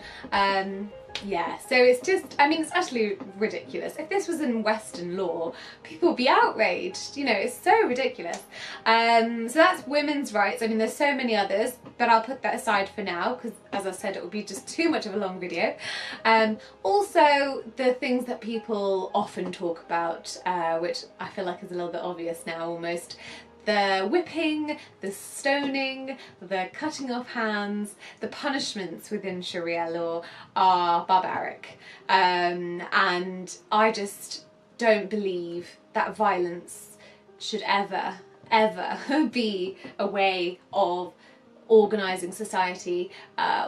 Yeah, so it's just, I mean, it's utterly ridiculous. If this was in Western law, people would be outraged, you know, it's so ridiculous. So that's women's rights. I mean, there's so many others, but I'll put that aside for now, because as I said, it would be just too much of a long video. Also, the things that people often talk about, which I feel like is a little bit obvious now almost. The whipping, the stoning, the cutting off hands, the punishments within Sharia law are barbaric. And I just don't believe that violence should ever be a way of organising society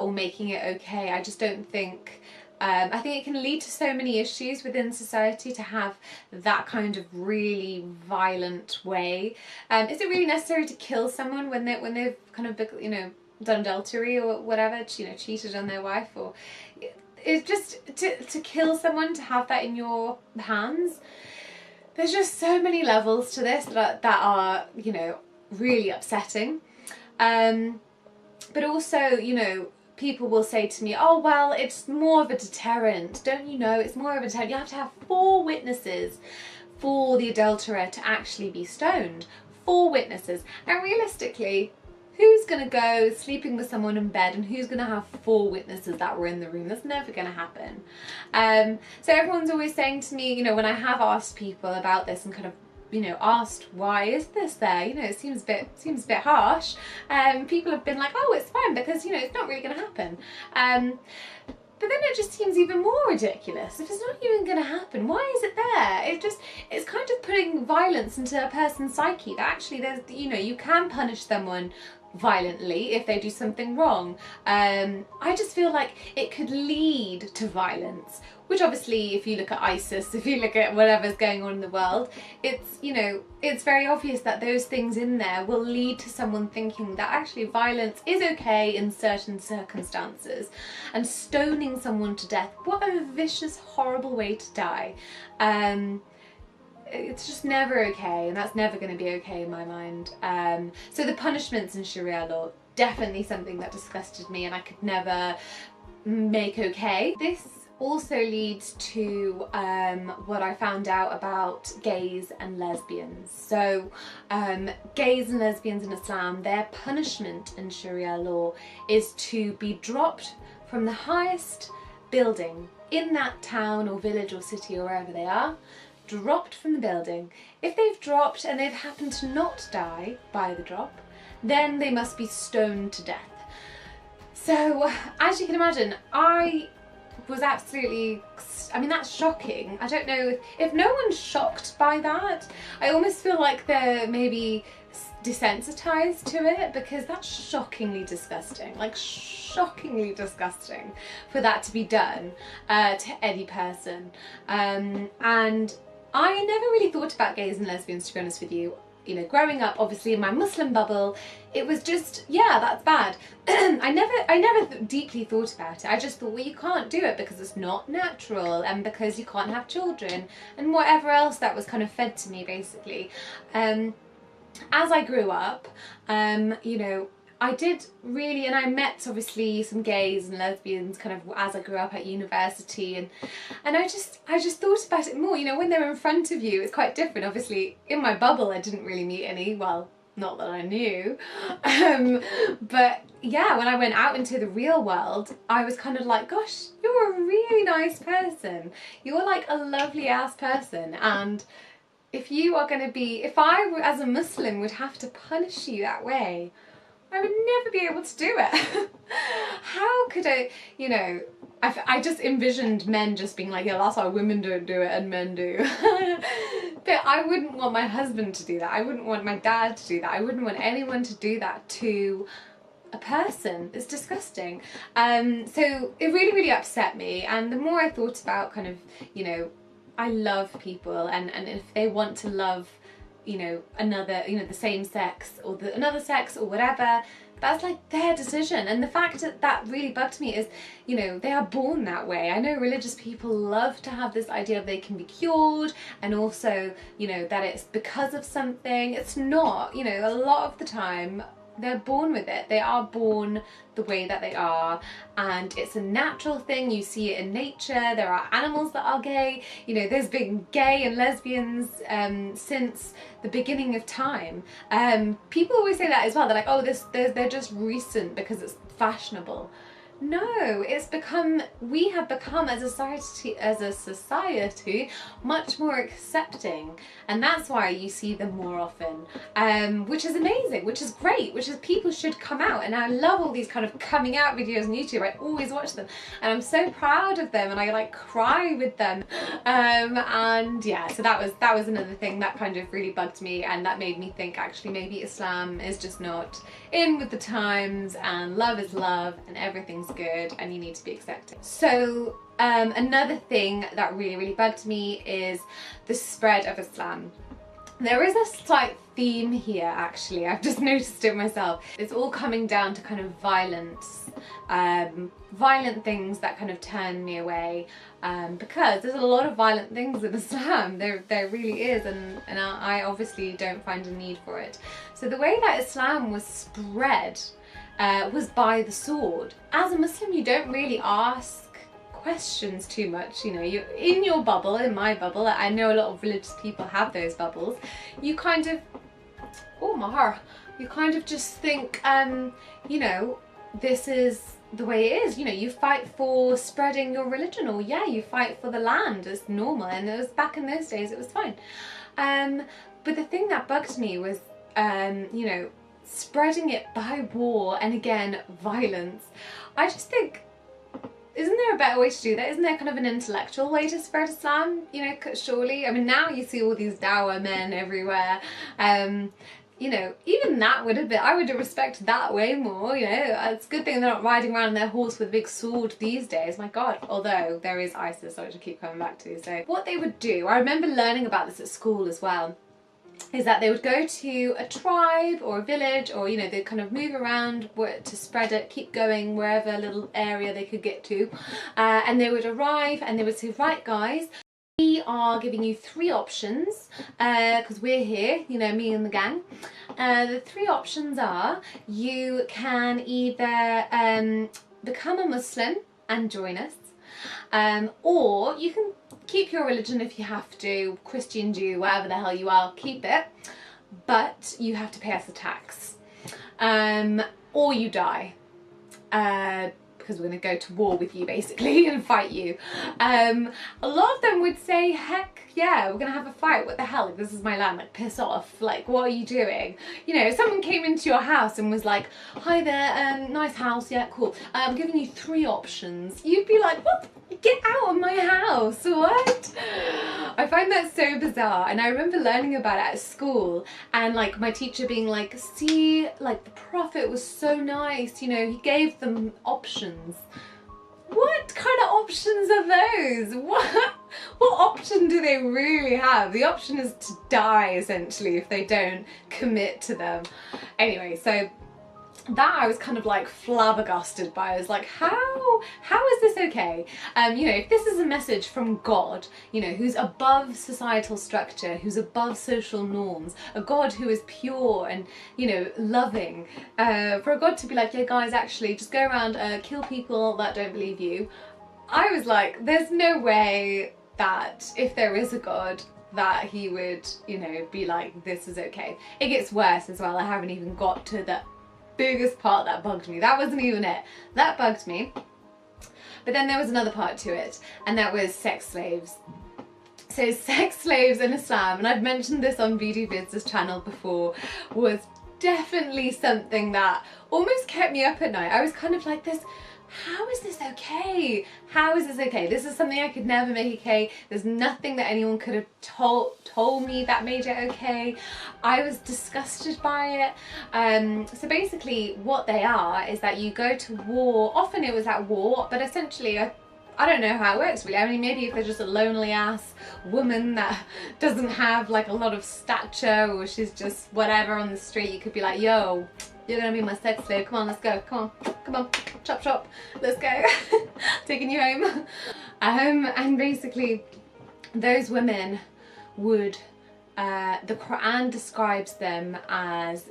or making it okay. I just don't think, I think it can lead to so many issues within society to have that kind of really violent way. Is it really necessary to kill someone when they've kind of, you know, done adultery or whatever, you know, cheated on their wife? Or it's just to kill someone, to have that in your hands. There's just so many levels to this that are, you know, really upsetting. But also, you know, people will say to me, oh, well, it's more of a deterrent. Don't you know, it's more of a deterrent. You have to have 4 witnesses for the adulterer to actually be stoned. 4 witnesses. And realistically, who's going to go sleeping with someone in bed and who's going to have 4 witnesses that were in the room? That's never going to happen. So everyone's always saying to me, you know, when I have asked people about this and kind of, you know, asked why is this there, you know, it seems a bit harsh, people have been like, oh, it's fine because, you know, it's not really going to happen. But then it just seems even more ridiculous. If it's not even going to happen, why is it there? It's kind of putting violence into a person's psyche, that actually there's, you know, you can punish someone violently if they do something wrong. I just feel like it could lead to violence, which obviously if you look at ISIS, if you look at whatever's going on in the world, it's, you know, it's very obvious that those things in there will lead to someone thinking that actually violence is okay in certain circumstances. And stoning someone to death, what a vicious, horrible way to die. It's just never okay, and that's never going to be okay in my mind. So the punishments in Sharia law, definitely something that disgusted me and I could never make okay. This also leads to what I found out about gays and lesbians. So gays and lesbians in Islam, their punishment in Sharia law is to be dropped from the highest building in that town or village or city or wherever they are, dropped from the building. If they've dropped and they've happened to not die by the drop, then they must be stoned to death. So as you can imagine, I was absolutely, I mean, that's shocking. I don't know if no one's shocked by that. I almost feel like they're maybe desensitized to it, because that's shockingly disgusting, like shockingly disgusting for that to be done to any person. And I never really thought about gays and lesbians, to be honest with you. You know, growing up, obviously in my Muslim bubble, it was just, yeah, that's bad. I never deeply thought about it. I just thought, well, you can't do it because it's not natural and because you can't have children and whatever else that was kind of fed to me, basically. As I grew up, you know, I did really, and I met obviously some gays and lesbians kind of as I grew up at university, and I just thought about it more. You know, when they're in front of you, it's quite different. Obviously, in my bubble, I didn't really meet any. Well, not that I knew, but yeah, when I went out into the real world, I was kind of like, gosh, you're a really nice person. You're like a lovely ass person, and if you are going to be, if I as a Muslim would have to punish you that way, I would never be able to do it. How could I, you know, I just envisioned men just being like, yeah, that's why women don't do it and men do. But I wouldn't want my husband to do that. I wouldn't want my dad to do that. I wouldn't want anyone to do that to a person. It's disgusting. So it really, really upset me. And the more I thought about kind of, you know, I love people, and if they want to love, you know, another, you know, the same sex or another sex or whatever, that's like their decision. And the fact that really bugged me is, you know, they are born that way. I know religious people love to have this idea of they can be cured, and also, you know, that it's because of something. It's not, you know, a lot of the time they're born with it. They are born the way that they are, and it's a natural thing. You see it in nature. There are animals that are gay. You know, there's been gay and lesbians since the beginning of time. People always say that as well. They're like, oh, they're just recent because it's fashionable. No, it's become, we have become as a society much more accepting, and that's why you see them more often, which is amazing, which is great, which is people should come out, and I love all these kind of coming out videos on YouTube. I always watch them and I'm so proud of them, and I like cry with them, and yeah, so that was another thing that kind of really bugged me, and that made me think actually maybe Islam is just not in with the times, and love is love, and everything's good, and you need to be accepted. So another thing that really bugged me is the spread of Islam. There is a slight theme here actually, I've just noticed it myself. It's all coming down to kind of violence, violent things that kind of turn me away, because there's a lot of violent things in Islam, there really is, and I obviously don't find a need for it. So the way that Islam was spread was by the sword. As a Muslim, you don't really ask questions too much, you know, you're in your bubble, in my bubble. I know a lot of religious people have those bubbles. You kind of, oh my heart, you kind of just think, you know, this is the way it is, you know, you fight for spreading your religion, or yeah, you fight for the land, it's normal, and it was back in those days, it was fine. But the thing that bugged me was, you know, spreading it by war, and again, violence. I just think, isn't there a better way to do that? Isn't there kind of an intellectual way to spread Islam? You know, surely. I mean, now you see all these dawah men everywhere. You know, even that would have been, I would have respected that way more, you know. It's a good thing they're not riding around on their horse with a big sword these days, my God. Although, there is ISIS, which I keep coming back to. So, what they would do, I remember learning about this at school as well, is that they would go to a tribe or a village, or you know, they'd kind of move around to spread it, keep going wherever little area they could get to, and they would arrive and they would say, right guys, we are giving you 3 options, because we're here, you know, me and the gang. The 3 options are, you can either become a Muslim and join us, or you can keep your religion if you have to, Christian, Jew, whatever the hell you are, keep it, but you have to pay us a tax, or you die, because we're going to go to war with you basically and fight you. A lot of them would say, heck yeah, we're going to have a fight, what the hell, like, this is my land, like, piss off, like, what are you doing? You know, if someone came into your house and was like, hi there, nice house, yeah, cool, I'm giving you 3 options, you'd be like, what? Get out of my house, what? I find that so bizarre, and I remember learning about it at school, and like my teacher being like, see, like the Prophet was so nice, you know, he gave them options. What kind of options are those? What option do they really have? The option is to die, essentially, if they don't commit to them. Anyway, so that I was kind of like flabbergasted by. I was like, how is this okay? You know, if this is a message from God, you know, who's above societal structure, who's above social norms, a God who is pure and, you know, loving, for a God to be like, yeah guys, actually just go around, kill people that don't believe you. I was like, there's no way that if there is a God, that he would, you know, be like, this is okay. It gets worse as well. I haven't even got to the biggest part that bugged me. That wasn't even it. That bugged me. But then there was another part to it, and that was sex slaves. So sex slaves in Islam, and I've mentioned this on VD Vids' channel before, was definitely something that almost kept me up at night. I was kind of like this, how is this okay? How is this okay? This is something I could never make okay. There's nothing that anyone could have told me that made it okay. I was disgusted by it. So basically what they are is that you go to war, often it was at war, but essentially I don't know how it works really. I mean, maybe if they're just a lonely ass woman that doesn't have like a lot of stature, or she's just whatever on the street, you could be like, yo, you're gonna be my sex slave, come on, let's go, come on, chop chop, let's go, taking you home. And basically those women would the Quran describes them as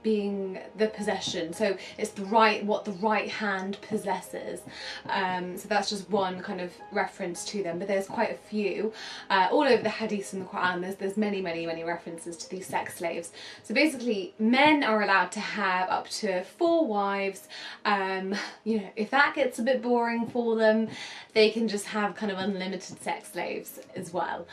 being the possession, so it's what the right hand possesses. So that's just one kind of reference to them, but there's quite a few all over the hadiths in the Quran. There's many references to these sex slaves. So basically, men are allowed to have up to 4 wives. You know, if that gets a bit boring for them, they can just have kind of unlimited sex slaves as well.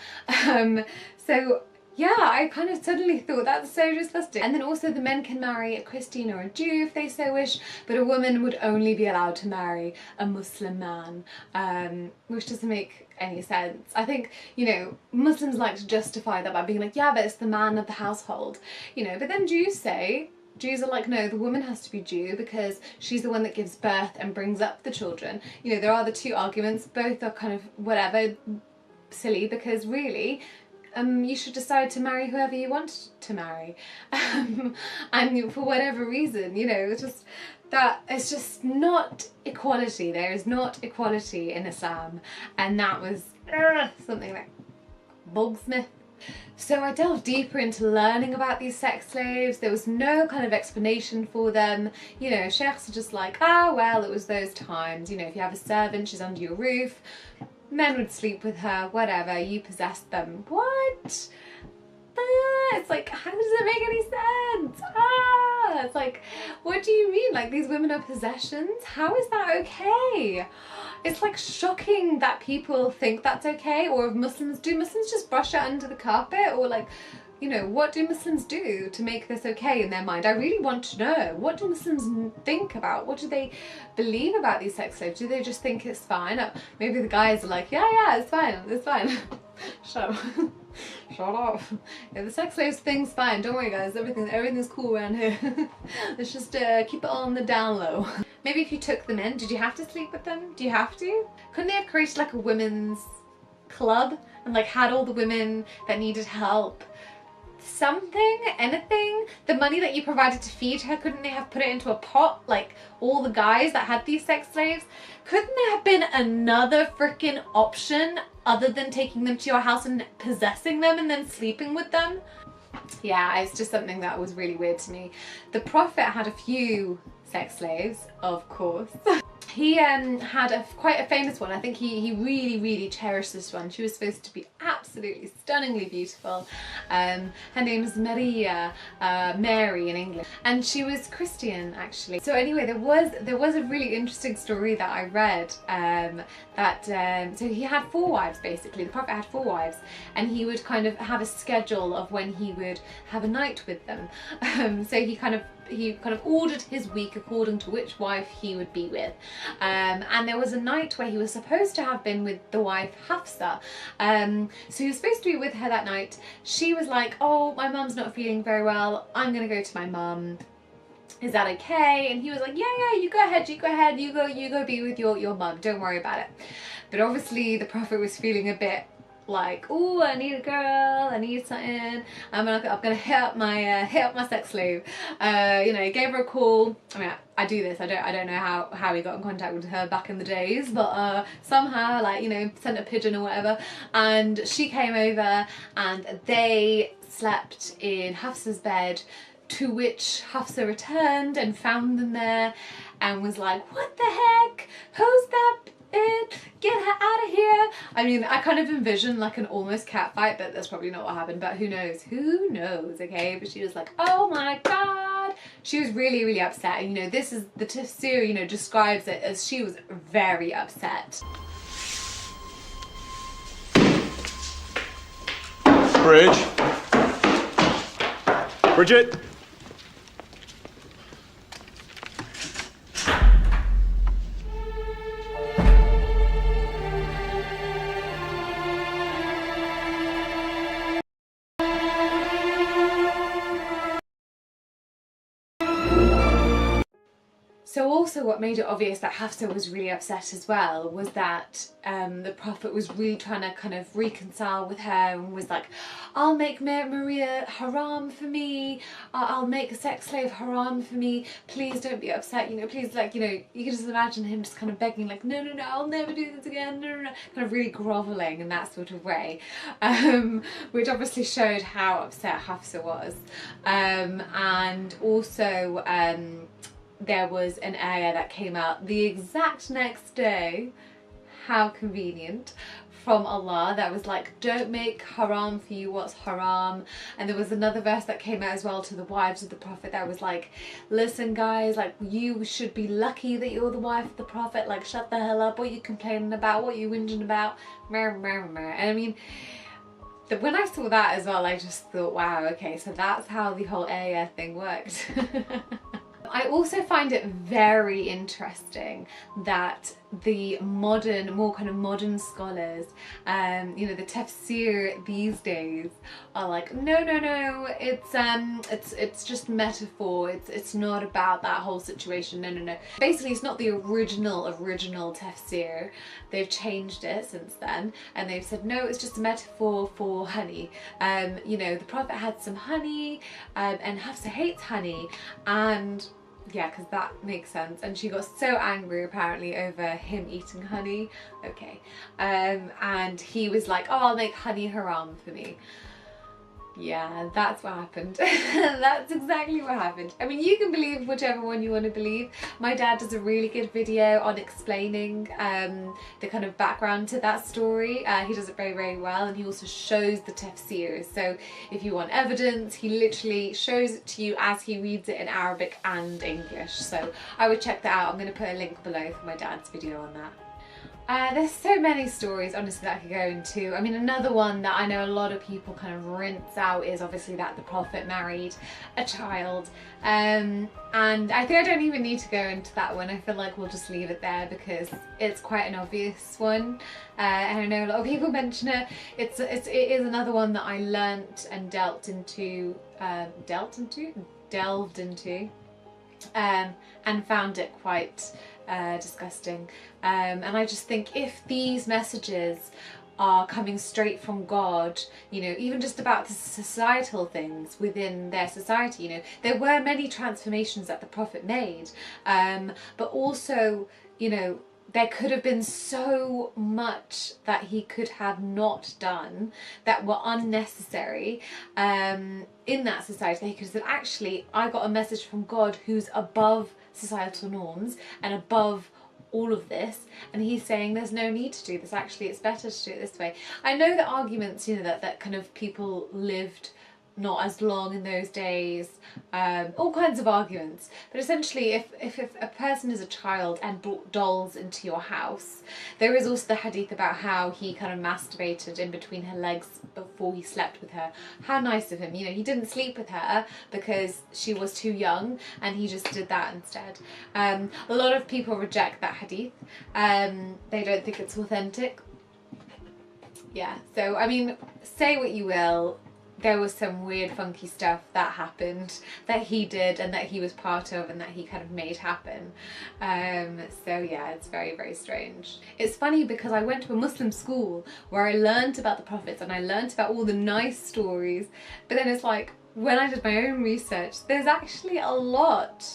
So yeah, I kind of suddenly thought that's so disgusting. And then also the men can marry a Christian or a Jew if they so wish, but a woman would only be allowed to marry a Muslim man, which doesn't make any sense. I think, you know, Muslims like to justify that by being like, yeah, but it's the man of the household, you know, but then Jews are like, no, the woman has to be Jew because she's the one that gives birth and brings up the children. You know, there are the two arguments, both are kind of whatever, silly, because really, you should decide to marry whoever you want to marry, and for whatever reason, you know, it's just not equality. There is not equality in Islam, and that was something that bugs me. So I delved deeper into learning about these sex slaves. There was no kind of explanation for them. You know, sheikhs are just like, ah, well, it was those times. You know, if you have a servant, she's under your roof, men would sleep with her, whatever, you possessed them. What? It's like, how does it make any sense? It's like, what do you mean? Like, these women are possessions? How is that okay? It's like shocking that people think that's okay. Or do Muslims just brush it under the carpet? Or like, you know, what do Muslims do to make this okay in their mind? I really want to know. What do Muslims think about? What do they believe about these sex slaves? Do they just think it's fine? Maybe the guys are like, yeah, it's fine, it's fine. Shut up. Shut up. Yeah, the sex slaves thing's fine. Don't worry, guys. Everything's cool around here. Let's just keep it on the down low. Maybe if you took them in, did you have to sleep with them? Do you have to? Couldn't they have created like a women's club and like had all the women that needed help? Something, anything. The money that you provided to feed her, couldn't they have put it into a pot like all the guys that had these sex slaves? Couldn't there have been another freaking option other than taking them to your house and possessing them and then sleeping with them? Yeah, it's just something that was really weird to me. The Prophet had a few sex slaves, of course. He had quite a famous one. I think he really cherished this one. She was supposed to be absolutely stunningly beautiful. Her name is Maria, Mary in English, and she was Christian actually. So anyway, there was a really interesting story that I read so he had 4 wives basically. The Prophet had 4 wives, and he would kind of have a schedule of when he would have a night with them. So he kind of ordered his week according to which wife he would be with. And there was a night where he was supposed to have been with the wife Hafsa. So he was supposed to be with her that night. She was like, oh, my mum's not feeling very well. I'm gonna go to my mum. Is that okay? And he was like, yeah, you go ahead, you go be with your mum. Don't worry about it. But obviously the Prophet was feeling a bit like, oh, I need a girl, I need something. I'm gonna hit up my sex slave. You know, he gave her a call. I mean, I do this. I don't know how he got in contact with her back in the days, but somehow, like, you know, sent a pigeon or whatever, and she came over and they slept in Hafsa's bed. To which Hafsa returned and found them there and was like, what the heck? Who's that? Get her out of here. I mean, I kind of envisioned like an almost cat fight, but that's probably not what happened, but who knows, okay? But she was like, oh my god. She was really upset, and you know, this is the tafsir, you know, describes it as she was very upset. Bridget. So also what made it obvious that Hafsa was really upset as well was that the Prophet was really trying to kind of reconcile with her and was like, I'll make Maria haram for me, I'll make a sex slave haram for me, please don't be upset, you know, please, like, you know, you can just imagine him just kind of begging like, no, I'll never do this again, no, kind of really grovelling in that sort of way, which obviously showed how upset Hafsa was. And also there was an ayah that came out the exact next day, how convenient, from Allah, that was like, don't make haram for you what's haram. And there was another verse that came out as well to the wives of the Prophet that was like, listen guys, like, you should be lucky that you're the wife of the Prophet, like, shut the hell up, what are you complaining about, what are you whinging about, and I mean, when I saw that as well, I just thought, wow, okay, so that's how the whole ayah thing worked. I also find it very interesting that the modern, more kind of modern scholars, you know, the tafsir these days are like, no, it's just metaphor. It's not about that whole situation. No. Basically, it's not the original tafsir. They've changed it since then, and they've said no, it's just a metaphor for honey. You know, the Prophet had some honey, and Hafsa hates honey, and yeah, because that makes sense. And she got so angry apparently over him eating honey. Okay. And he was like, oh, I'll make honey haram for me. Yeah, that's what happened. That's exactly what happened. I mean, you can believe whichever one you want to believe. My dad does a really good video on explaining the kind of background to that story. He does it very, very well, and he also shows the tafsirs. So if you want evidence, he literally shows it to you as he reads it in Arabic and English. So I would check that out. I'm going to put a link below for my dad's video on that. There's so many stories, honestly, that I could go into. I mean, another one that I know a lot of people kind of rinse out is obviously that the Prophet married a child. And I think I don't even need to go into that one. I feel like we'll just leave it there because it's quite an obvious one. And I know a lot of people mention it. It is another one that I learnt and delved into, and found it quite disgusting. And I just think if these messages are coming straight from God, you know, even just about the societal things within their society, you know, there were many transformations that the Prophet made, but also, you know, there could have been so much that he could have not done that were unnecessary in that society. He could have said, actually, I got a message from God who's above societal norms and above all of this, and he's saying there's no need to do this, actually it's better to do it this way. I know the arguments, you know, that kind of people lived not as long in those days, all kinds of arguments, but essentially if a person is a child and brought dolls into your house, there is also the hadith about how he kind of masturbated in between her legs before he slept with her. How nice of him, you know, he didn't sleep with her because she was too young and he just did that instead. A lot of people reject that hadith, they don't think it's authentic. Yeah, so I mean, say what you will, there was some weird funky stuff that happened, that he did and that he was part of and that he kind of made happen. So yeah, it's very, very strange. It's funny because I went to a Muslim school where I learned about the prophets and I learned about all the nice stories, but then it's like, when I did my own research, there's actually a lot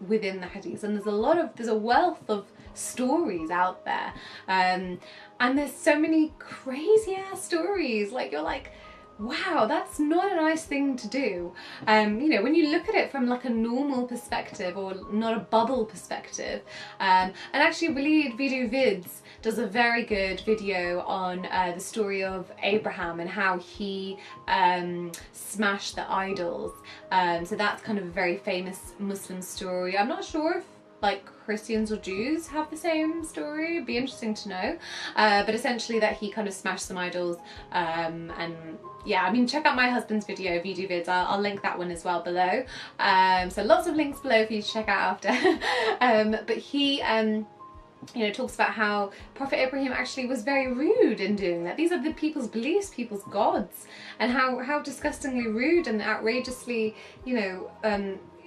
within the hadiths, and there's a wealth of stories out there, and there's so many crazy ass stories, like you're like, wow, that's not a nice thing to do. You know, when you look at it from like a normal perspective or not a bubble perspective, and actually Walid Video Vids does a very good video on the story of Abraham and how he smashed the idols. So that's kind of a very famous Muslim story. I'm not sure if like Christians or Jews have the same story, it'd be interesting to know, but essentially that he kind of smashed some idols, and yeah, I mean, check out my husband's video Vids, I'll link that one as well below, so lots of links below for you to check out after. But he you know, talks about how Prophet Ibrahim actually was very rude in doing that. These are the people's beliefs, people's gods, and how disgustingly rude and outrageously, you know,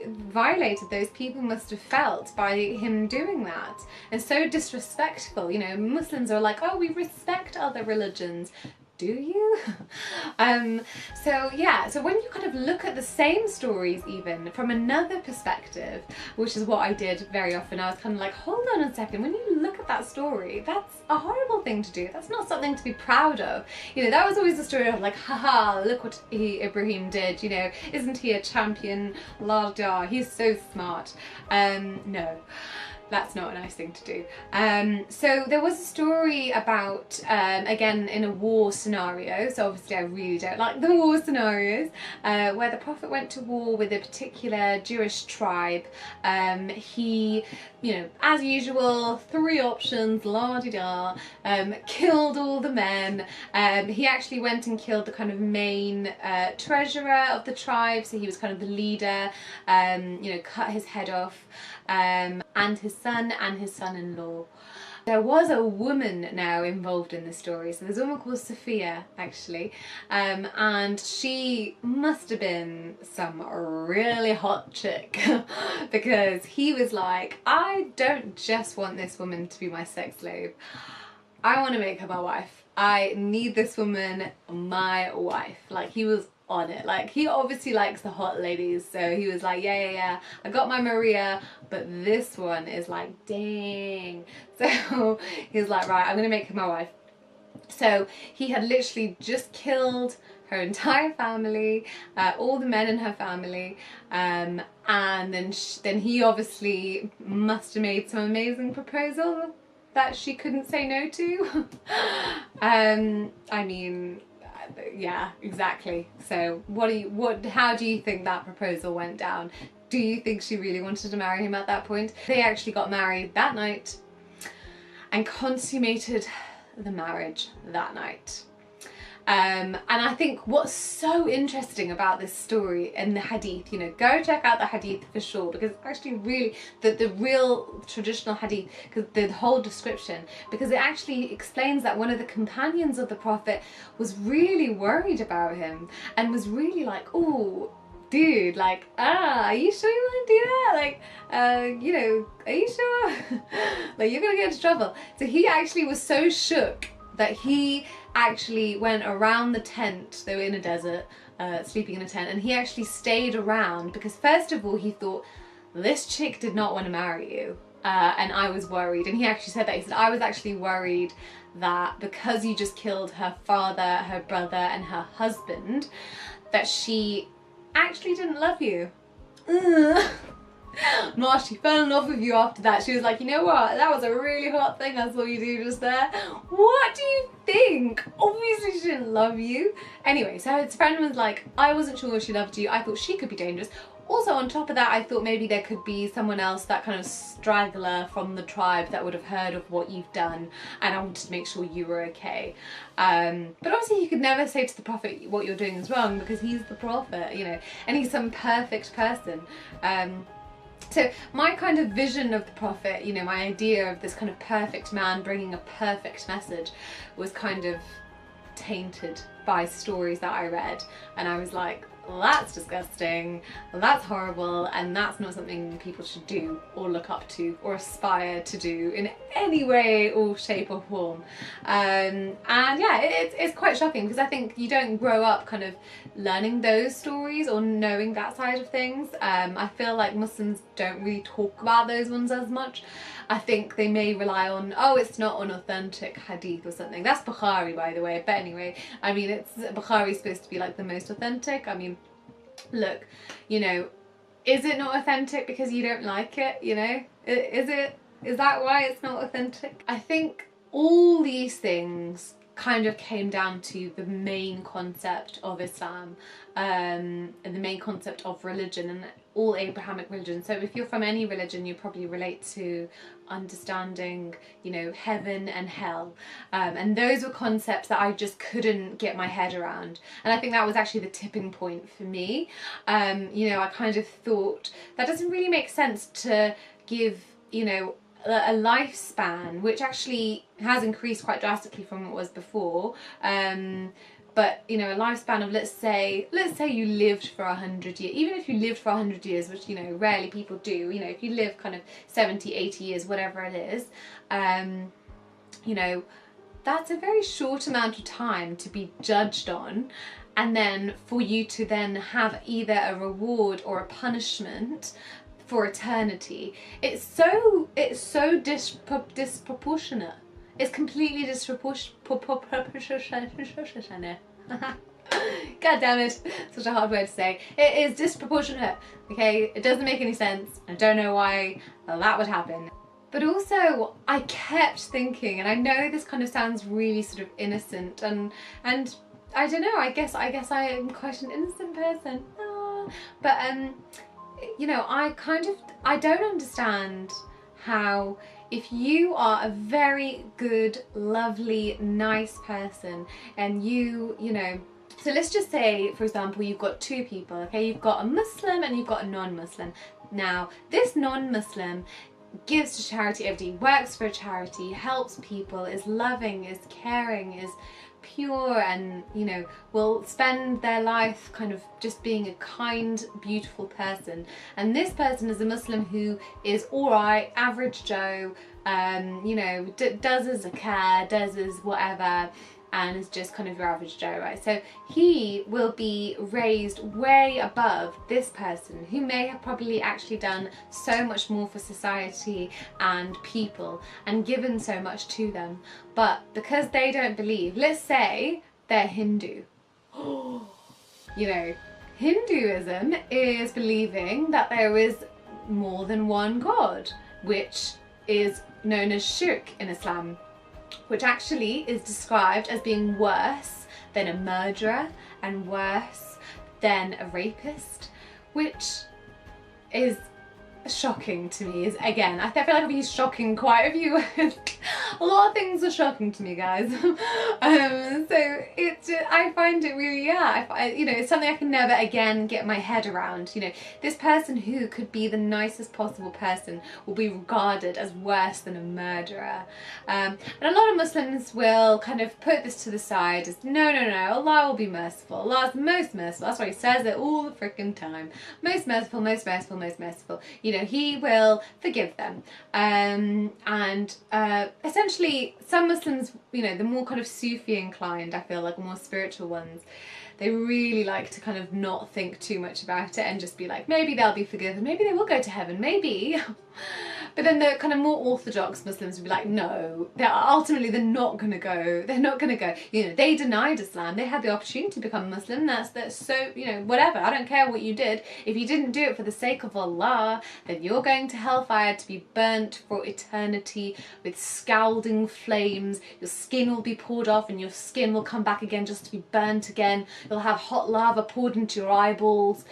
violated those people must have felt by him doing that. And so disrespectful. You know, Muslims are like, oh, we respect other religions. Do you? So yeah, so when you kind of look at the same stories even from another perspective, which is what I did very often, I was kind of like, hold on a second, when you look at that story, that's a horrible thing to do. That's not something to be proud of. You know, that was always the story of like, haha, look what Ibrahim did, you know, isn't he a champion? La da, he's so smart. No. That's not a nice thing to do. So there was a story about, again, in a war scenario, so obviously I really don't like the war scenarios, where the Prophet went to war with a particular Jewish tribe. He, you know, as usual, 3 options, la-di-da, killed all the men. He actually went and killed the kind of main treasurer of the tribe, so he was kind of the leader, you know, cut his head off. And his son and his son-in-law. There was a woman now involved in the story. So there's a woman called Sophia, actually, and she must have been some really hot chick because he was like, I don't just want this woman to be my sex slave. I want to make her my wife. I need this woman my wife. Like, he was on it. Like, he obviously likes the hot ladies, so he was like, yeah, I got my Maria, but this one is like, dang. So he was like, right, I'm gonna make her my wife. So he had literally just killed her entire family, all the men in her family, and then he obviously must have made some amazing proposal that she couldn't say no to. I mean, yeah, exactly. So how do you think that proposal went down? Do you think she really wanted to marry him at that point? They actually got married that night and consummated the marriage that night. And I think what's so interesting about this story and the hadith, you know, go check out the hadith for sure, because it's actually really the real traditional hadith, because the whole description, because it actually explains that one of the companions of the Prophet was really worried about him and was really like, oh, dude, like, are you sure you want to do that? Like, you know, are you sure? Like, you're gonna get into trouble. So he actually was so shook that he actually went around the tent. They were in a desert, sleeping in a tent, and he actually stayed around because first of all he thought, this chick did not want to marry you, and I was worried. And he actually said that, he said, I was actually worried that because you just killed her father, her brother and her husband, that she actually didn't love you. No, she fell in love with you after that. She was like, you know what, that was a really hot thing I saw you do just there. What do you think? Obviously she didn't love you. Anyway, so his friend was like, I wasn't sure she loved you. I thought she could be dangerous. Also, on top of that, I thought maybe there could be someone else, that kind of straggler from the tribe that would have heard of what you've done, and I wanted to make sure you were okay. But obviously you could never say to the Prophet what you're doing is wrong, because he's the Prophet, you know, and he's some perfect person. So my kind of vision of the Prophet, you know, my idea of this kind of perfect man bringing a perfect message was kind of tainted by stories that I read, and I was like, well, that's disgusting, well, that's horrible, and that's not something people should do or look up to or aspire to do in any way or shape or form. And yeah, it's quite shocking, because I think you don't grow up kind of learning those stories or knowing that side of things. I feel like Muslims don't really talk about those ones as much. I think they may rely on, oh, it's not an authentic hadith or something. That's Bukhari, by the way. But anyway, I mean, Bukhari's supposed to be like the most authentic. I mean, look, you know, is it not authentic because you don't like it? You know, is that why it's not authentic? I think all these things kind of came down to the main concept of Islam, and the main concept of religion and all Abrahamic religions. So if you're from any religion, you probably relate to understanding, you know, heaven and hell, and those were concepts that I just couldn't get my head around, and I think that was actually the tipping point for me. You know, I kind of thought that doesn't really make sense to give, you know, a lifespan, which actually has increased quite drastically from what was before, but you know, a lifespan of let's say you lived for 100 years, even if you lived for 100 years, which you know rarely people do, you know, if you live kind of 70, 80 years, whatever it is, you know, that's a very short amount of time to be judged on, and then for you to then have either a reward or a punishment for eternity. It's so disproportionate. It's completely disproportionate. God damn it, such a hard word to say. It is disproportionate, okay? It doesn't make any sense. I don't know why that would happen. But also, I kept thinking, and I know this kind of sounds really sort of innocent, and I don't know, I guess I am quite an innocent person. But you know, I don't understand how, if you are a very good, lovely, nice person, and you know, so let's just say, for example, you've got two people, okay? You've got a Muslim and you've got a non-Muslim. Now, this non-Muslim gives to charity every day, works for a charity, helps people, is loving, is caring, is pure, and you know, will spend their life kind of just being a kind, beautiful person. And this person is a Muslim who is alright, average Joe, you know, does his zakat, does his whatever, and is just kind of your average Joe, right? So he will be raised way above this person who may have probably actually done so much more for society and people and given so much to them. But because they don't believe, let's say they're Hindu. You know, Hinduism is believing that there is more than one God, which is known as shirk in Islam, which actually is described as being worse than a murderer and worse than a rapist, which is shocking to me. Is again, I feel like I've been shocking quite a few. A lot of things are shocking to me, guys. So it's I find it really, you know, it's something I can never again get my head around. You know, this person who could be the nicest possible person will be regarded as worse than a murderer. And a lot of Muslims will kind of put this to the side as no, Allah will be merciful. Allah's most merciful. That's why he says it all the freaking time. Most merciful, most merciful, most merciful. You know, he will forgive them. Essentially, some Muslims, you know, the more kind of Sufi inclined, I feel like, more spiritual ones, they really like to kind of not think too much about it and just be like, maybe they'll be forgiven, maybe they will go to heaven, maybe. But then the kind of more orthodox Muslims would be like, no, they're not gonna go. They're not gonna go. You know, they denied Islam. They had the opportunity to become Muslim. That's so, you know, whatever. I don't care what you did. If you didn't do it for the sake of Allah, then you're going to hellfire to be burnt for eternity with scalding flames. Your skin will be poured off and your skin will come back again just to be burnt again. You'll have hot lava poured into your eyeballs.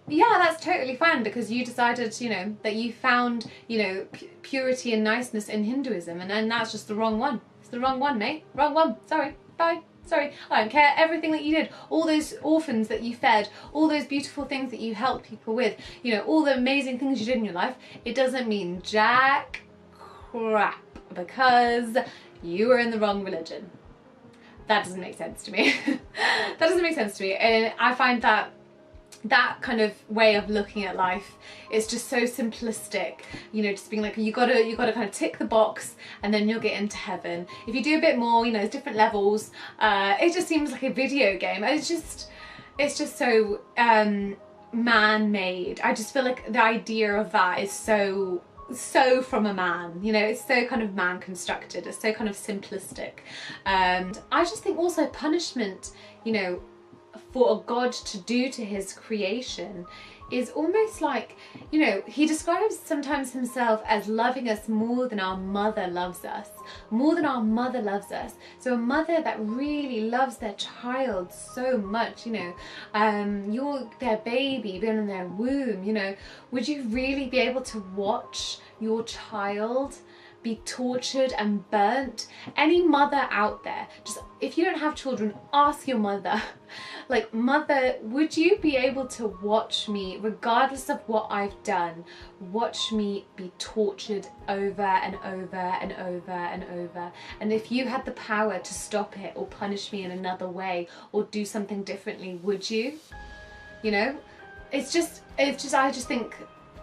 Yeah, that's totally fine because you decided, you know, that you found, you know, purity and niceness in Hinduism, and then that's just the wrong one. It's the wrong one, mate. Wrong one. Sorry. Bye. Sorry. I don't care. Everything that you did, all those orphans that you fed, all those beautiful things that you helped people with, you know, all the amazing things you did in your life, it doesn't mean jack crap because you were in the wrong religion. That doesn't make sense to me. That doesn't make sense to me. And I find that kind of way of looking at life is just so simplistic, you know, just being like, you gotta kind of tick the box and then you'll get into heaven. If you do a bit more, you know, there's different levels. It just seems like a video game. It's just so man-made. I just feel like the idea of that is so from a man, you know, it's so kind of man constructed, it's so kind of simplistic. And I just think also punishment, you know, for a God to do to his creation is almost like, you know, he describes sometimes himself as loving us more than our mother loves us. More than our mother loves us. So a mother that really loves their child so much, you know, their baby being in their womb, you know, would you really be able to watch your child be tortured and burnt. Any mother out there, just if you don't have children, ask your mother, like, mother, would you be able to watch me, regardless of what I've done, watch me be tortured over and over and over and over? And if you had the power to stop it or punish me in another way or do something differently, would you? You know, it's just I just think,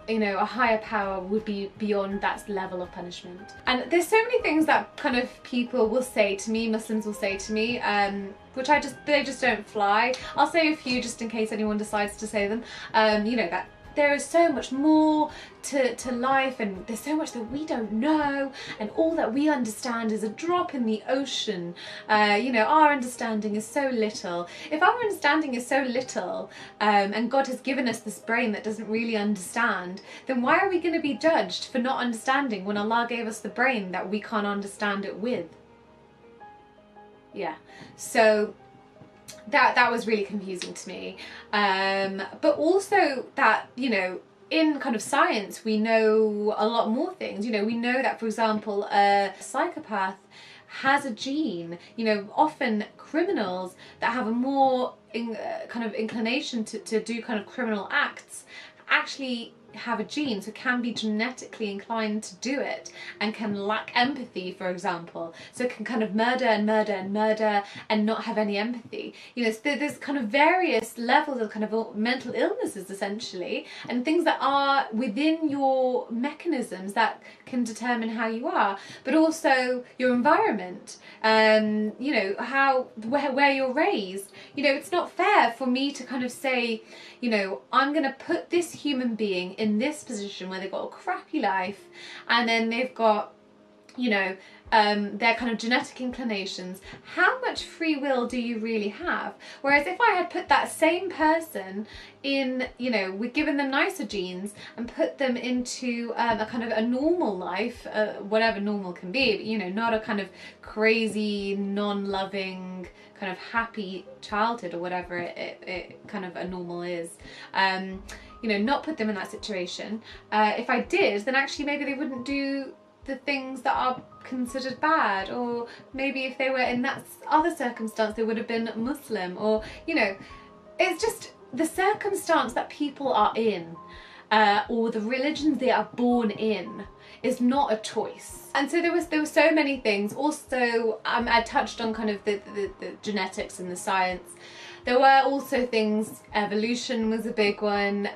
you know, a higher power would be beyond that level of punishment. And there's so many things that kind of people will say to me, Muslims will say to me, which they just don't fly. I'll say a few just in case anyone decides to say them. You know, that there is so much more to life, and there's so much that we don't know, and all that we understand is a drop in the ocean. You know, our understanding is so little. If our understanding is so little, and God has given us this brain that doesn't really understand, then why are we going to be judged for not understanding when Allah gave us the brain that we can't understand it with? Yeah, so that was really confusing to me. But also that, you know, in kind of science, we know a lot more things. You know, we know that, for example, a psychopath has a gene. You know, often criminals that have a more kind of inclination to do kind of criminal acts actually have a gene, so can be genetically inclined to do it, and can lack empathy, for example, so can kind of murder and murder and murder and not have any empathy. You know, so there's kind of various levels of kind of mental illnesses essentially, and things that are within your mechanisms that can determine how you are, but also your environment, you know, where you're raised. You know, it's not fair for me to kind of say, you know, I'm going to put this human being in this position where they've got a crappy life, and then they've got, you know, their kind of genetic inclinations. How much free will do you really have? Whereas if I had put that same person in, you know, we'd given them nicer genes and put them into a kind of a normal life, whatever normal can be, but, you know, not a kind of crazy, non-loving, kind of happy childhood or whatever it kind of a normal is. You know, not put them in that situation. If I did, then actually maybe they wouldn't do the things that are considered bad, or maybe if they were in that other circumstance they would have been Muslim, or, you know, it's just the circumstance that people are in, or the religions they are born in, is not a choice. And so there were so many things. Also, I touched on kind of the genetics and the science. There were also things, evolution was a big one,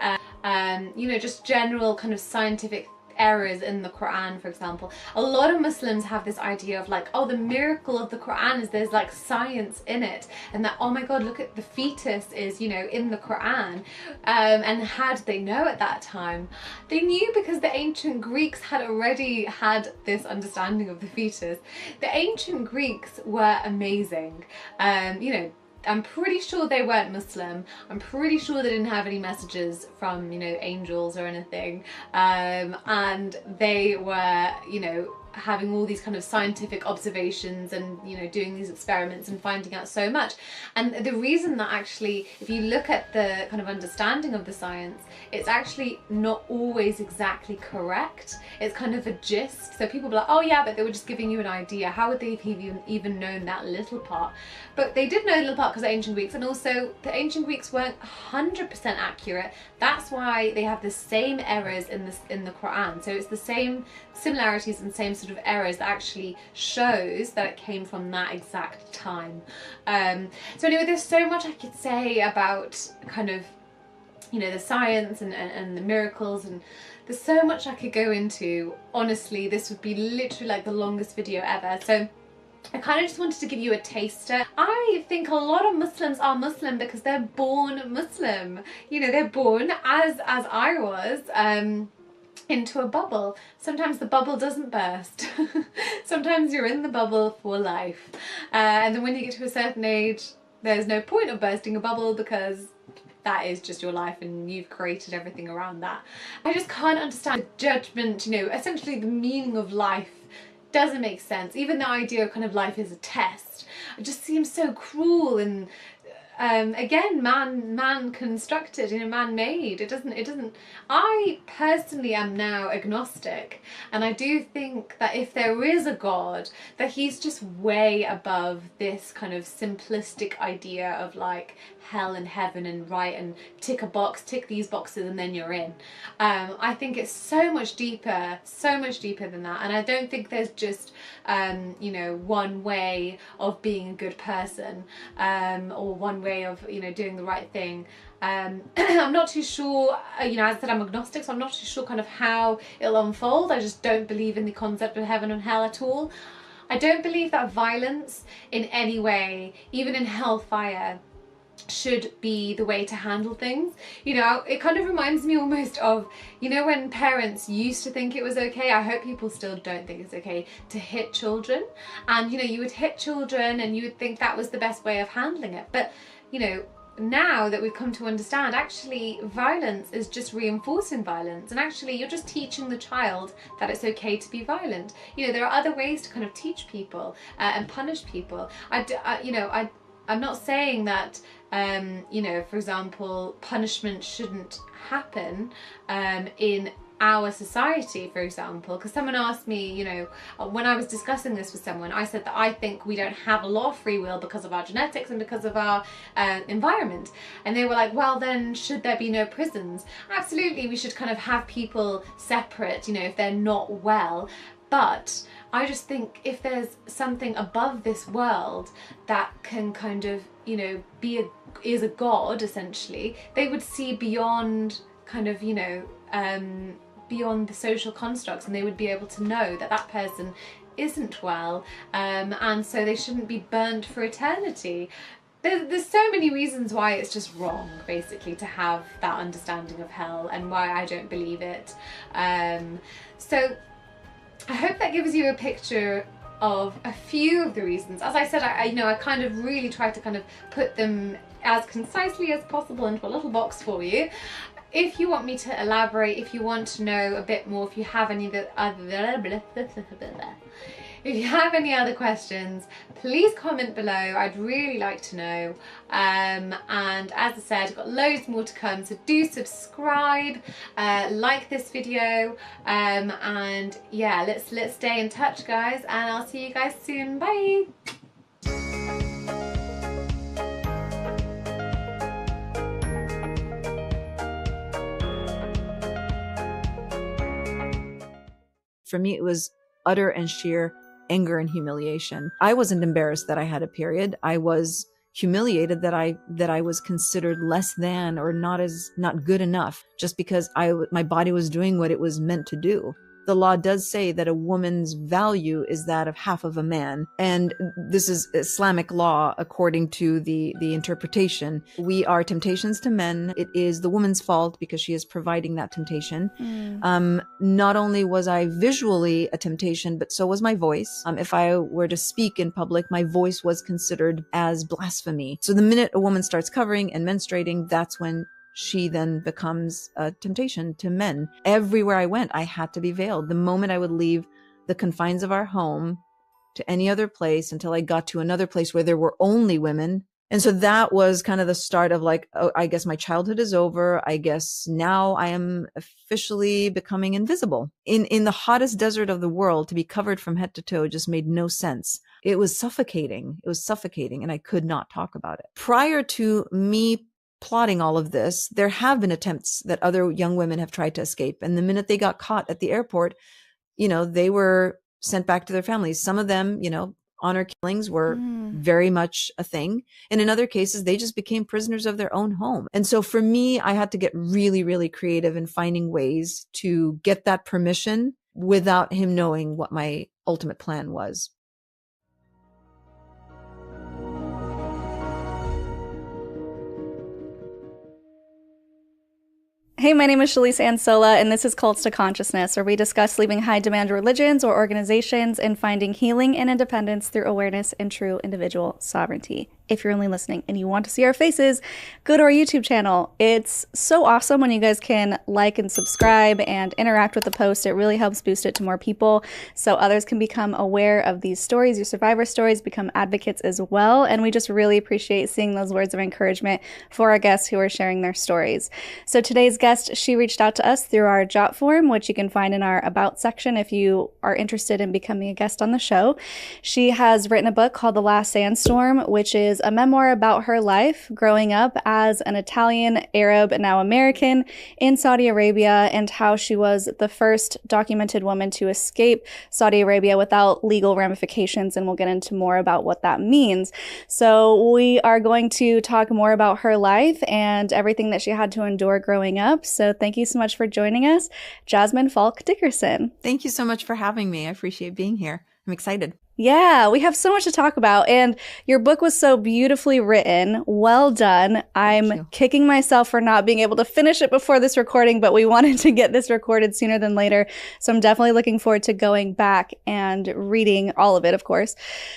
you know, just general kind of scientific errors in the Quran, for example. A lot of Muslims have this idea of like, oh, the miracle of the Quran is there's like science in it, and that, oh my god, look at the fetus is, you know, in the Quran. And how did they know at that time? They knew because the ancient Greeks had already had this understanding of the fetus. The ancient Greeks were amazing. You know, I'm pretty sure they weren't Muslim. I'm pretty sure they didn't have any messages from, you know, angels or anything. And they were, you know, having all these kind of scientific observations and, you know, doing these experiments and finding out so much. And the reason that actually, if you look at the kind of understanding of the science, it's actually not always exactly correct. It's kind of a gist. So people be like, oh yeah, but they were just giving you an idea. How would they have even known that little part? But they did know a little part because of ancient Greeks, and also the ancient Greeks weren't 100% accurate. That's why they have the same errors in the Quran. So it's the same similarities and same sort of errors that actually shows that it came from that exact time. So anyway, there's so much I could say about kind of, you know, the science and the miracles, and there's so much I could go into. Honestly, this would be literally like the longest video ever. So I kind of just wanted to give you a taster. I think a lot of Muslims are Muslim because they're born Muslim. You know, they're born, as I was, into a bubble. Sometimes the bubble doesn't burst. Sometimes you're in the bubble for life. And then when you get to a certain age, there's no point of bursting a bubble because that is just your life and you've created everything around that. I just can't understand the judgment, you know, essentially the meaning of life doesn't make sense. Even the idea of kind of life is a test, it just seems so cruel, and again, man constructed, man-made. It doesn't. I personally am now agnostic, and I do think that if there is a God, that he's just way above this kind of simplistic idea of like hell and heaven and right and tick a box, tick these boxes and then you're in. I think it's so much deeper than that, and I don't think there's just one way of being a good person, or one way of doing the right thing. I'm not too sure, as I said, I'm agnostic, so I'm not too sure kind of how it'll unfold. I just don't believe in the concept of heaven and hell at all. I don't believe that violence in any way, even in hellfire, should be the way to handle things. It kind of reminds me almost of, when parents used to think it was okay, I hope people still don't think it's okay, to hit children. And, you would hit children and you would think that was the best way of handling it. But, now that we've come to understand, actually violence is just reinforcing violence, and actually you're just teaching the child that it's okay to be violent. There are other ways to kind of teach people and punish people. I'm not saying that for example, punishment shouldn't happen in our society, for example, because someone asked me, when I was discussing this with someone, I said that I think we don't have a lot of free will because of our genetics and because of our environment. And they were like, well, then should there be no prisons? Absolutely, we should kind of have people separate, if they're not well. But I just think if there's something above this world that can kind of, is a god, essentially, they would see beyond kind of, beyond the social constructs, and they would be able to know that that person isn't well, and so they shouldn't be burnt for eternity. There's so many reasons why it's just wrong, basically, to have that understanding of hell, and why I don't believe it. So I hope that gives you a picture of a few of the reasons. As I said, I kind of really try to kind of put them as concisely as possible into a little box for you. If you want me to elaborate, if you want to know a bit more, if you have any other questions, please comment below. I'd really like to know. And as I said, I've got loads more to come, so do subscribe, like this video, and yeah, let's stay in touch, guys, and I'll see you guys soon. Bye. For me, it was utter and sheer anger and humiliation. I wasn't embarrassed that I had a period. I was humiliated that I was considered less than or not good enough just because my body was doing what it was meant to do. The law does say that a woman's value is that of half of a man. And this is Islamic law according to the interpretation. We are temptations to men. It is the woman's fault because she is providing that temptation. Not only was I visually a temptation, but so was my voice. If I were to speak in public, my voice was considered as blasphemy. So the minute a woman starts covering and menstruating, that's when she then becomes a temptation to men. Everywhere I went, I had to be veiled. The moment I would leave the confines of our home to any other place until I got to another place where there were only women. And so that was kind of the start of like, oh, I guess my childhood is over. I guess now I am officially becoming invisible. In the hottest desert of the world, to be covered from head to toe just made no sense. It was suffocating. It was suffocating, and I could not talk about it. Prior to me plotting all of this, there have been attempts that other young women have tried to escape. And the minute they got caught at the airport, they were sent back to their families. Some of them, honor killings were very much a thing. And in other cases, they just became prisoners of their own home. And so for me, I had to get really, really creative in finding ways to get that permission without him knowing what my ultimate plan was. Hey, my name is Shalisa Ansola, and this is Cults to Consciousness, where we discuss leaving high-demand religions or organizations and finding healing and independence through awareness and true individual sovereignty. if you're only listening and you want to see our faces, go to our YouTube channel. It's so awesome when you guys can like and subscribe and interact with the post. It really helps boost it to more people so others can become aware of these stories, your survivor stories, become advocates as well. And we just really appreciate seeing those words of encouragement for our guests who are sharing their stories. So today's guest, she reached out to us through our Jot form, which you can find in our About section if you are interested in becoming a guest on the show. She has written a book called The Last Sandstorm, which is a memoir about her life growing up as an Italian, Arab, and now American in Saudi Arabia, and how she was the first documented woman to escape Saudi Arabia without legal ramifications, and we'll get into more about what that means. So we are going to talk more about her life and everything that she had to endure growing up. So thank you so much for joining us, Jasmine Falk Dickerson. Thank you so much for having me. I appreciate being here. I'm excited. Yeah, we have so much to talk about, and your book was so beautifully written. Well done. I'm kicking myself for not being able to finish it before this recording, but we wanted to get this recorded sooner than later, so I'm definitely looking forward to going back and reading all of it, of course.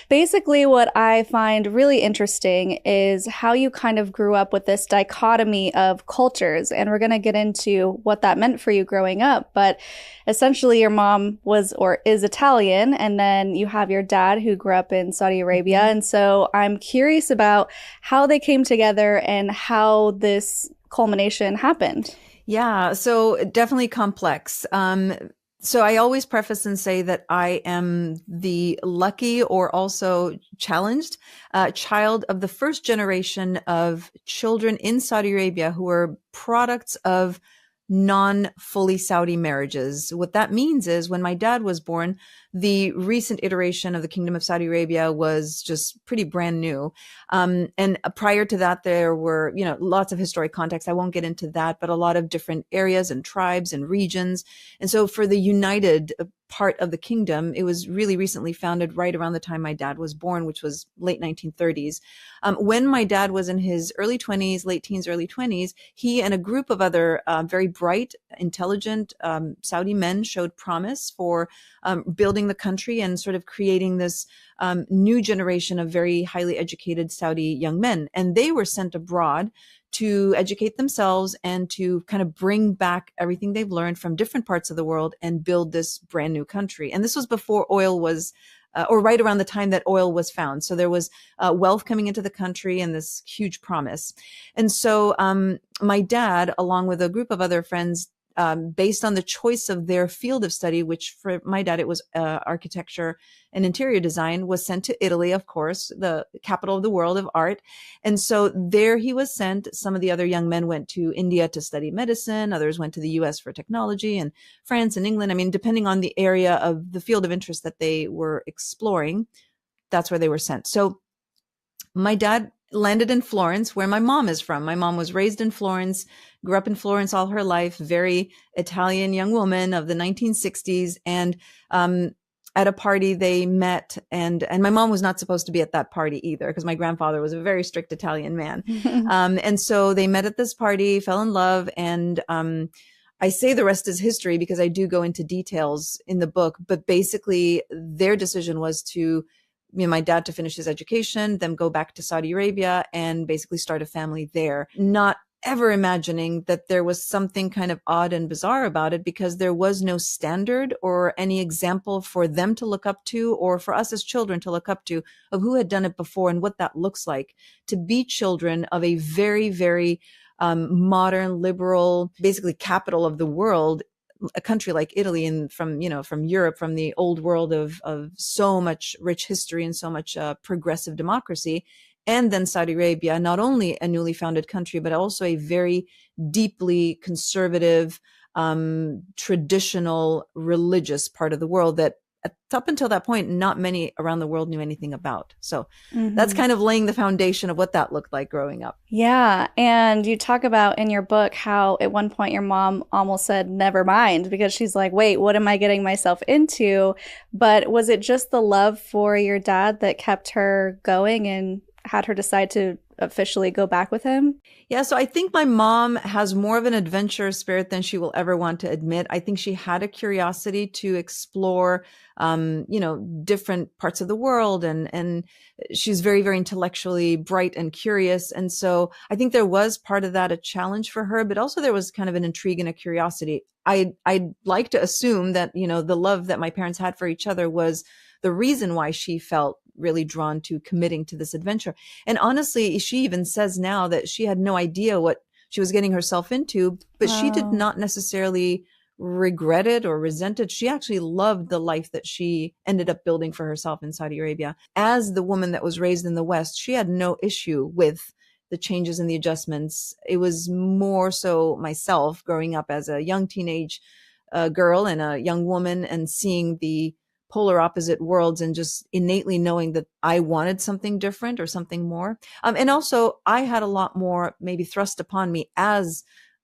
Basically, what I find really interesting is how you kind of grew up with this dichotomy of cultures, and we're going to get into what that meant for you growing up, but essentially your mom was or is Italian, and then you have your dad who grew up in Saudi Arabia. And so I'm curious about how they came together and how this culmination happened. Yeah, so definitely complex. So I always preface and say that I am the lucky or also challenged child of the first generation of children in Saudi Arabia who were products of non-fully Saudi marriages. What that means is when my dad was born, the recent iteration of the Kingdom of Saudi Arabia was just pretty brand new. And prior to that, there were, lots of historic context. I won't get into that, but a lot of different areas and tribes and regions. And so for the united part of the kingdom, it was really recently founded right around the time my dad was born, which was late 1930s. When my dad was in his early 20s, late teens, early 20s, he and a group of other very bright, intelligent Saudi men showed promise for building the country and sort of creating this new generation of very highly educated Saudi young men. And they were sent abroad to educate themselves and to kind of bring back everything they've learned from different parts of the world and build this brand new country. And this was before oil was, or right around the time that oil was found. So there was wealth coming into the country and this huge promise. And so my dad, along with a group of other friends, based on the choice of their field of study, which for my dad, it was architecture and interior design, was sent to Italy, of course, the capital of the world of art. And so there he was sent. Some of the other young men went to India to study medicine. Others went to the US for technology, and France and England. I mean, depending on the area of the field of interest that they were exploring, that's where they were sent. So my dad landed in Florence, where my mom is from. My mom was raised in Florence, grew up in Florence all her life, very Italian young woman of the 1960s. And at a party they met, and my mom was not supposed to be at that party either, because my grandfather was a very strict Italian man. And so they met at this party, fell in love, and I say the rest is history because I do go into details in the book, but basically their decision was to my dad to finish his education, then go back to Saudi Arabia and basically start a family there, not ever imagining that there was something kind of odd and bizarre about it, because there was no standard or any example for them to look up to, or for us as children to look up to, of who had done it before and what that looks like to be children of a very, very modern, liberal, basically capital of the world, a country like Italy, and from Europe, from the old world of so much rich history and so much progressive democracy. And then Saudi Arabia, not only a newly founded country, but also a very deeply conservative, traditional, religious part of the world that up until that point, not many around the world knew anything about. So that's kind of laying the foundation of what that looked like growing up. Yeah. And you talk about in your book how at one point your mom almost said, never mind, because she's like, wait, what am I getting myself into? But was it just the love for your dad that kept her going and had her decide to officially go back with him? Yeah, so I think my mom has more of an adventurous spirit than she will ever want to admit. I think she had a curiosity to explore, different parts of the world, and she's very, very intellectually bright and curious. And so I think there was part of that a challenge for her, but also there was kind of an intrigue and a curiosity. I'd like to assume that, the love that my parents had for each other was the reason why she felt really drawn to committing to this adventure. And honestly, she even says now that she had no idea what she was getting herself into, but she did not necessarily regret it or resent it. She actually loved the life that she ended up building for herself in Saudi Arabia. As the woman that was raised in the West, she had no issue with the changes and the adjustments. It was more so myself growing up as a young teenage girl and a young woman and seeing the polar opposite worlds and just innately knowing that I wanted something different or something more. And also I had a lot more maybe thrust upon me as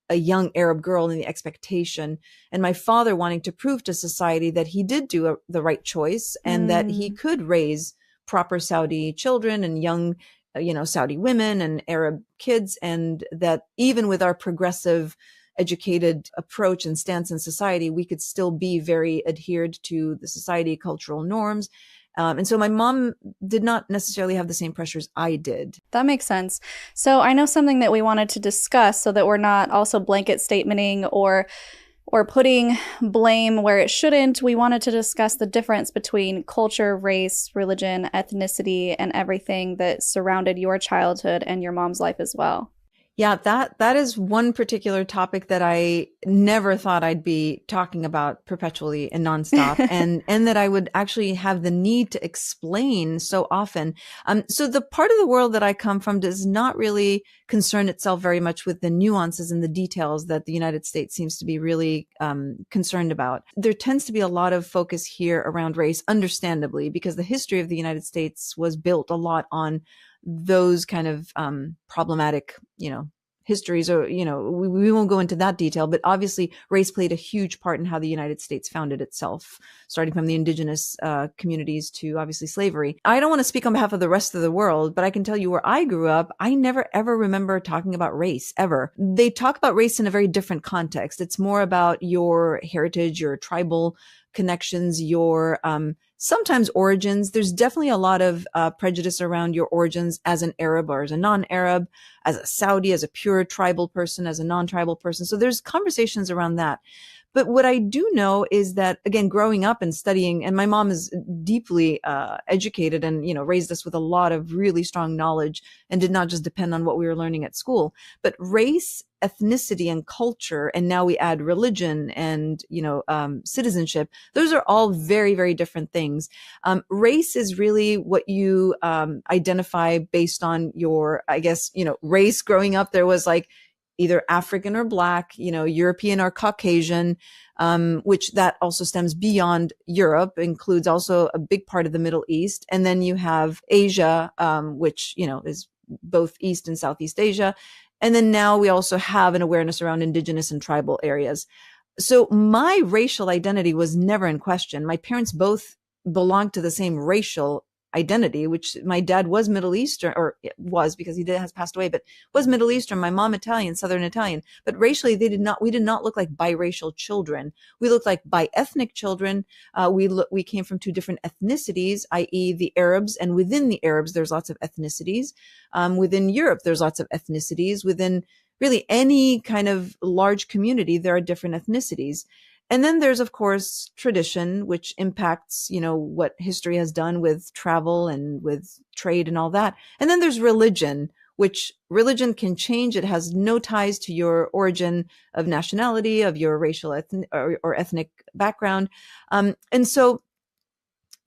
a young Arab girl in the expectation, and my father wanting to prove to society that he did do the right choice and that he could raise proper Saudi children and young, Saudi women and Arab kids, and that even with our progressive educated approach and stance in society, we could still be very adhered to the society cultural norms. And so my mom did not necessarily have the same pressures I did. That makes sense. So I know something that we wanted to discuss so that we're not also blanket statementing or putting blame where it shouldn't. We wanted to discuss the difference between culture, race, religion, ethnicity, and everything that surrounded your childhood and your mom's life as well. Yeah, that is one particular topic that I never thought I'd be talking about perpetually and nonstop, and that I would actually have the need to explain so often. So the part of the world that I come from does not really concern itself very much with the nuances and the details that the United States seems to be really concerned about. There tends to be a lot of focus here around race, understandably, because the history of the United States was built a lot on those kind of problematic, histories, or, we won't go into that detail, but obviously race played a huge part in how the United States founded itself, starting from the indigenous communities to obviously slavery. I don't want to speak on behalf of the rest of the world, but I can tell you where I grew up, I never ever remember talking about race, ever. They talk about race in a very different context. It's more about your heritage, your tribal connections, your sometimes origins. There's definitely a lot of prejudice around your origins as an Arab or as a non-Arab, as a Saudi, as a pure tribal person, as a non-tribal person. So there's conversations around that. But what I do know is that, again, growing up and studying, and my mom is deeply educated and, raised us with a lot of really strong knowledge and did not just depend on what we were learning at school. But race, ethnicity, and culture, and now we add religion and, citizenship, those are all very, very different things. Race is really what you identify based on your, I guess, race. Growing up, there was like either African or Black, European or Caucasian, which that also stems beyond Europe, includes also a big part of the Middle East. And then you have Asia, which, is both East and Southeast Asia. And then now we also have an awareness around indigenous and tribal areas. So my racial identity was never in question. My parents both belonged to the same racial identity, which my dad was Middle Eastern, or was, because he has passed away, but was Middle Eastern, my mom Italian, Southern Italian. But racially, we did not look like biracial children. We looked like bi-ethnic children. We came from two different ethnicities, i.e. the Arabs, and within the Arabs, there's lots of ethnicities. Within Europe, there's lots of ethnicities. Within really any kind of large community, there are different ethnicities. And then there's, of course, tradition, which impacts, what history has done with travel and with trade and all that. And then there's religion, which religion can change. It has no ties to your origin of nationality, of your racial or ethnic background. And so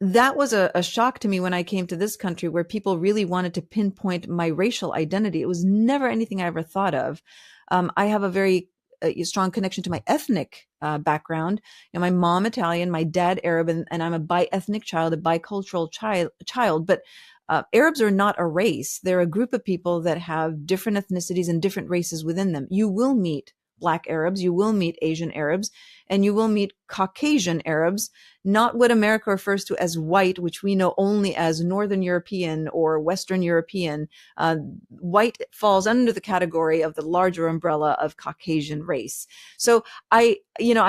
that was a shock to me when I came to this country, where people really wanted to pinpoint my racial identity. It was never anything I ever thought of. I have a strong connection to my ethnic background. My mom Italian, my dad Arab, and I'm a bi-ethnic child, a bicultural child. But Arabs are not a race. They're a group of people that have different ethnicities and different races within them. You will meet Black Arabs, you will meet Asian Arabs, and you will meet Caucasian Arabs, not what America refers to as white, which we know only as Northern European or Western European. White falls under the category of the larger umbrella of Caucasian race. So I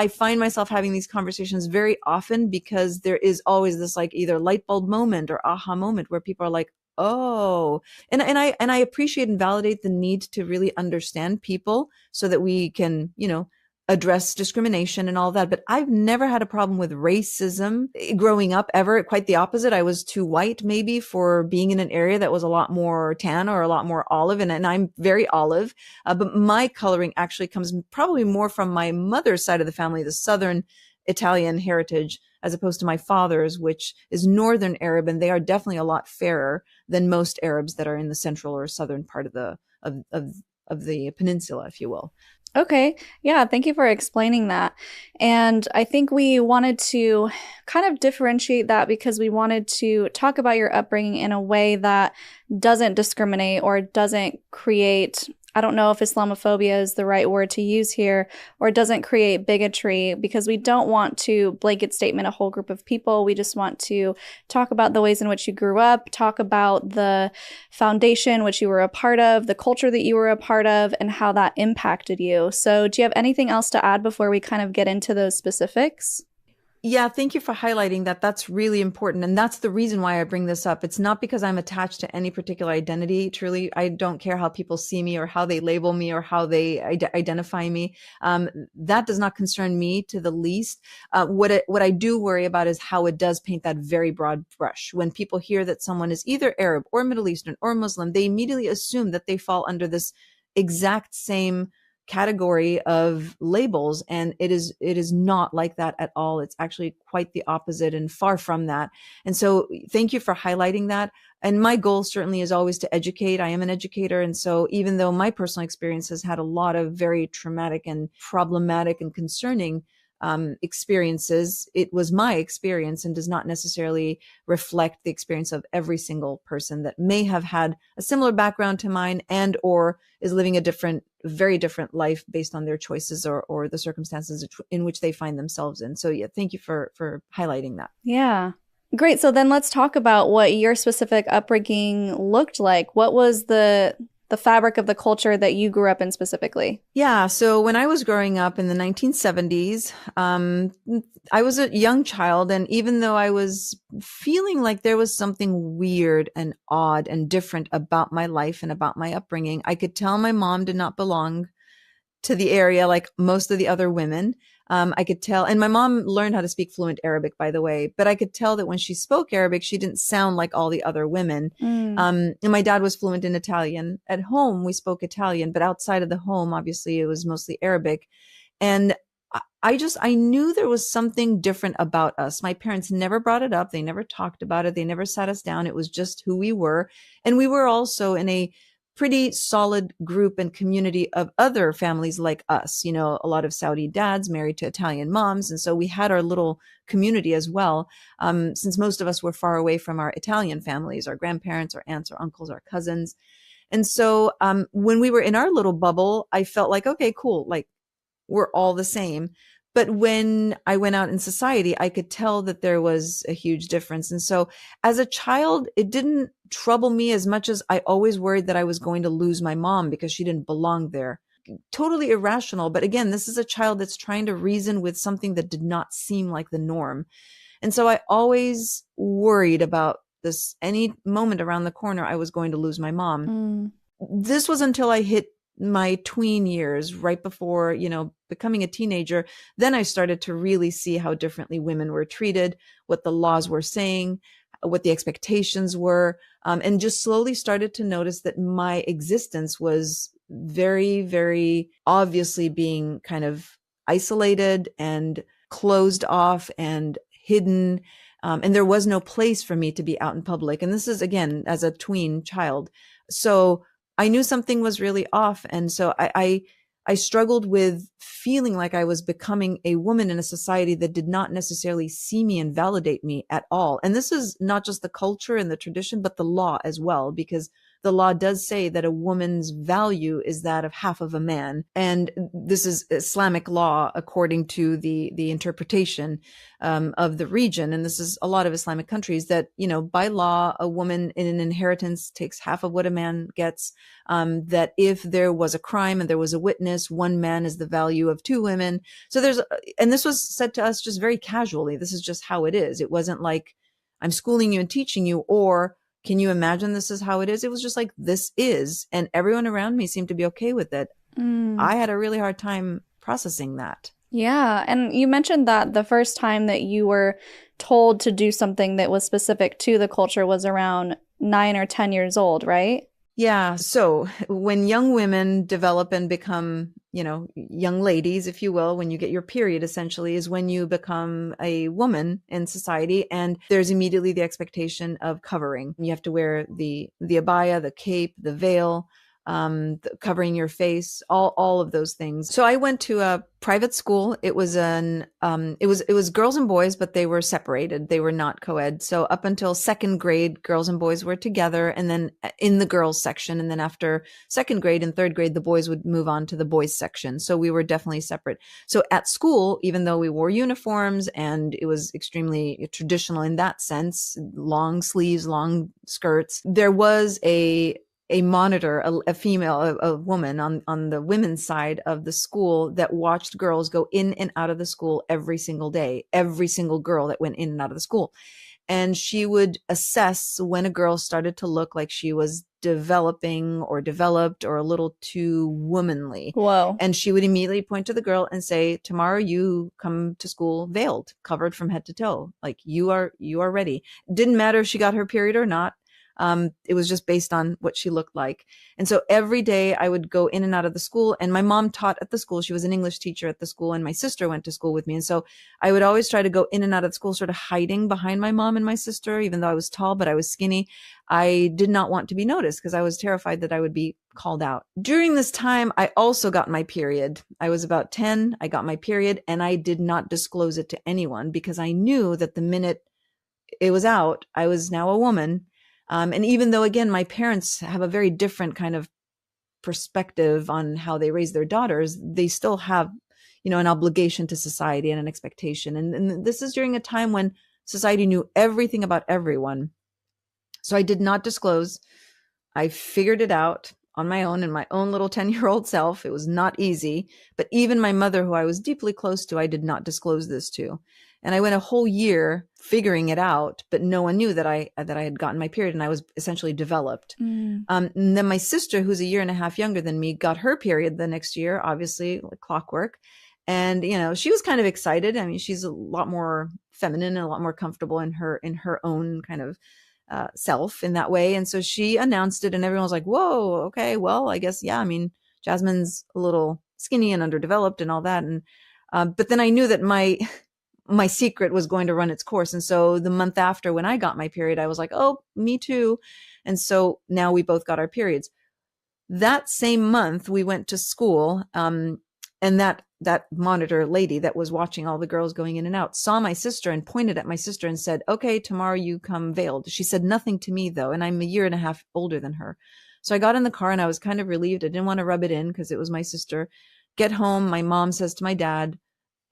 find myself having these conversations very often because there is always this like either light bulb moment or aha moment where people are like, oh, and I appreciate and validate the need to really understand people so that we can, address discrimination and all that. But I've never had a problem with racism growing up ever. Quite the opposite. I was too white maybe for being in an area that was a lot more tan or a lot more olive. And I'm very olive. But my coloring actually comes probably more from my mother's side of the family, the Southern Italian heritage, as opposed to my father's, which is Northern Arab. And they are definitely a lot fairer than most Arabs that are in the central or southern part of the peninsula, if you will. Okay. Yeah. Thank you for explaining that. And I think we wanted to kind of differentiate that because we wanted to talk about your upbringing in a way that doesn't discriminate or doesn't create, I don't know if Islamophobia is the right word to use here, or doesn't create bigotry, because we don't want to blanket statement a whole group of people. We just want to talk about the ways in which you grew up, talk about the foundation which you were a part of, the culture that you were a part of, and how that impacted you. So do you have anything else to add before we kind of get into those specifics? Yeah, thank you for highlighting that. That's really important. And that's the reason why I bring this up. It's not because I'm attached to any particular identity. Truly, I don't care how people see me or how they label me or how they identify me. That does not concern me to the least. What I do worry about is how it does paint that very broad brush. When people hear that someone is either Arab or Middle Eastern or Muslim, they immediately assume that they fall under this exact same category of labels, and it is not like that at all. It's actually quite the opposite and far from that. And so thank you for highlighting that. And my goal certainly is always to educate. I am an educator, and so even though my personal experience has had a lot of very traumatic and problematic and concerning experiences, it was my experience and does not necessarily reflect the experience of every single person that may have had a similar background to mine and or is living a very different life based on their choices or the circumstances in which they find themselves in. So yeah, thank you for highlighting that. Yeah. Great. So then let's talk about what your specific upbringing looked like. What was the fabric of the culture that you grew up in specifically? Yeah. So when I was growing up in the 1970s, I was a young child. And even though I was feeling like there was something weird and odd and different about my life and about my upbringing, I could tell my mom did not belong to the area like most of the other women. I could tell, and my mom learned how to speak fluent Arabic, by the way, but I could tell that when she spoke Arabic, she didn't sound like all the other women. And my dad was fluent in Italian. At home, we spoke Italian, but outside of the home, obviously, it was mostly Arabic. And I knew there was something different about us. My parents never brought it up. They never talked about it. They never sat us down. It was just who we were. And we were also in a pretty solid group and community of other families like us, a lot of Saudi dads married to Italian moms. And so we had our little community as well. Since most of us were far away from our Italian families, our grandparents, our aunts, our uncles, our cousins. And so when we were in our little bubble, I felt like, okay, cool. Like we're all the same. But when I went out in society, I could tell that there was a huge difference. And so as a child, it didn't trouble me as much as I always worried that I was going to lose my mom because she didn't belong there. Totally irrational. But again, this is a child that's trying to reason with something that did not seem like the norm. And so I always worried about this. Any moment around the corner, I was going to lose my mom. This was until I hit my tween years, right before, becoming a teenager. Then I started to really see how differently women were treated, what the laws were saying, what the expectations were, and just slowly started to notice that my existence was very, very obviously being kind of isolated and closed off and hidden. And there was no place for me to be out in public. And this is, again, as a tween child. So I knew something was really off. And so I struggled with feeling like I was becoming a woman in a society that did not necessarily see me and validate me at all. And this is not just the culture and the tradition, but the law as well, because the law does say that a woman's value is that of half of a man. And this is Islamic law according to the interpretation of the region. And this is a lot of Islamic countries that, by law, a woman in an inheritance takes half of what a man gets. That if there was a crime and there was a witness, one man is the value of two women. So and this was said to us just very casually. This is just how it is. It wasn't like I'm schooling you and teaching you, or can you imagine this is how it is? It was just like, this is, and everyone around me seemed to be okay with it. I had a really hard time processing that. Yeah. And you mentioned that the first time that you were told to do something that was specific to the culture was around 9 or 10 years old, right? Yeah. So when young women develop and become, young ladies, if you will, when you get your period, essentially is when you become a woman in society. And there's immediately the expectation of covering. You have to wear the abaya, the cape, the veil, covering your face, all of those things. So I went to a private school. It was it was girls and boys, but they were separated. They were not co-ed. So up until second grade, girls and boys were together, and then in the girls section. And then after second grade and third grade, the boys would move on to the boys section. So we were definitely separate. So at school, even though we wore uniforms and it was extremely traditional in that sense, long sleeves, long skirts, there was a monitor, a female, a woman on the women's side of the school that watched girls go in and out of the school every single day, every single girl that went in and out of the school. And she would assess when a girl started to look like she was developing or developed or a little too womanly. Whoa. And she would immediately point to the girl and say, tomorrow you come to school veiled, covered from head to toe. Like you are ready. Didn't matter if she got her period or not. It was just based on what she looked like. And so every day I would go in and out of the school, and my mom taught at the school. She was an English teacher at the school, and my sister went to school with me. And so I would always try to go in and out of the school, sort of hiding behind my mom and my sister, even though I was tall, but I was skinny. I did not want to be noticed because I was terrified that I would be called out. During this time, I also got my period. I was about 10. I got my period, and I did not disclose it to anyone because I knew that the minute it was out, I was now a woman. And even though, again, my parents have a very different kind of perspective on how they raise their daughters, they still have, an obligation to society and an expectation. And this is during a time when society knew everything about everyone. So I did not disclose. I figured it out on my own in my own little 10-year-old self. It was not easy. But even my mother, who I was deeply close to, I did not disclose this to. And I went a whole year figuring it out, but no one knew that I had gotten my period, and I was essentially developed. And then my sister, who's a year and a half younger than me, got her period the next year, obviously like clockwork. And, she was kind of excited. I mean, she's a lot more feminine and a lot more comfortable in her own kind of self in that way. And so she announced it, and everyone was like, whoa, okay, well, I guess, yeah, I mean, Jasmine's a little skinny and underdeveloped and all that. And, but then I knew that my secret was going to run its course. And so the month after, when I got my period, I was like, oh, me too. And so now we both got our periods. That same month we went to school. And that monitor lady that was watching all the girls going in and out saw my sister and pointed at my sister and said, okay, tomorrow you come veiled. She said nothing to me though. And I'm a year and a half older than her. So I got in the car and I was kind of relieved. I didn't want to rub it in because it was my sister. Get home. My mom says to my dad,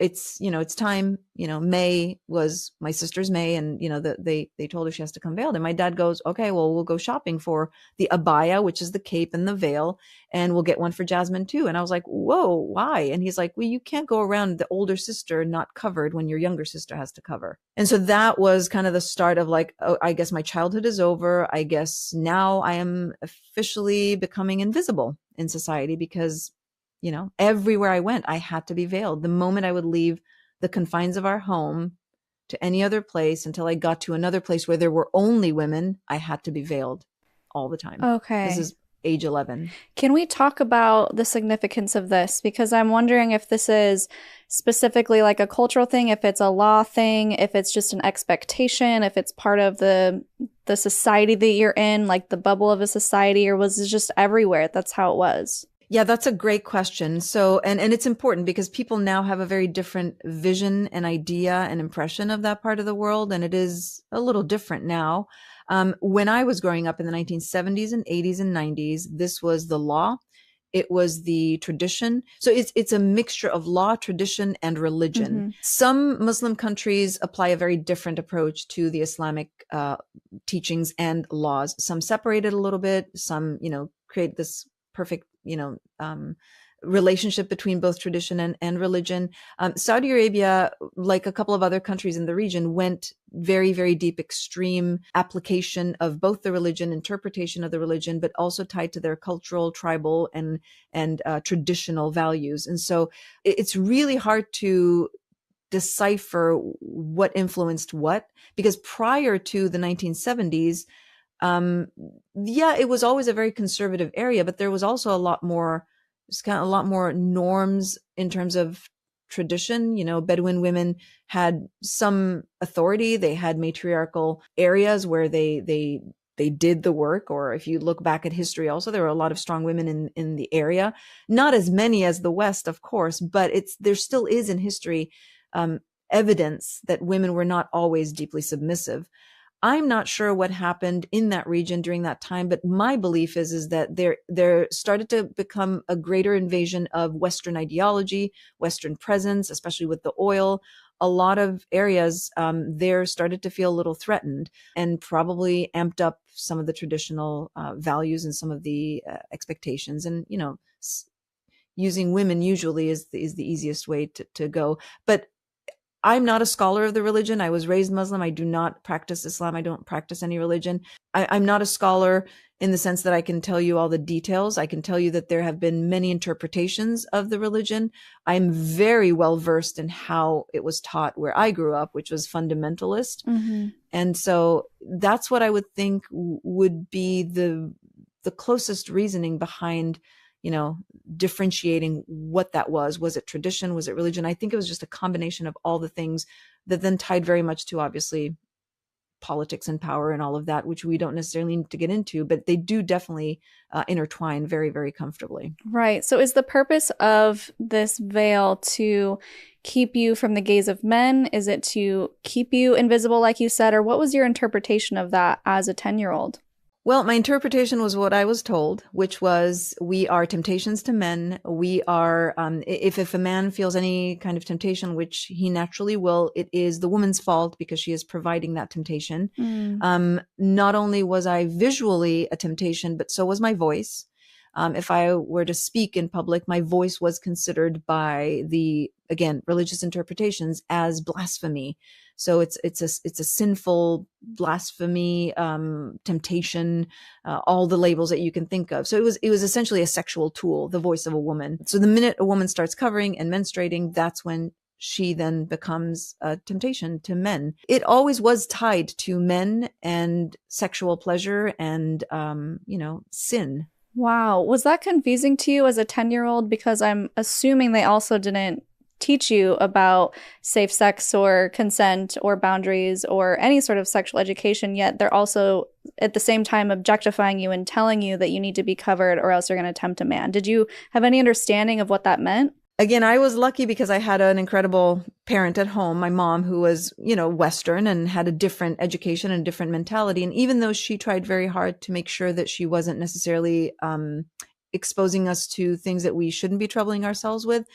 it's time, May was my sister's May, and, they told her she has to come veiled. And my dad goes, okay, well, we'll go shopping for the abaya, which is the cape, and the veil, and we'll get one for Jasmine too. And I was like, whoa, why? And he's like, well, you can't go around the older sister not covered when your younger sister has to cover. And so that was kind of the start of like, oh, I guess my childhood is over. I guess now I am officially becoming invisible in society because everywhere I went, I had to be veiled. The moment I would leave the confines of our home to any other place until I got to another place where there were only women, I had to be veiled all the time. Okay. This is age 11. Can we talk about the significance of this? Because I'm wondering if this is specifically like a cultural thing, if it's a law thing, if it's just an expectation, if it's part of the society that you're in, like the bubble of a society, or was it just everywhere? That's how it was. Yeah, that's a great question. So, and it's important because people now have a very different vision and idea and impression of that part of the world. And it is a little different now. When I was growing up in the 1970s and 80s and 90s, this was the law. It was the tradition. So it's a mixture of law, tradition, and religion. Mm-hmm. Some Muslim countries apply a very different approach to the Islamic teachings and laws. Some separate it a little bit. Some, create this perfect, relationship between both tradition and religion. Saudi Arabia, like a couple of other countries in the region, went very, very deep, extreme application of both the religion, interpretation of the religion, but also tied to their cultural, tribal, and traditional values. And so it's really hard to decipher what influenced what, because prior to the 1970s, it was always a very conservative area, but there was also a lot more norms in terms of tradition. Bedouin women had some authority. They had matriarchal areas where they did the work. Or if you look back at history, also there were a lot of strong women in the area. Not as many as the West, of course, but there still is in history evidence that women were not always deeply submissive. I'm not sure what happened in that region during that time, but my belief is that there started to become a greater invasion of Western ideology, Western presence, especially with the oil. A lot of areas there started to feel a little threatened, and probably amped up some of the traditional values and some of the expectations. And, using women usually is the easiest way to go. But I'm not a scholar of the religion. I was raised Muslim. I do not practice Islam. I don't practice any religion. I'm not a scholar in the sense that I can tell you all the details. I can tell you that there have been many interpretations of the religion. I'm very well versed in how it was taught where I grew up, which was fundamentalist. Mm-hmm. And so that's what I would think would be the closest reasoning behind differentiating what that was. Was it tradition? Was it religion? I think it was just a combination of all the things that then tied very much to, obviously, politics and power and all of that, which we don't necessarily need to get into, but they do definitely intertwine very, very comfortably. Right. So is the purpose of this veil to keep you from the gaze of men? Is it to keep you invisible, like you said? Or what was your interpretation of that as a 10-year-old? Well, my interpretation was what I was told, which was we are temptations to men. We are, if a man feels any kind of temptation, which he naturally will, it is the woman's fault because she is providing that temptation. Not only was I visually a temptation, but so was my voice. If I were to speak in public, my voice was considered by the, again, religious interpretations as blasphemy. So it's a sinful blasphemy, temptation, all the labels that you can think of. So it was essentially a sexual tool, the voice of a woman. So the minute a woman starts covering and menstruating, that's when she then becomes a temptation to men. It always was tied to men and sexual pleasure and, sin. Wow. Was that confusing to you as a 10-year-old? Because I'm assuming they also didn't teach you about safe sex or consent or boundaries or any sort of sexual education, yet they're also at the same time objectifying you and telling you that you need to be covered or else you're going to tempt a man. Did you have any understanding of what that meant? Again, I was lucky because I had an incredible parent at home, my mom, who was, Western and had a different education and different mentality. And even though she tried very hard to make sure that she wasn't necessarily exposing us to things that we shouldn't be troubling ourselves with,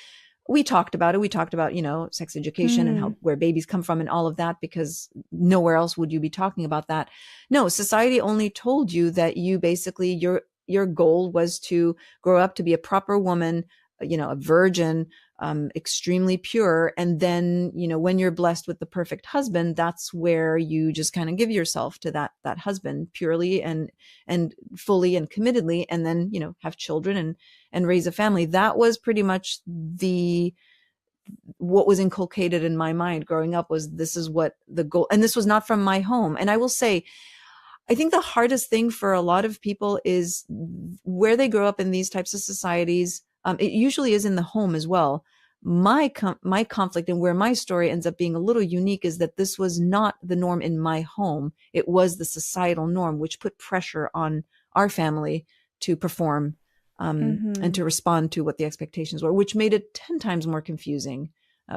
we talked about it. We talked about, sex education and where babies come from and all of that, because nowhere else would you be talking about that. No, society only told you that you basically, your goal was to grow up to be a proper woman, a virgin, extremely pure. And then, when you're blessed with the perfect husband, that's where you just kind of give yourself to that husband purely and fully and committedly, and then, have children and raise a family. That was pretty much what was inculcated in my mind growing up, was this is what the goal, and this was not from my home. And I will say, I think the hardest thing for a lot of people is where they grow up in these types of societies. It usually is in the home as well. My conflict and where my story ends up being a little unique is that this was not the norm in my home. It was the societal norm, which put pressure on our family to perform and to respond to what the expectations were, which made it 10 times more confusing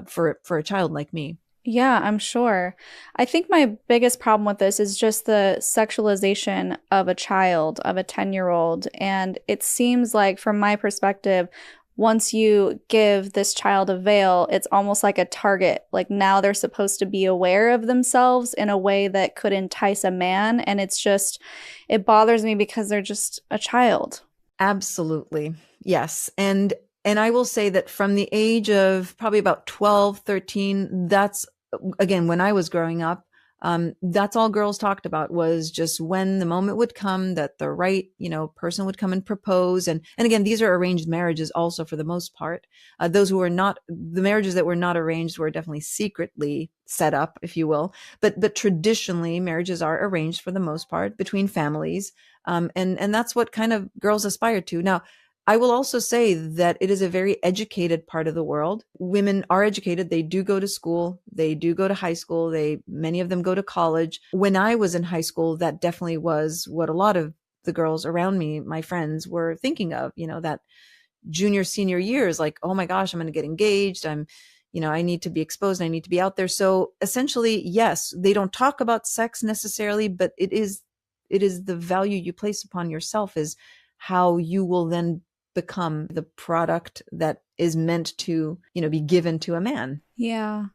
for a child like me. Yeah, I'm sure. I think my biggest problem with this is just the sexualization of a child, of a 10-year-old. And it seems like, from my perspective, once you give this child a veil, it's almost like a target. Like now they're supposed to be aware of themselves in a way that could entice a man. And it's just, it bothers me because they're just a child. Absolutely. Yes. And I will say that from the age of probably about 12, 13, that's, again, when I was growing up, that's all girls talked about, was just when the moment would come that the right, person would come and propose. And again, these are arranged marriages also for the most part. Those who were not, the marriages that were not arranged were definitely secretly set up, if you will. But traditionally, marriages are arranged for the most part between families. And that's what kind of girls aspire to. Now, I will also say that it is a very educated part of the world. Women are educated. They do go to school. They do go to high school. Many of them go to college. When I was in high school, that definitely was what a lot of the girls around me, my friends, were thinking of, that junior, senior years, like, oh my gosh, I'm going to get engaged. I need to be exposed. I need to be out there. So essentially, yes, they don't talk about sex necessarily, but it is the value you place upon yourself is how you will then become the product that is meant to, be given to a man. Yeah.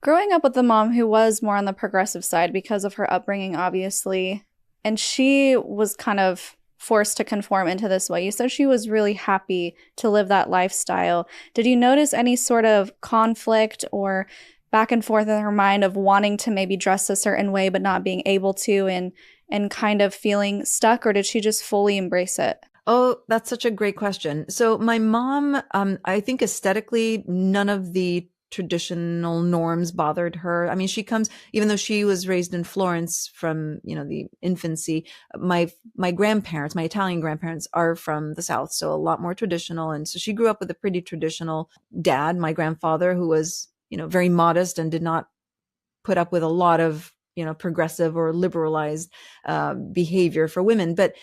Growing up with a mom who was more on the progressive side because of her upbringing, obviously, and she was kind of forced to conform into this way. You said she was really happy to live that lifestyle. Did you notice any sort of conflict or back and forth in her mind of wanting to maybe dress a certain way but not being able to, and kind of feeling stuck, or did she just fully embrace it? Oh, that's such a great question. So my mom, I think aesthetically, none of the traditional norms bothered her. I mean, even though she was raised in Florence from, the infancy, my grandparents, my Italian grandparents, are from the South, so a lot more traditional. And so she grew up with a pretty traditional dad, my grandfather, who was, very modest and did not put up with a lot of, progressive or liberalized behavior for women. But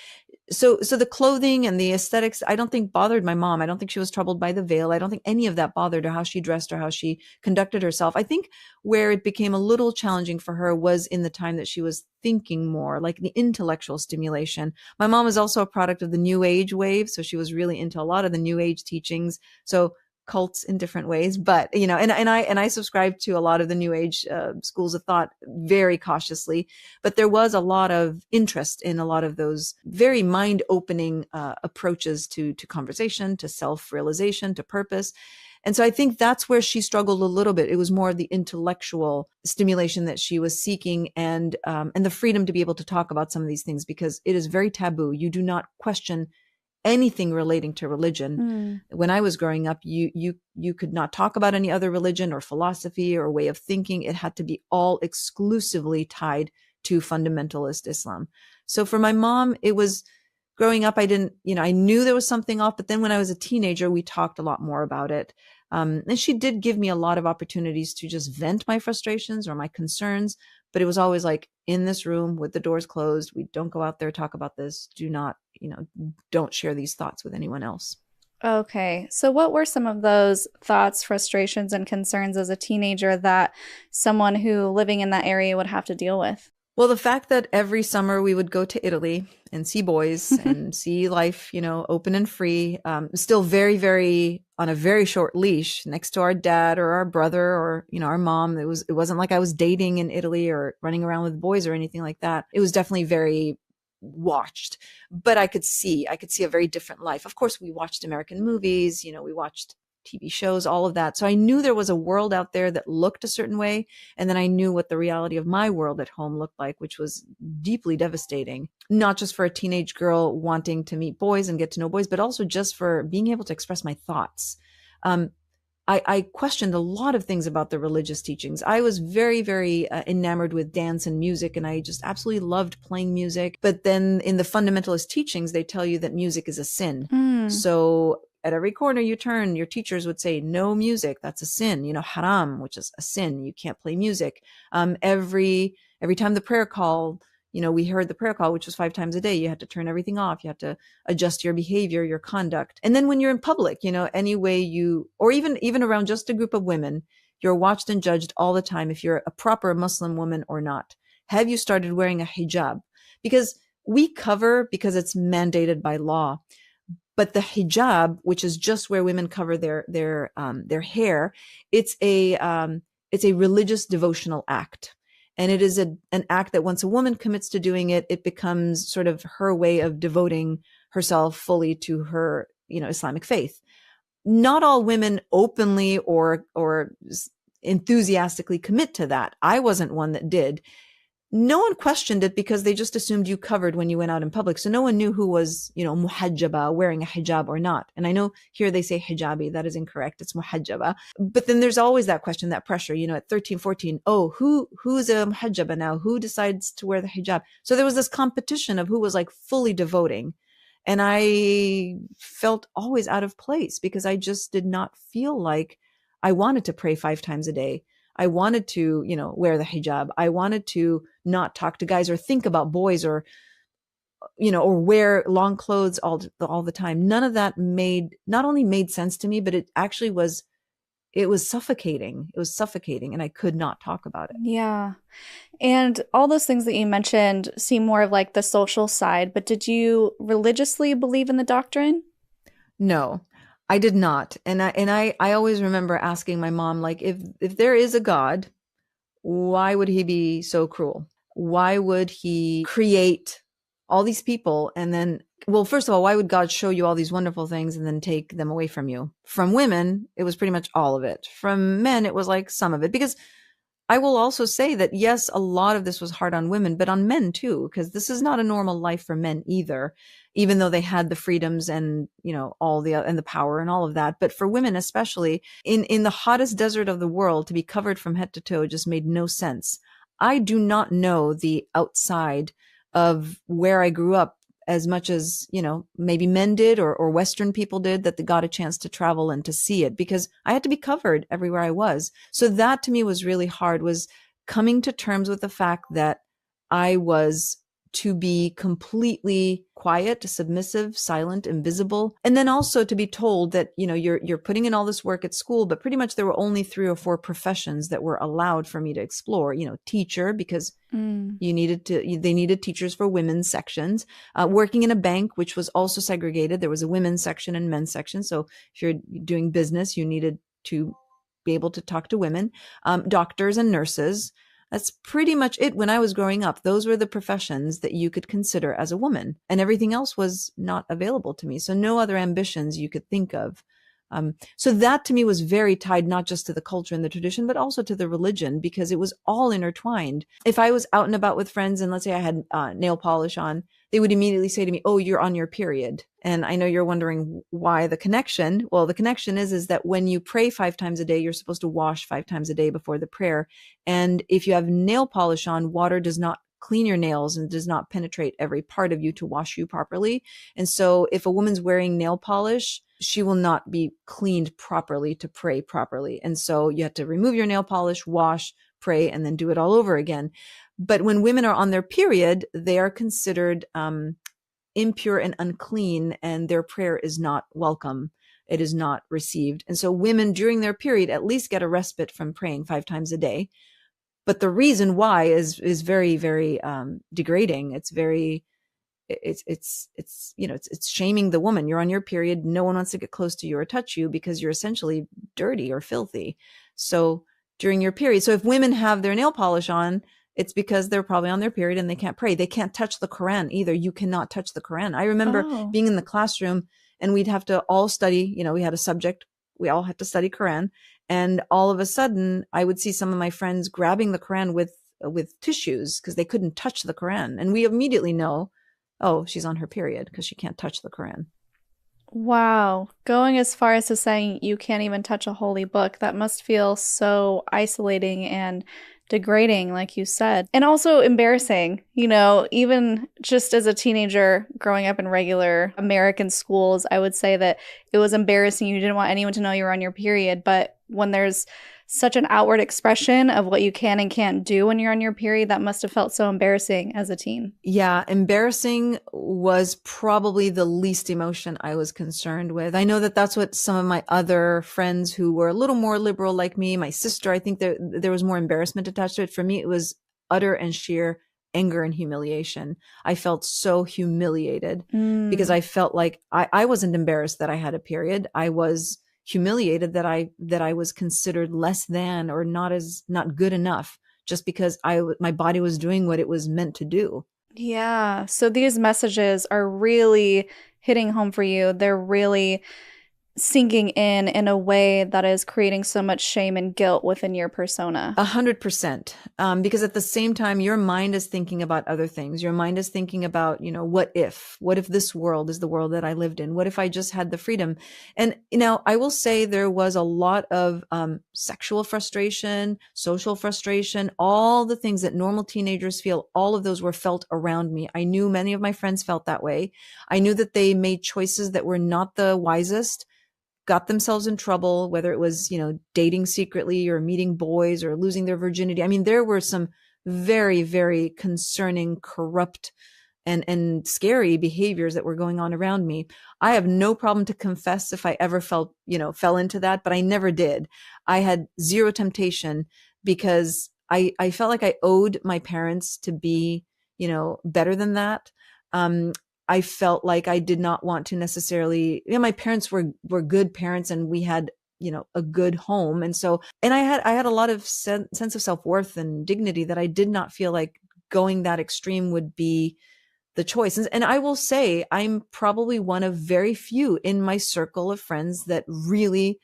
so the clothing and the aesthetics, I don't think bothered my mom. I don't think she was troubled by the veil. I don't think any of that bothered her, how she dressed or how she conducted herself. I think where it became a little challenging for her was in the time that she was thinking more, like the intellectual stimulation. My mom is also a product of the New Age wave, so she was really into a lot of the New Age teachings. So cults in different ways, but and I subscribe to a lot of the New Age schools of thought very cautiously, but there was a lot of interest in a lot of those very mind-opening approaches to conversation, to self-realization, to purpose. And so I think that's where she struggled a little bit. It was more of the intellectual stimulation that she was seeking, and the freedom to be able to talk about some of these things, because it is very taboo. You do not question anything relating to religion. When I was growing up, you could not talk about any other religion or philosophy or way of thinking. It had to be all exclusively tied to fundamentalist Islam. So for my mom, it was growing up, I didn't, I knew there was something off, but then when I was a teenager, we talked a lot more about it. And she did give me a lot of opportunities to just vent my frustrations or my concerns, but it was always like in this room with the doors closed. We don't go out there, talk about this. Do not, don't share these thoughts with anyone else. Okay. So what were some of those thoughts, frustrations, and concerns as a teenager that someone who living in that area would have to deal with? Well, the fact that every summer we would go to Italy and see boys and see life, open and free, still very, very on a very short leash next to our dad or our brother or, our mom. It wasn't like I was dating in Italy or running around with boys or anything like that. It was definitely very watched, but I could see a very different life. Of course, we watched American movies, we watched TV shows, all of that. So I knew there was a world out there that looked a certain way. And then I knew what the reality of my world at home looked like, which was deeply devastating, not just for a teenage girl wanting to meet boys and get to know boys, but also just for being able to express my thoughts. I questioned a lot of things about the religious teachings. I was very, very enamored with dance and music, and I just absolutely loved playing music. But then in the fundamentalist teachings, they tell you that music is a sin. So at every corner you turn, your teachers would say, no music, that's a sin, haram, which is a sin. You can't play music. Every time the prayer call, we heard the prayer call, which was 5 times a day. You had to turn everything off. You had to adjust your behavior, your conduct. And then when you're in public, any way or even around just a group of women, you're watched and judged all the time if you're a proper Muslim woman or not. Have you started wearing a hijab? Because we cover because it's mandated by law. But the hijab, which is just where women cover their hair, it's a religious devotional act. And it is an act that once a woman commits to doing it, it becomes sort of her way of devoting herself fully to her, Islamic faith. Not all women openly or enthusiastically commit to that. I wasn't one that did. No one questioned it because they just assumed you covered when you went out in public. So no one knew who was, muhajjaba, wearing a hijab or not. And I know here they say hijabi. That is incorrect. It's muhajjaba. But then there's always that question, that pressure, at 13, 14. Oh, who's a muhajjaba now? Who decides to wear the hijab? So there was this competition of who was like fully devoting. And I felt always out of place because I just did not feel like I wanted to pray 5 times a day. I wanted to, wear the hijab. I wanted to not talk to guys or think about boys or wear long clothes all the time. None of that not only made sense to me, but it actually was suffocating. It was suffocating and I could not talk about it. Yeah. And all those things that you mentioned seem more of like the social side, but did you religiously believe in the doctrine? No. I did not. And I always remember asking my mom, like, if there is a God, why would he be so cruel? Why would he create all these people? And then, well, first of all, why would God show you all these wonderful things and then take them away from you? From women, it was pretty much all of it. From men, it was like some of it. Because I will also say that, yes, a lot of this was hard on women, but on men too, because this is not a normal life for men either, even though they had the freedoms and, all and the power and all of that. But for women, especially in the hottest desert of the world, to be covered from head to toe just made no sense. I do not know the outside of where I grew up as much as, maybe men did or Western people did, that they got a chance to travel and to see it, because I had to be covered everywhere I was. So that to me was really hard, was coming to terms with the fact that I was to be completely quiet, submissive, silent, invisible. And then also to be told that, you're putting in all this work at school, but pretty much there were only 3 or 4 professions that were allowed for me to explore, teacher, because they needed teachers for women's sections, working in a bank, which was also segregated. There was a women's section and men's section. So if you're doing business, you needed to be able to talk to women, doctors and nurses. That's pretty much it. When I was growing up, those were the professions that you could consider as a woman, and everything else was not available to me. So no other ambitions you could think of. So that to me was very tied, not just to the culture and the tradition, but also to the religion, because it was all intertwined. If I was out and about with friends and let's say I had nail polish on, they would immediately say to me, "Oh, you're on your period." And I know you're wondering why the connection. Well, the connection is that when you pray 5 times a day, you're supposed to wash 5 times a day before the prayer. And if you have nail polish on, water does not clean your nails and does not penetrate every part of you to wash you properly. And so if a woman's wearing nail polish, she will not be cleaned properly to pray properly. And so you have to remove your nail polish, wash, pray, and then do it all over again. But when women are on their period, they are considered impure and unclean, and their prayer is not welcome. It is not received. And so women during their period at least get a respite from praying 5 times a day. But the reason why is very, very degrading. It's very, it's shaming the woman. You're on your period. No one wants to get close to you or touch you because you're essentially dirty or filthy. So during your period, so if women have their nail polish on, it's because they're probably on their period and they can't pray. They can't touch the Quran either. You cannot touch the Quran. I remember being in the classroom and we'd have to all study, we had a subject, we all had to study Quran. And all of a sudden I would see some of my friends grabbing the Quran with tissues because they couldn't touch the Quran. And we immediately know, oh, she's on her period because she can't touch the Quran. Wow. Going as far as to saying you can't even touch a holy book, that must feel so isolating and degrading, like you said, and also embarrassing, even just as a teenager growing up in regular American schools, I would say that it was embarrassing. You didn't want anyone to know you were on your period. But when there's such an outward expression of what you can and can't do when you're on your period. That must have felt so embarrassing as a teen. Yeah, embarrassing was probably the least emotion I was concerned with. I know that that's what some of my other friends who were a little more liberal like me, my sister, I think there was more embarrassment attached to it. For me, it was utter and sheer anger and humiliation. I felt so humiliated because I felt like I wasn't embarrassed that I had a period. I was humiliated that I was considered less than or not good enough just because my body was doing what it was meant to do. Yeah. So these messages are really hitting home for you. They're really sinking in a way that is creating so much shame and guilt within your persona. 100%. Because at the same time, your mind is thinking about other things. Your mind is thinking about, what if this world is the world that I lived in? What if I just had the freedom? And, I will say there was a lot of sexual frustration, social frustration, all the things that normal teenagers feel, all of those were felt around me. I knew many of my friends felt that way. I knew that they made choices that were not the wisest, got themselves in trouble, whether it was, dating secretly or meeting boys or losing their virginity. I mean, there were some very, very concerning, corrupt and scary behaviors that were going on around me. I have no problem to confess if I ever fell into that, but I never did. I had zero temptation because I felt like I owed my parents to be, better than that. I felt like I did not want to necessarily, my parents were good parents and we had, a good home. And I had a lot of sense of self-worth and dignity that I did not feel like going that extreme would be the choice. And I will say I'm probably one of very few in my circle of friends that really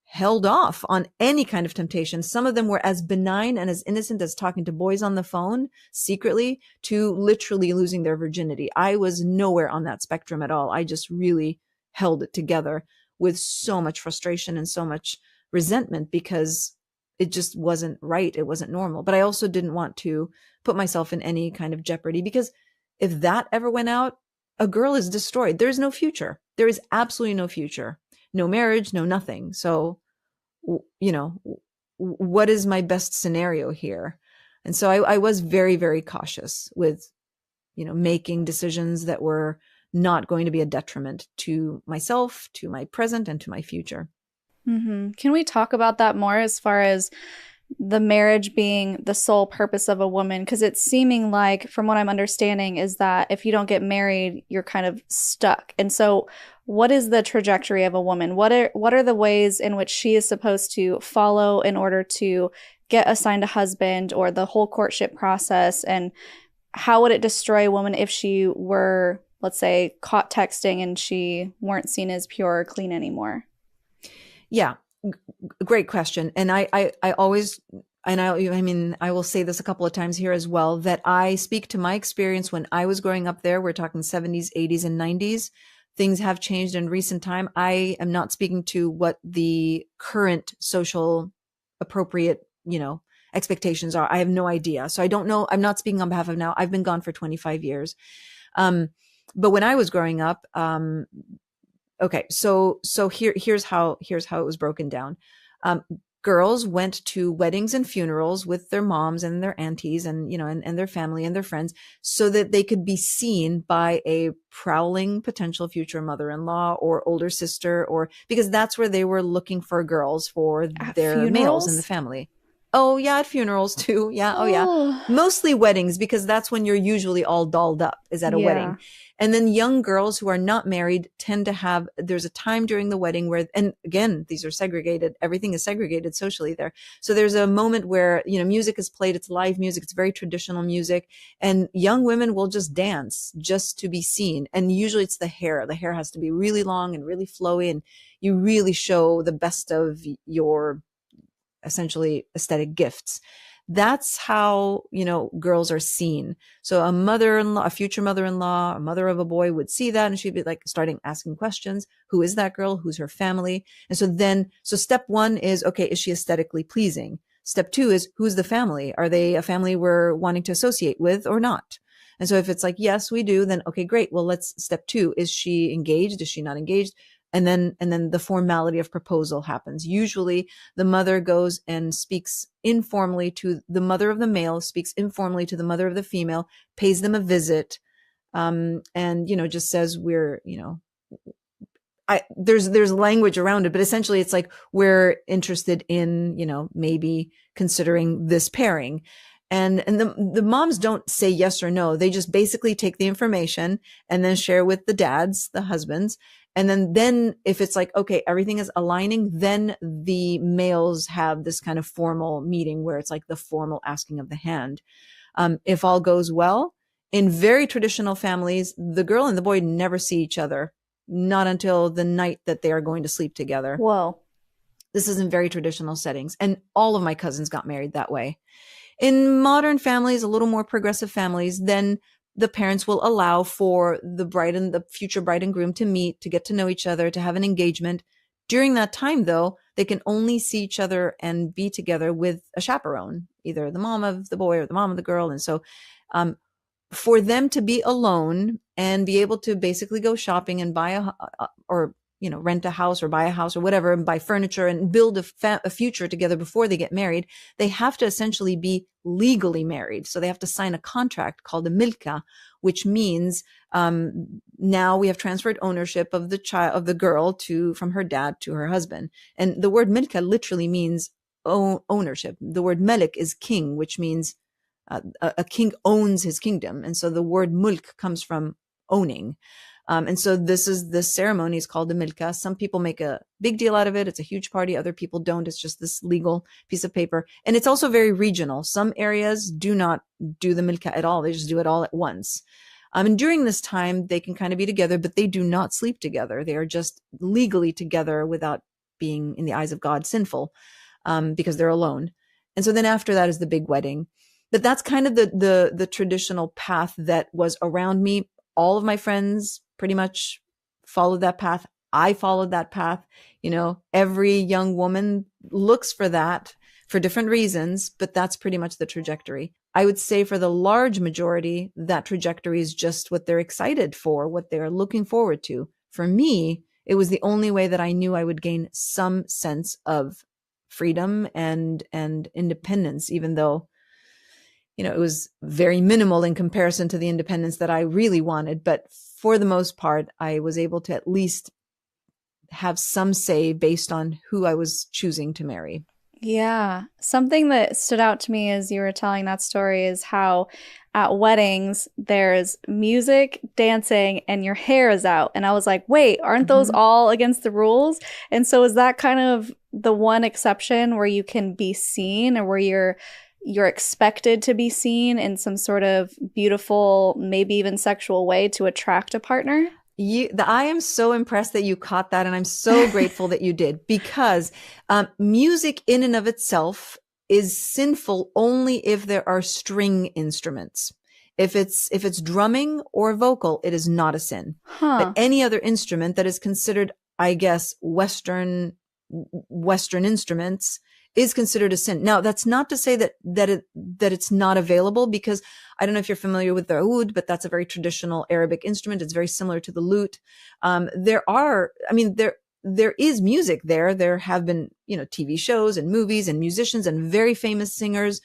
held off on any kind of temptation. Some of them were as benign and as innocent as talking to boys on the phone secretly to literally losing their virginity. I was nowhere on that spectrum at all. I just really held it together with so much frustration and so much resentment because it just wasn't right. It wasn't normal. But I also didn't want to put myself in any kind of jeopardy because if that ever went out, a girl is destroyed. There is no future. There is absolutely no future. No marriage, no nothing. So, what is my best scenario here? And so I was very, very cautious with, making decisions that were not going to be a detriment to myself, to my present, and to my future. Mm-hmm. Can we talk about that more as far as the marriage being the sole purpose of a woman? Because it's seeming like, from what I'm understanding, is that if you don't get married, you're kind of stuck. And so what is the trajectory of a woman? What are the ways in which she is supposed to follow in order to get assigned a husband, or the whole courtship process? And how would it destroy a woman if she were, let's say, caught texting and she weren't seen as pure or clean anymore? Yeah. Great question. And I always, and I will say this a couple of times here as well, that I speak to my experience when I was growing up there. We're talking 70s, 80s, and 90s. Things have changed in recent time. I am not speaking to what the current social appropriate, expectations are. I have no idea. So I don't know. I'm not speaking on behalf of now. I've been gone for 25 years. But when I was growing up, okay, so here's how it was broken down. Girls went to weddings and funerals with their moms and their aunties and, and their family and their friends so that they could be seen by a prowling potential future mother-in-law or older sister, or because that's where they were looking for girls for their males in the family. Oh yeah, at funerals too. Yeah. Oh yeah. Mostly weddings, because that's when you're usually all dolled up, is at a wedding. And then young girls who are not married tend to have, there's a time during the wedding where, and again, these are segregated. Everything is segregated socially there. So there's a moment where, music is played. It's live music. It's very traditional music. And young women will just dance just to be seen. And usually it's the hair. The hair has to be really long and really flowy. And you really show the best of your essentially aesthetic gifts. That's how, girls are seen. So a mother-in-law, a future mother-in-law, a mother of a boy would see that, and she'd be like starting asking questions. Who is that girl? Who's her family? And so step one is, okay, is she aesthetically pleasing? Step two is, who's the family? Are they a family we're wanting to associate with or not? And so if it's like, yes, we do, then okay, great. Well, step two, is she engaged? Is she not engaged? And then the formality of proposal happens. Usually the mother goes and speaks informally to the mother of the male, speaks informally to the mother of the female, pays them a visit, and, just says there's language around it, but essentially it's like, we're interested in, maybe considering this pairing. And the moms don't say yes or no. They just basically take the information and then share with the dads, the husbands. And then if it's like, okay, everything is aligning, then the males have this kind of formal meeting where it's like the formal asking of the hand. If all goes well, in very traditional families, the girl and the boy never see each other, not until the night that they are going to sleep together. Whoa. This is in very traditional settings. And all of my cousins got married that way. In modern families, a little more progressive families, then the parents will allow for the bride and the future bride and groom to meet, to get to know each other, to have an engagement. During that time, though, they can only see each other and be together with a chaperone, either the mom of the boy or the mom of the girl. And so for them to be alone and be able to basically go shopping and buy rent a house or buy a house or whatever, and buy furniture and build a future together before they get married, they have to essentially be legally married. So they have to sign a contract called a milka, which means now we have transferred ownership of the girl from her dad to her husband. And the word milka literally means ownership. The word melik is king, which means a king owns his kingdom. And so the word mulk comes from owning. And so this ceremony is called the milka. Some people make a big deal out of it. It's a huge party. Other people don't. It's just this legal piece of paper. And it's also very regional. Some areas do not do the milka at all. They just do it all at once. And during this time, they can kind of be together, but they do not sleep together. They are just legally together without being, in the eyes of God, sinful, because they're alone. And so then after that is the big wedding. But that's kind of the traditional path that was around me. All of my friends pretty much followed that path. I followed that path. Every young woman looks for that for different reasons, but that's pretty much the trajectory. I would say for the large majority, that trajectory is just what they're excited for, what they're looking forward to. For me, it was the only way that I knew I would gain some sense of freedom and independence, even though it was very minimal in comparison to the independence that I really wanted. But for the most part, I was able to at least have some say based on who I was choosing to marry. Yeah. Something that stood out to me as you were telling that story is how at weddings, there's music, dancing, and your hair is out. And I was like, wait, aren't those all against the rules? And so is that kind of the one exception where you can be seen, or where you're expected to be seen in some sort of beautiful, maybe even sexual way to attract a partner? I am so impressed that you caught that, and I'm so grateful that you did, because music in and of itself is sinful only if there are string instruments. If it's drumming or vocal, it is not a sin. But any other instrument that is considered, I guess, Western instruments is considered a sin. Now, that's not to say that it's not available, because I don't know if you're familiar with the oud, but that's a very traditional Arabic instrument. It's very similar to the lute. There is music there. There have been, TV shows and movies and musicians and very famous singers,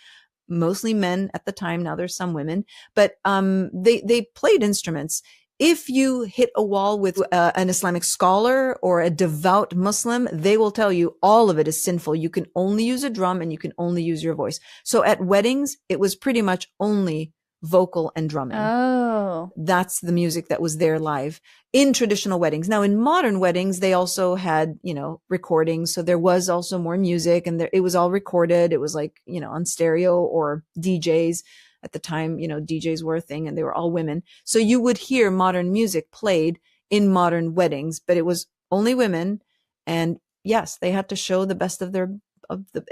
mostly men at the time. Now there's some women, but they played instruments. If you hit a wall with an Islamic scholar or a devout Muslim, they will tell you all of it is sinful. You can only use a drum and you can only use your voice. So at weddings, it was pretty much only vocal and drumming. Oh. That's the music that was there live in traditional weddings. Now, in modern weddings, they also had, recordings. So there was also more music, and it was all recorded. It was like, on stereo or DJs. At the time, DJs were a thing, and they were all women. So you would hear modern music played in modern weddings, but it was only women. And yes, they had to show the best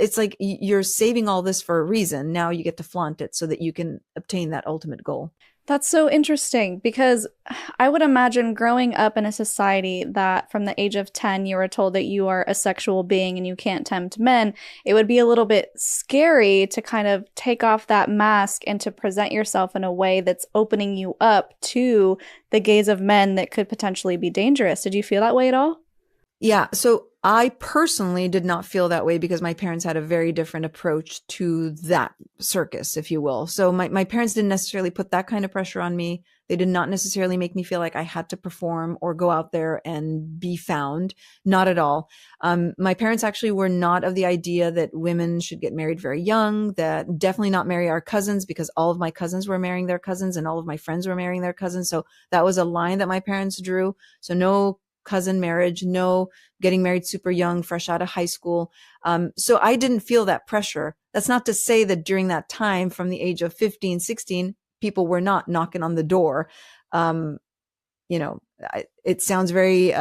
it's like you're saving all this for a reason. Now you get to flaunt it so that you can obtain that ultimate goal. That's so interesting, because I would imagine growing up in a society that from the age of 10, you were told that you are a sexual being and you can't tempt men, it would be a little bit scary to kind of take off that mask and to present yourself in a way that's opening you up to the gaze of men that could potentially be dangerous. Did you feel that way at all? Yeah. So I personally did not feel that way because my parents had a very different approach to that circus, if you will. So my parents didn't necessarily put that kind of pressure on me. They did not necessarily make me feel like I had to perform or go out there and be found. Not at all. My parents actually were not of the idea that women should get married very young, that definitely not marry our cousins, because all of my cousins were marrying their cousins and all of my friends were marrying their cousins. So that was a line that my parents drew. So no cousin marriage, no getting married super young, fresh out of high school. So I didn't feel that pressure. That's not to say that during that time, from the age of 15, 16, people were not knocking on the door. It sounds very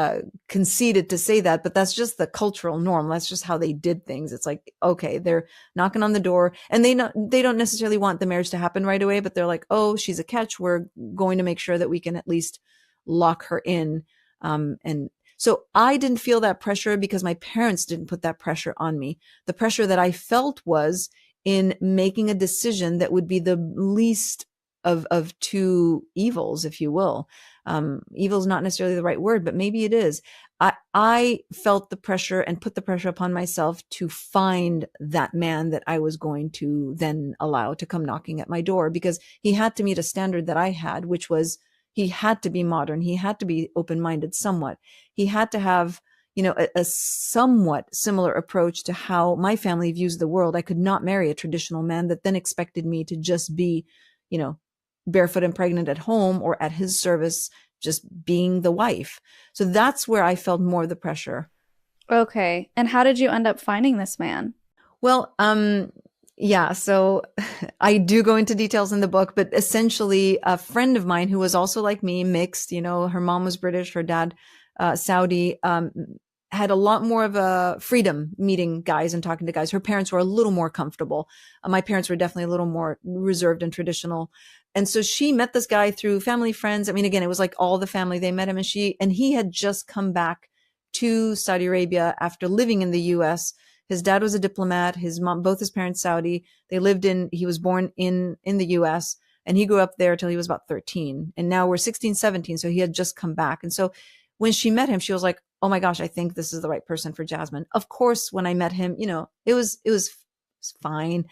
conceited to say that, but that's just the cultural norm. That's just how they did things. It's like, okay, they're knocking on the door, and they don't necessarily want the marriage to happen right away, but they're like, oh, she's a catch. We're going to make sure that we can at least lock her in. And so I didn't feel that pressure because my parents didn't put that pressure on me. The pressure that I felt was in making a decision that would be the least of two evils, if you will. Evil is not necessarily the right word, but maybe it is. I felt the pressure and put the pressure upon myself to find that man that I was going to then allow to come knocking at my door, because he had to meet a standard that I had, which was he had to be modern. He had to be open-minded somewhat. He had to have, a somewhat similar approach to how my family views the world. I could not marry a traditional man that then expected me to just be, barefoot and pregnant at home or at his service, just being the wife. So that's where I felt more of the pressure. Okay. And how did you end up finding this man? Well, yeah, so I do go into details in the book, but essentially a friend of mine who was also like me, mixed, her mom was British, her dad, Saudi, had a lot more of a freedom meeting guys and talking to guys. Her parents were a little more comfortable. My parents were definitely a little more reserved and traditional. And so she met this guy through family, friends. I mean, again, it was like all the family, they met him, and he had just come back to Saudi Arabia after living in the US. His dad was a diplomat, his mom, both his parents Saudi. He was born in the US, and he grew up there till he was about 13. And now we're 16, 17. So he had just come back. And so when she met him, she was like, oh my gosh, I think this is the right person for Jasmine. Of course, when I met him, it was fine.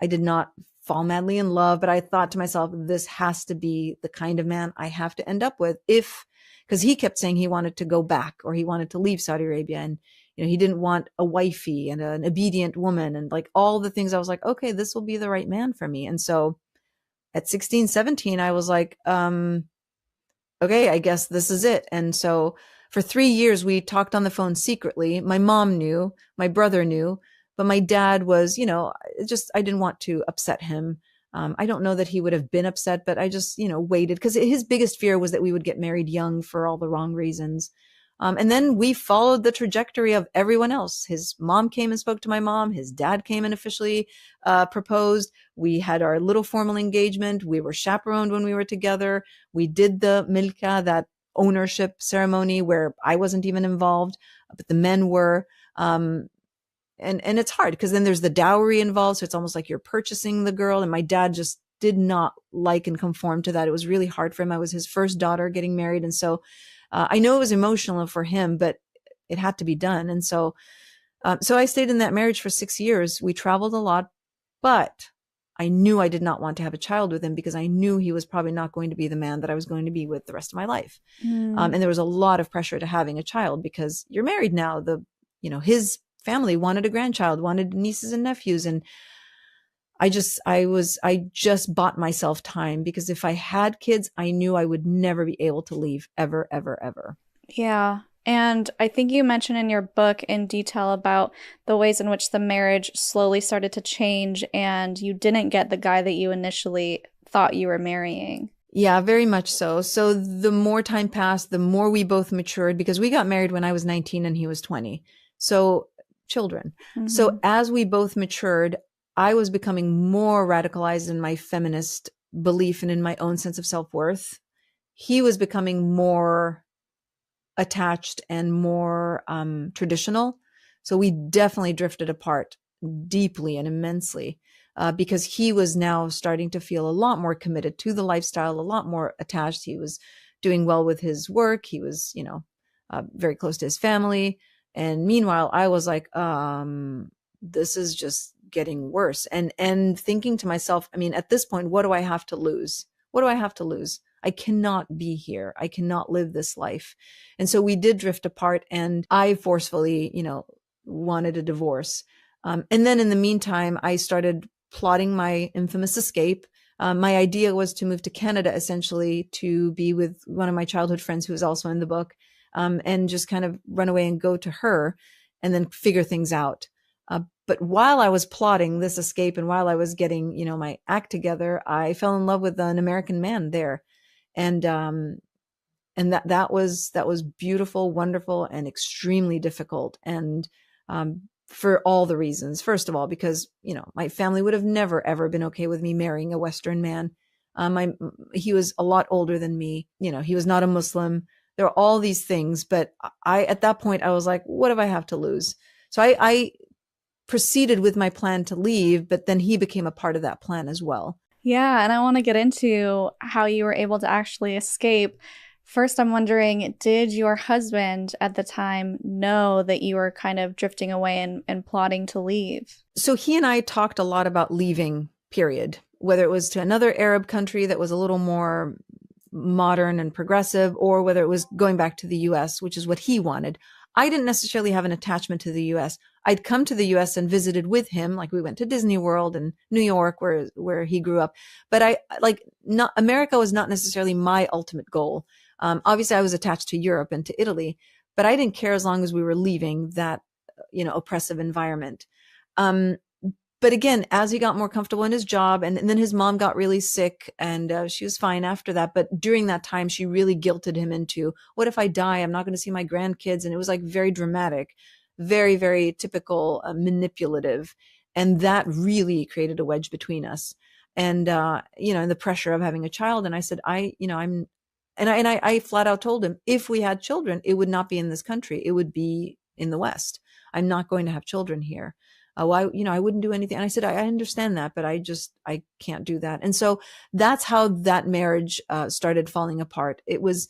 I did not fall madly in love, but I thought to myself, this has to be the kind of man I have to end up with, because he kept saying he wanted to go back, or he wanted to leave Saudi Arabia, and he didn't want a wifey and an obedient woman and like all the things. I was like, okay, this will be the right man for me. And so at 16, 17, I was like, okay, I guess this is it. And so for 3 years, we talked on the phone secretly. My mom knew, my brother knew, but my dad was, I didn't want to upset him. I don't know that he would have been upset, but I just, waited, because his biggest fear was that we would get married young for all the wrong reasons. And then we followed the trajectory of everyone else. His mom came and spoke to my mom. His dad came and officially proposed. We had our little formal engagement. We were chaperoned when we were together. We did the milka, that ownership ceremony where I wasn't even involved, but the men were. And it's hard because then there's the dowry involved. So it's almost like you're purchasing the girl. And my dad just did not like and conform to that. It was really hard for him. I was his first daughter getting married. And so I know it was emotional for him, but it had to be done. And so I stayed in that marriage for 6 years. We traveled a lot, but I knew I did not want to have a child with him because I knew he was probably not going to be the man that I was going to be with the rest of my life. And there was a lot of pressure to having a child because you're married now. His family wanted a grandchild, wanted nieces and nephews. And I just bought myself time, because if I had kids, I knew I would never be able to leave ever, ever, ever. Yeah. And I think you mentioned in your book in detail about the ways in which the marriage slowly started to change and you didn't get the guy that you initially thought you were marrying. Yeah, very much so. So the more time passed, the more we both matured, because we got married when I was 19 and he was 20. So children. Mm-hmm. So as we both matured, I was becoming more radicalized in my feminist belief and in my own sense of self-worth. He was becoming more attached and more traditional. So we definitely drifted apart deeply and immensely because he was now starting to feel a lot more committed to the lifestyle, a lot more attached. He was doing well with his work. He was, very close to his family. And meanwhile, I was like, this is just getting worse. And thinking to myself, I mean, at this point, what do I have to lose? What do I have to lose? I cannot be here. I cannot live this life. And so we did drift apart, and I forcefully, wanted a divorce. And then in the meantime, I started plotting my infamous escape. My idea was to move to Canada, essentially, to be with one of my childhood friends who was also in the book, and just kind of run away and go to her and then figure things out. But while I was plotting this escape and while I was getting, my act together, I fell in love with an American man there. And that was beautiful, wonderful, and extremely difficult. And, for all the reasons. First of all, because, my family would have never, ever been okay with me marrying a Western man. He was a lot older than me. He was not a Muslim. There are all these things, but at that point I was like, what do I have to lose? So I proceeded with my plan to leave, but then he became a part of that plan as well. Yeah, and I want to get into how you were able to actually escape. First, I'm wondering, did your husband at the time know that you were kind of drifting away and plotting to leave? So he and I talked a lot about leaving, period. Whether it was to another Arab country that was a little more modern and progressive, or whether it was going back to the US, which is what he wanted. I didn't necessarily have an attachment to the US. I'd come to the US and visited with him. Like, we went to Disney World and New York, where he grew up. But America was not necessarily my ultimate goal. Obviously I was attached to Europe and to Italy, but I didn't care as long as we were leaving that, oppressive environment. But again, as he got more comfortable in his job, and then his mom got really sick, and she was fine after that. But during that time, she really guilted him into, what if I die? I'm not going to see my grandkids. And it was like very dramatic, very, very typical, manipulative. And that really created a wedge between us. And, and the pressure of having a child. And I said, I flat out told him, if we had children, it would not be in this country. It would be in the West. I'm not going to have children here. I wouldn't do anything. And I said, I understand that, but I can't do that. And so that's how that marriage started falling apart. It was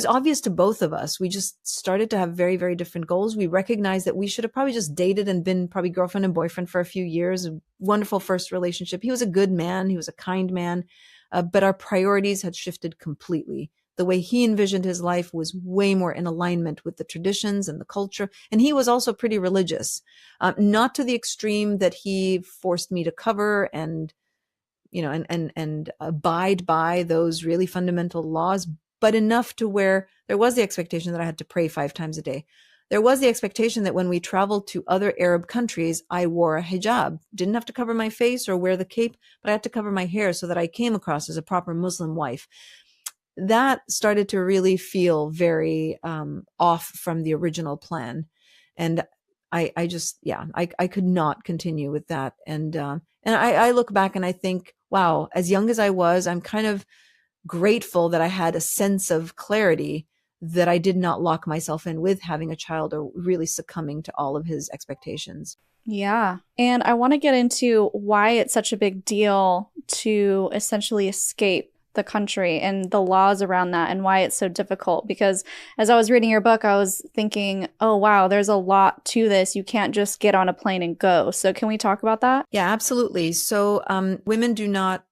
obvious to both of us. We just started to have very, very different goals. We recognized that we should have probably just dated and been probably girlfriend and boyfriend for a few years. A wonderful first relationship. He was a good man. He was a kind man. But our priorities had shifted completely. The way he envisioned his life was way more in alignment with the traditions and the culture. And he was also pretty religious, not to the extreme that he forced me to cover and abide by those really fundamental laws, but enough to where there was the expectation that I had to pray 5 times a day. There was the expectation that when we traveled to other Arab countries, I wore a hijab. Didn't have to cover my face or wear the cape, but I had to cover my hair so that I came across as a proper Muslim wife. That started to really feel very off from the original plan. And I could not continue with that. And I look back and I think, wow, as young as I was, I'm kind of grateful that I had a sense of clarity, that I did not lock myself in with having a child or really succumbing to all of his expectations. Yeah. And I want to get into why it's such a big deal to essentially escape the country and the laws around that, and why it's so difficult. Because as I was reading your book, I was thinking, oh, wow, there's a lot to this. You can't just get on a plane and go. So can we talk about that? Yeah, absolutely. So women did not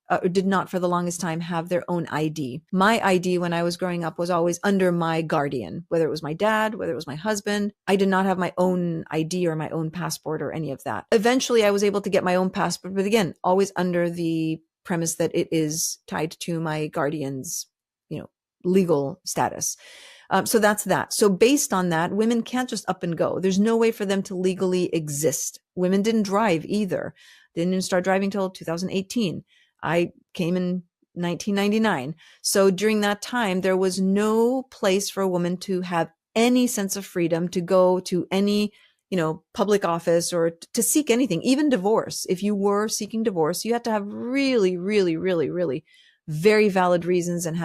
for the longest time have their own ID. My ID when I was growing up was always under my guardian, whether it was my dad, whether it was my husband. I did not have my own ID or my own passport or any of that. Eventually I was able to get my own passport, but again, always under the premise that it is tied to my guardian's, legal status. So that's that. So based on that, women can't just up and go. There's no way for them to legally exist. Women didn't drive either. They didn't start driving till 2018. I came in 1999. So during that time, there was no place for a woman to have any sense of freedom to go to any public office or to seek anything, even divorce. If you were seeking divorce, you had to have really, really, really, really very valid reasons and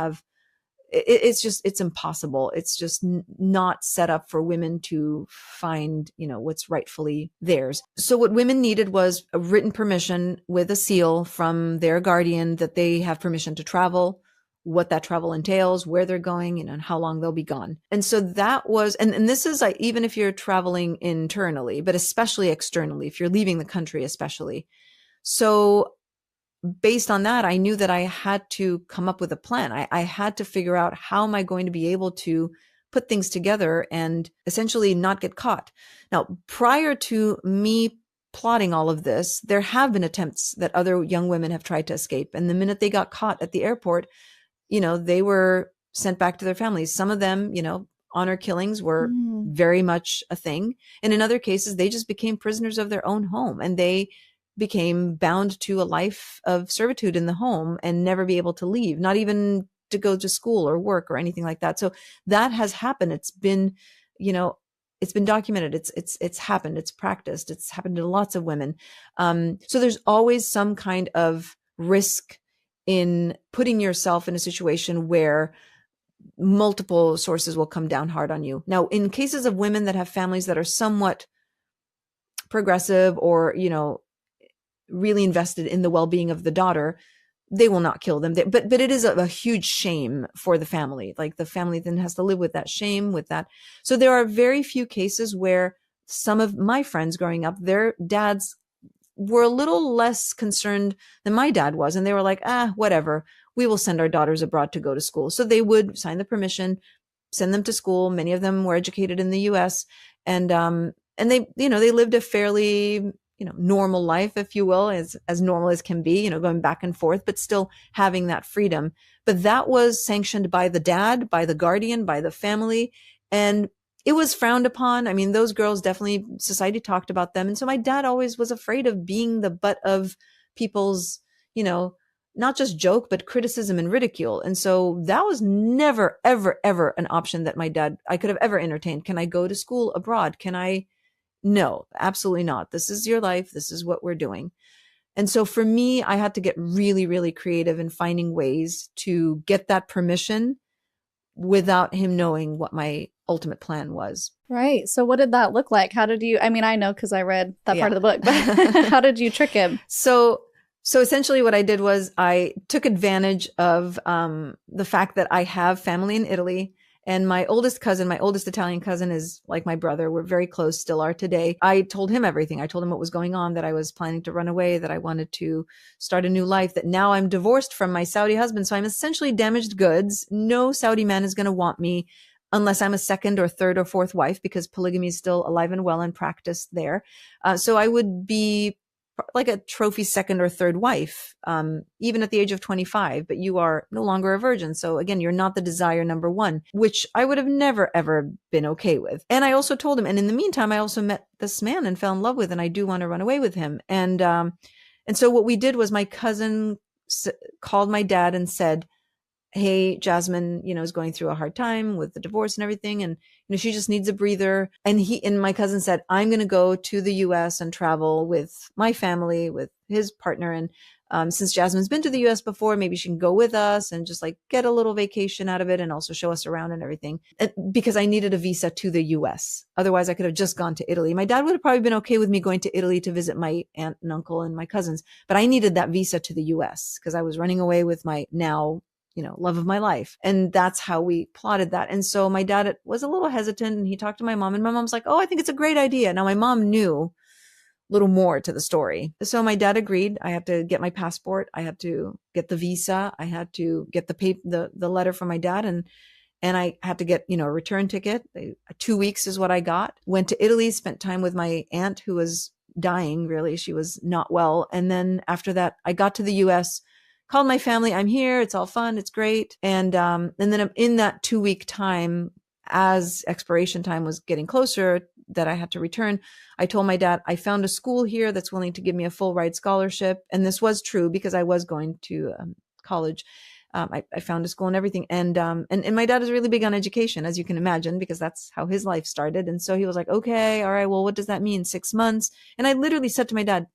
it's impossible. It's just not set up for women to find, what's rightfully theirs. So what women needed was a written permission with a seal from their guardian that they have permission to travel what that travel entails, where they're going, and how long they'll be gone. And so that was, and this is like, even if you're traveling internally, but especially externally, if you're leaving the country, especially. So based on that, I knew that I had to come up with a plan. I had to figure out, how am I going to be able to put things together and essentially not get caught. Now, prior to me plotting all of this, there have been attempts that other young women have tried to escape. And the minute they got caught at the airport, they were sent back to their families. Some of them, honor killings were very much a thing. And in other cases, they just became prisoners of their own home, and they became bound to a life of servitude in the home and never be able to leave, not even to go to school or work or anything like that. So that has happened. It's been, it's been documented. It's happened. It's practiced. It's happened to lots of women. So there's always some kind of risk in putting yourself in a situation where multiple sources will come down hard on you. Now, in cases of women that have families that are somewhat progressive or, really invested in the well-being of the daughter, they will not kill them. But it is a huge shame for the family. Like, the family then has to live with that shame, with that. So there are very few cases where some of my friends growing up, their dads were a little less concerned than my dad was. And they were like, whatever, we will send our daughters abroad to go to school. So they would sign the permission, send them to school. Many of them were educated in the US, and they, they lived a fairly, normal life, if you will, as normal as can be, going back and forth, but still having that freedom. But that was sanctioned by the dad, by the guardian, by the family. And it was frowned upon. I mean, those girls definitely, society talked about them. And so my dad always was afraid of being the butt of people's, not just joke, but criticism and ridicule. And so that was never, ever, ever an option that I could have ever entertained. Can I go to school abroad? No, absolutely not. This is your life. This is what we're doing. And so for me, I had to get really, really creative in finding ways to get that permission without him knowing what my ultimate plan was. Right. So what did that look like? How did you, I know because I read that part of the book, but how did you trick him? So essentially what I did was I took advantage of the fact that I have family in Italy. And my oldest Italian cousin, is like my brother. We're very close, still are today. I told him everything. I told him what was going on, that I was planning to run away, that I wanted to start a new life, that now I'm divorced from my Saudi husband. So I'm essentially damaged goods. No Saudi man is going to want me unless I'm a second or third or fourth wife, because polygamy is still alive and well and practiced there. So I would be like a trophy second or third wife, even at the age of 25, but you are no longer a virgin. So again, you're not the desire number one, which I would have never, ever been okay with. And I also told him, and in the meantime, I also met this man and fell in love with, and I do want to run away with him. And so what we did was, my cousin called my dad and said, hey, Jasmine, is going through a hard time with the divorce and everything. And, she just needs a breather. And my cousin said, I'm going to go to the US and travel with my family, with his partner. And since Jasmine's been to the US before, maybe she can go with us and just like get a little vacation out of it, and also show us around and everything. Because I needed a visa to the US. Otherwise, I could have just gone to Italy. My dad would have probably been okay with me going to Italy to visit my aunt and uncle and my cousins. But I needed that visa to the US because I was running away with my now love of my life. And that's how we plotted that. And so my dad was a little hesitant, and he talked to my mom, and my mom's like, oh, I think it's a great idea. Now my mom knew a little more to the story. So my dad agreed. I had to get my passport. I had to get the visa. I had to get the letter from my dad, and I had to get, a return ticket. 2 weeks is what I got. Went to Italy, spent time with my aunt, who was dying, really. She was not well. And then after that, I got to the US, called my family. I'm here. It's all fun. It's great. And then in that 2 week time, as expiration time was getting closer, that I had to return, I told my dad, I found a school here that's willing to give me a full ride scholarship. And this was true because I was going to college. I found a school and everything. And my dad is really big on education, as you can imagine, because that's how his life started. And so he was like, okay, all right, well, what does that mean? 6 months. And I literally said to my dad,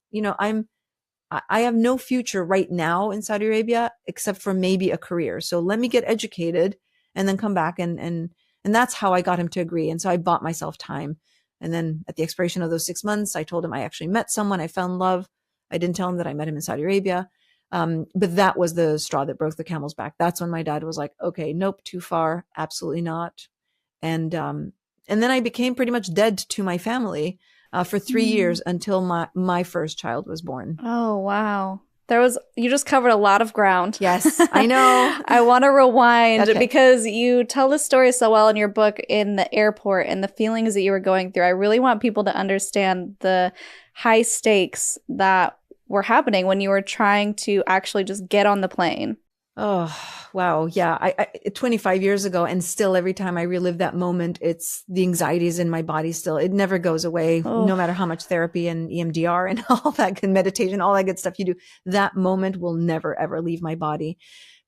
I have no future right now in Saudi Arabia, except for maybe a career. So let me get educated and then come back. And that's how I got him to agree. And so I bought myself time. And then at the expiration of those 6 months, I told him I actually met someone. I fell in love. I didn't tell him that I met him in Saudi Arabia. But that was the straw that broke the camel's back. That's when my dad was like, okay, nope, too far. Absolutely not. And then I became pretty much dead to my family for 3 years until my first child was born. Oh, wow. You just covered a lot of ground. Yes, I know. I want to rewind Okay. because you tell the story so well in your book in the airport and the feelings that you were going through. I really want people to understand the high stakes that were happening when you were trying to actually just get on the plane. Oh, wow. Yeah. I 25 years ago, and still every time I relive that moment, it's the anxieties in my body still. It never goes away, no matter how much therapy and EMDR and all that good meditation, all that good stuff you do. That moment will never, ever leave my body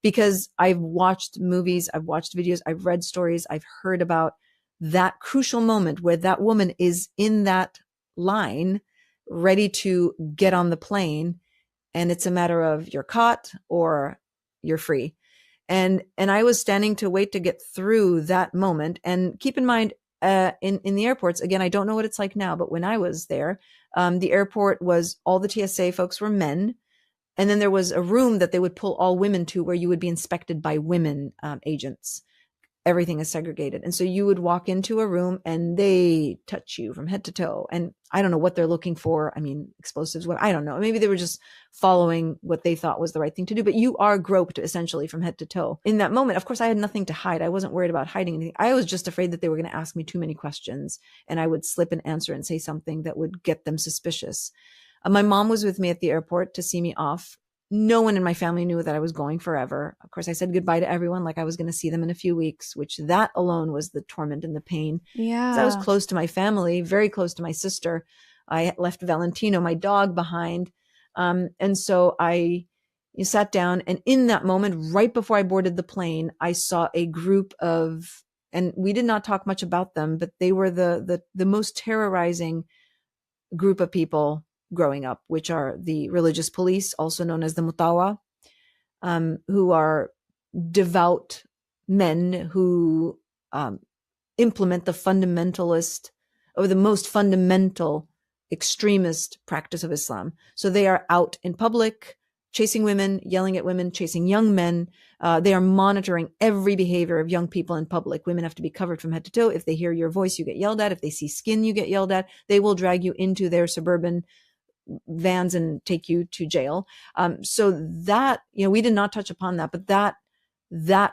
because I've watched movies, I've watched videos, I've read stories, I've heard about that crucial moment where that woman is in that line ready to get on the plane. And it's a matter of you're caught or you're free. And I was standing to wait to get through that moment. And keep in mind, in the airports, again, I don't know what it's like now, but when I was there, the airport was all the TSA folks were men. And then there was a room that they would pull all women to where you would be inspected by women agents. Everything is segregated. And so you would walk into a room and they touch you from head to toe. And I don't know what they're looking for. I mean, explosives, what I don't know. Maybe they were just following what they thought was the right thing to do, but you are groped essentially from head to toe. In that moment, of course, I had nothing to hide. I wasn't worried about hiding anything. I was just afraid that they were going to ask me too many questions and I would slip an answer and say something that would get them suspicious. My mom was with me at the airport to see me off. No one in my family knew that I was going forever. Of course, I said goodbye to everyone like I was going to see them in a few weeks, which that alone was the torment and the pain. Yeah. 'Cause I was close to my family, very close to my sister. I left Valentino, my dog, behind. And so I sat down, and in that moment, right before I boarded the plane, I saw a group of, and we did not talk much about them, but they were the most terrorizing group of people growing up, which are the religious police, also known as the Mutawa, who are devout men who implement the fundamentalist or the most fundamental extremist practice of Islam. So they are out in public, chasing women, yelling at women, chasing young men. They are monitoring every behavior of young people in public. Women have to be covered from head to toe. If they hear your voice, you get yelled at. If they see skin, you get yelled at. They will drag you into their suburban vans and take you to jail. So that, we did not touch upon that, but that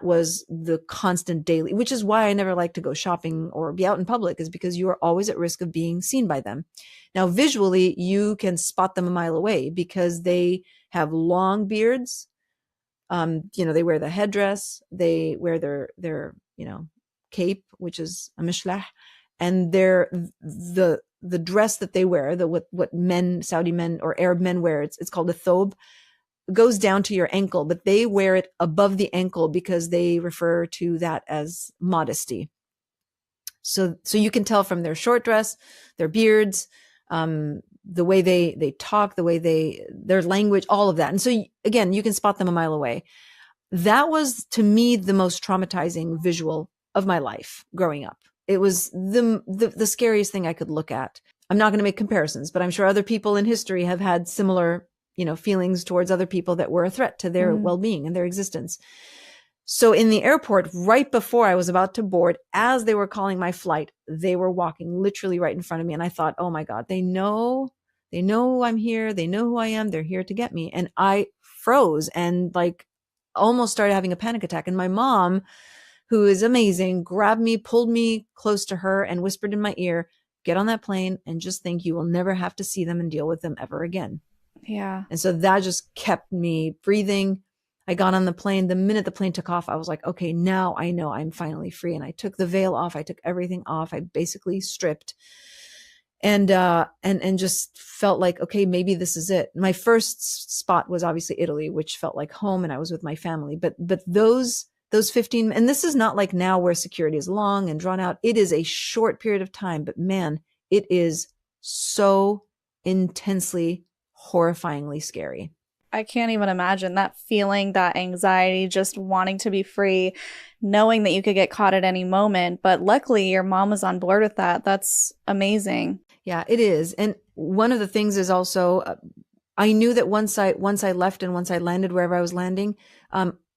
was the constant daily, which is why I never like to go shopping or be out in public, is because you are always at risk of being seen by them. Now, visually, you can spot them a mile away because they have long beards. They wear the headdress, they wear their cape, which is a mishlah, and the dress that they wear, what men, Saudi men or Arab men wear, it's called a thobe, goes down to your ankle, but they wear it above the ankle because they refer to that as modesty. So you can tell from their short dress, their beards, the way they talk, the way their language, all of that. And so again, you can spot them a mile away. That was, to me, the most traumatizing visual of my life growing up. It was the scariest thing I could look at. I'm not going to make comparisons, but I'm sure other people in history have had similar, feelings towards other people that were a threat to their well-being and their existence. So in the airport, right before I was about to board, as they were calling my flight, they were walking literally right in front of me. And I thought, oh my God, they know I'm here. They know who I am. They're here to get me. And I froze and almost started having a panic attack. And my mom, who is amazing, grabbed me, pulled me close to her and whispered in my ear, get on that plane and just think you will never have to see them and deal with them ever again. Yeah. And so that just kept me breathing. I got on the plane. The minute the plane took off, I was like, okay, now I know I'm finally free. And I took the veil off. I took everything off. I basically stripped and just felt like, okay, maybe this is it. My first spot was obviously Italy, which felt like home, and I was with my family. But those 15, and this is not like now where security is long and drawn out. It is a short period of time, but man, it is so intensely, horrifyingly scary. I can't even imagine that feeling, that anxiety, just wanting to be free, knowing that you could get caught at any moment. But luckily, your mom was on board with that. That's amazing. Yeah, it is. And one of the things is also, I knew that once I left and once I landed wherever I was landing,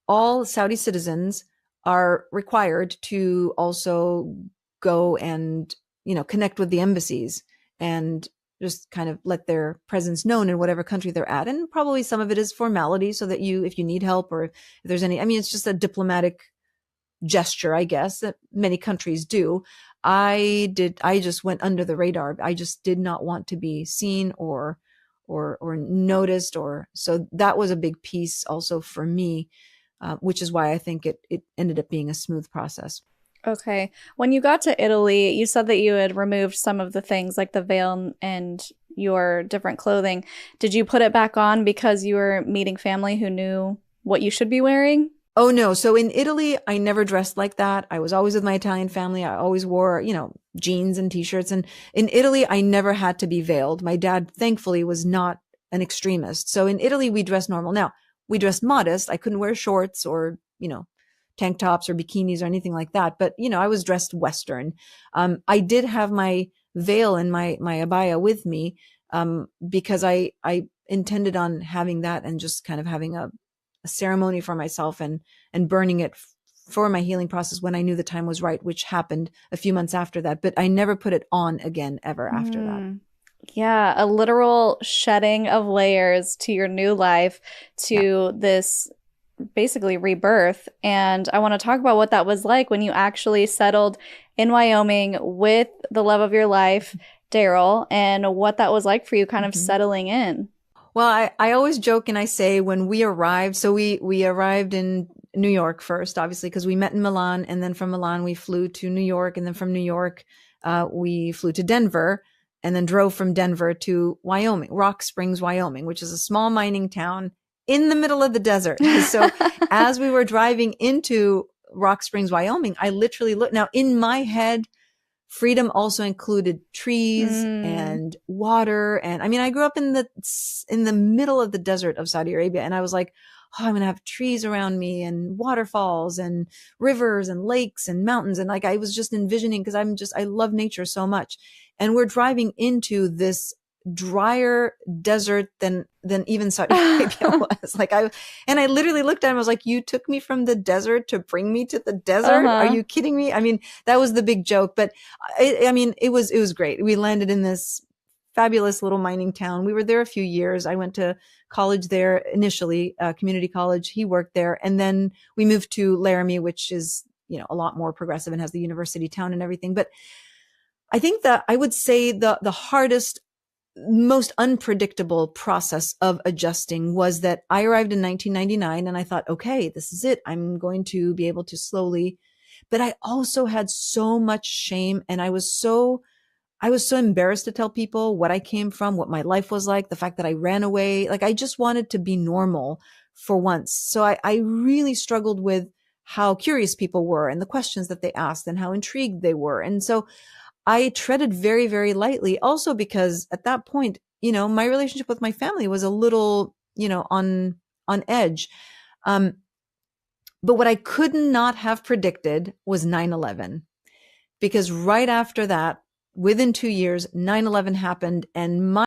all Saudi citizens are required to also go and, connect with the embassies and just kind of let their presence known in whatever country they're at. And probably some of it is formality so that if you need help or if there's any, it's just a diplomatic gesture, I guess, that many countries do. I just went under the radar. I just did not want to be seen or noticed, so that was a big piece also for me, which is why I think it ended up being a smooth process. Okay. When you got to Italy, you said that you had removed some of the things like the veil and your different clothing. Did you put it back on because you were meeting family who knew what you should be wearing? Oh, no. So in Italy, I never dressed like that. I was always with my Italian family. I always wore, jeans and t-shirts. And in Italy, I never had to be veiled. My dad, thankfully, was not an extremist. So in Italy, we dressed normal. Now, we dressed modest. I couldn't wear shorts or, tank tops or bikinis or anything like that. But, I was dressed Western. I did have my veil and my abaya with me because I intended on having that and just kind of having a ceremony for myself and burning it for my healing process when I knew the time was right, which happened a few months after that. But I never put it on again ever after that. Yeah, a literal shedding of layers to your new life, to this basically rebirth. And I want to talk about what that was like when you actually settled in Wyoming with the love of your life, Daryl, and what that was like for you kind of settling in. Well, I always joke and I say when we arrived, so we arrived in New York first, obviously, because we met in Milan. And then from Milan, we flew to New York. And then from New York, we flew to Denver and then drove from Denver to Wyoming, Rock Springs, Wyoming, which is a small mining town in the middle of the desert. So as we were driving into Rock Springs, Wyoming, I literally looked. Now, in my head, freedom also included trees and water. And I grew up in the middle of the desert of Saudi Arabia. And I was like, oh, I'm going to have trees around me and waterfalls and rivers and lakes and mountains. And like, I was just envisioning, because I love nature so much. And we're driving into this drier desert than even Saudi Arabia was. I literally looked at him. I was like, you took me from the desert to bring me to the desert. Are you kidding me? That was the big joke, but it was great. We landed in this fabulous little mining town. We were there a few years. I went to college there initially, community college. He worked there. And then we moved to Laramie, which is, a lot more progressive and has the university town and everything. But I think that I would say the hardest, most unpredictable process of adjusting was that I arrived in 1999 and I thought, okay, this is it. I'm going to be able to slowly, but I also had so much shame and I was so embarrassed to tell people what I came from, what my life was like, the fact that I ran away. I just wanted to be normal for once. So I really struggled with how curious people were and the questions that they asked and how intrigued they were. And so I treaded very, very lightly also because at that point, my relationship with my family was a little, on edge. But what I could not have predicted was 9/11, because right after that, within 2 years, 9/11 happened and my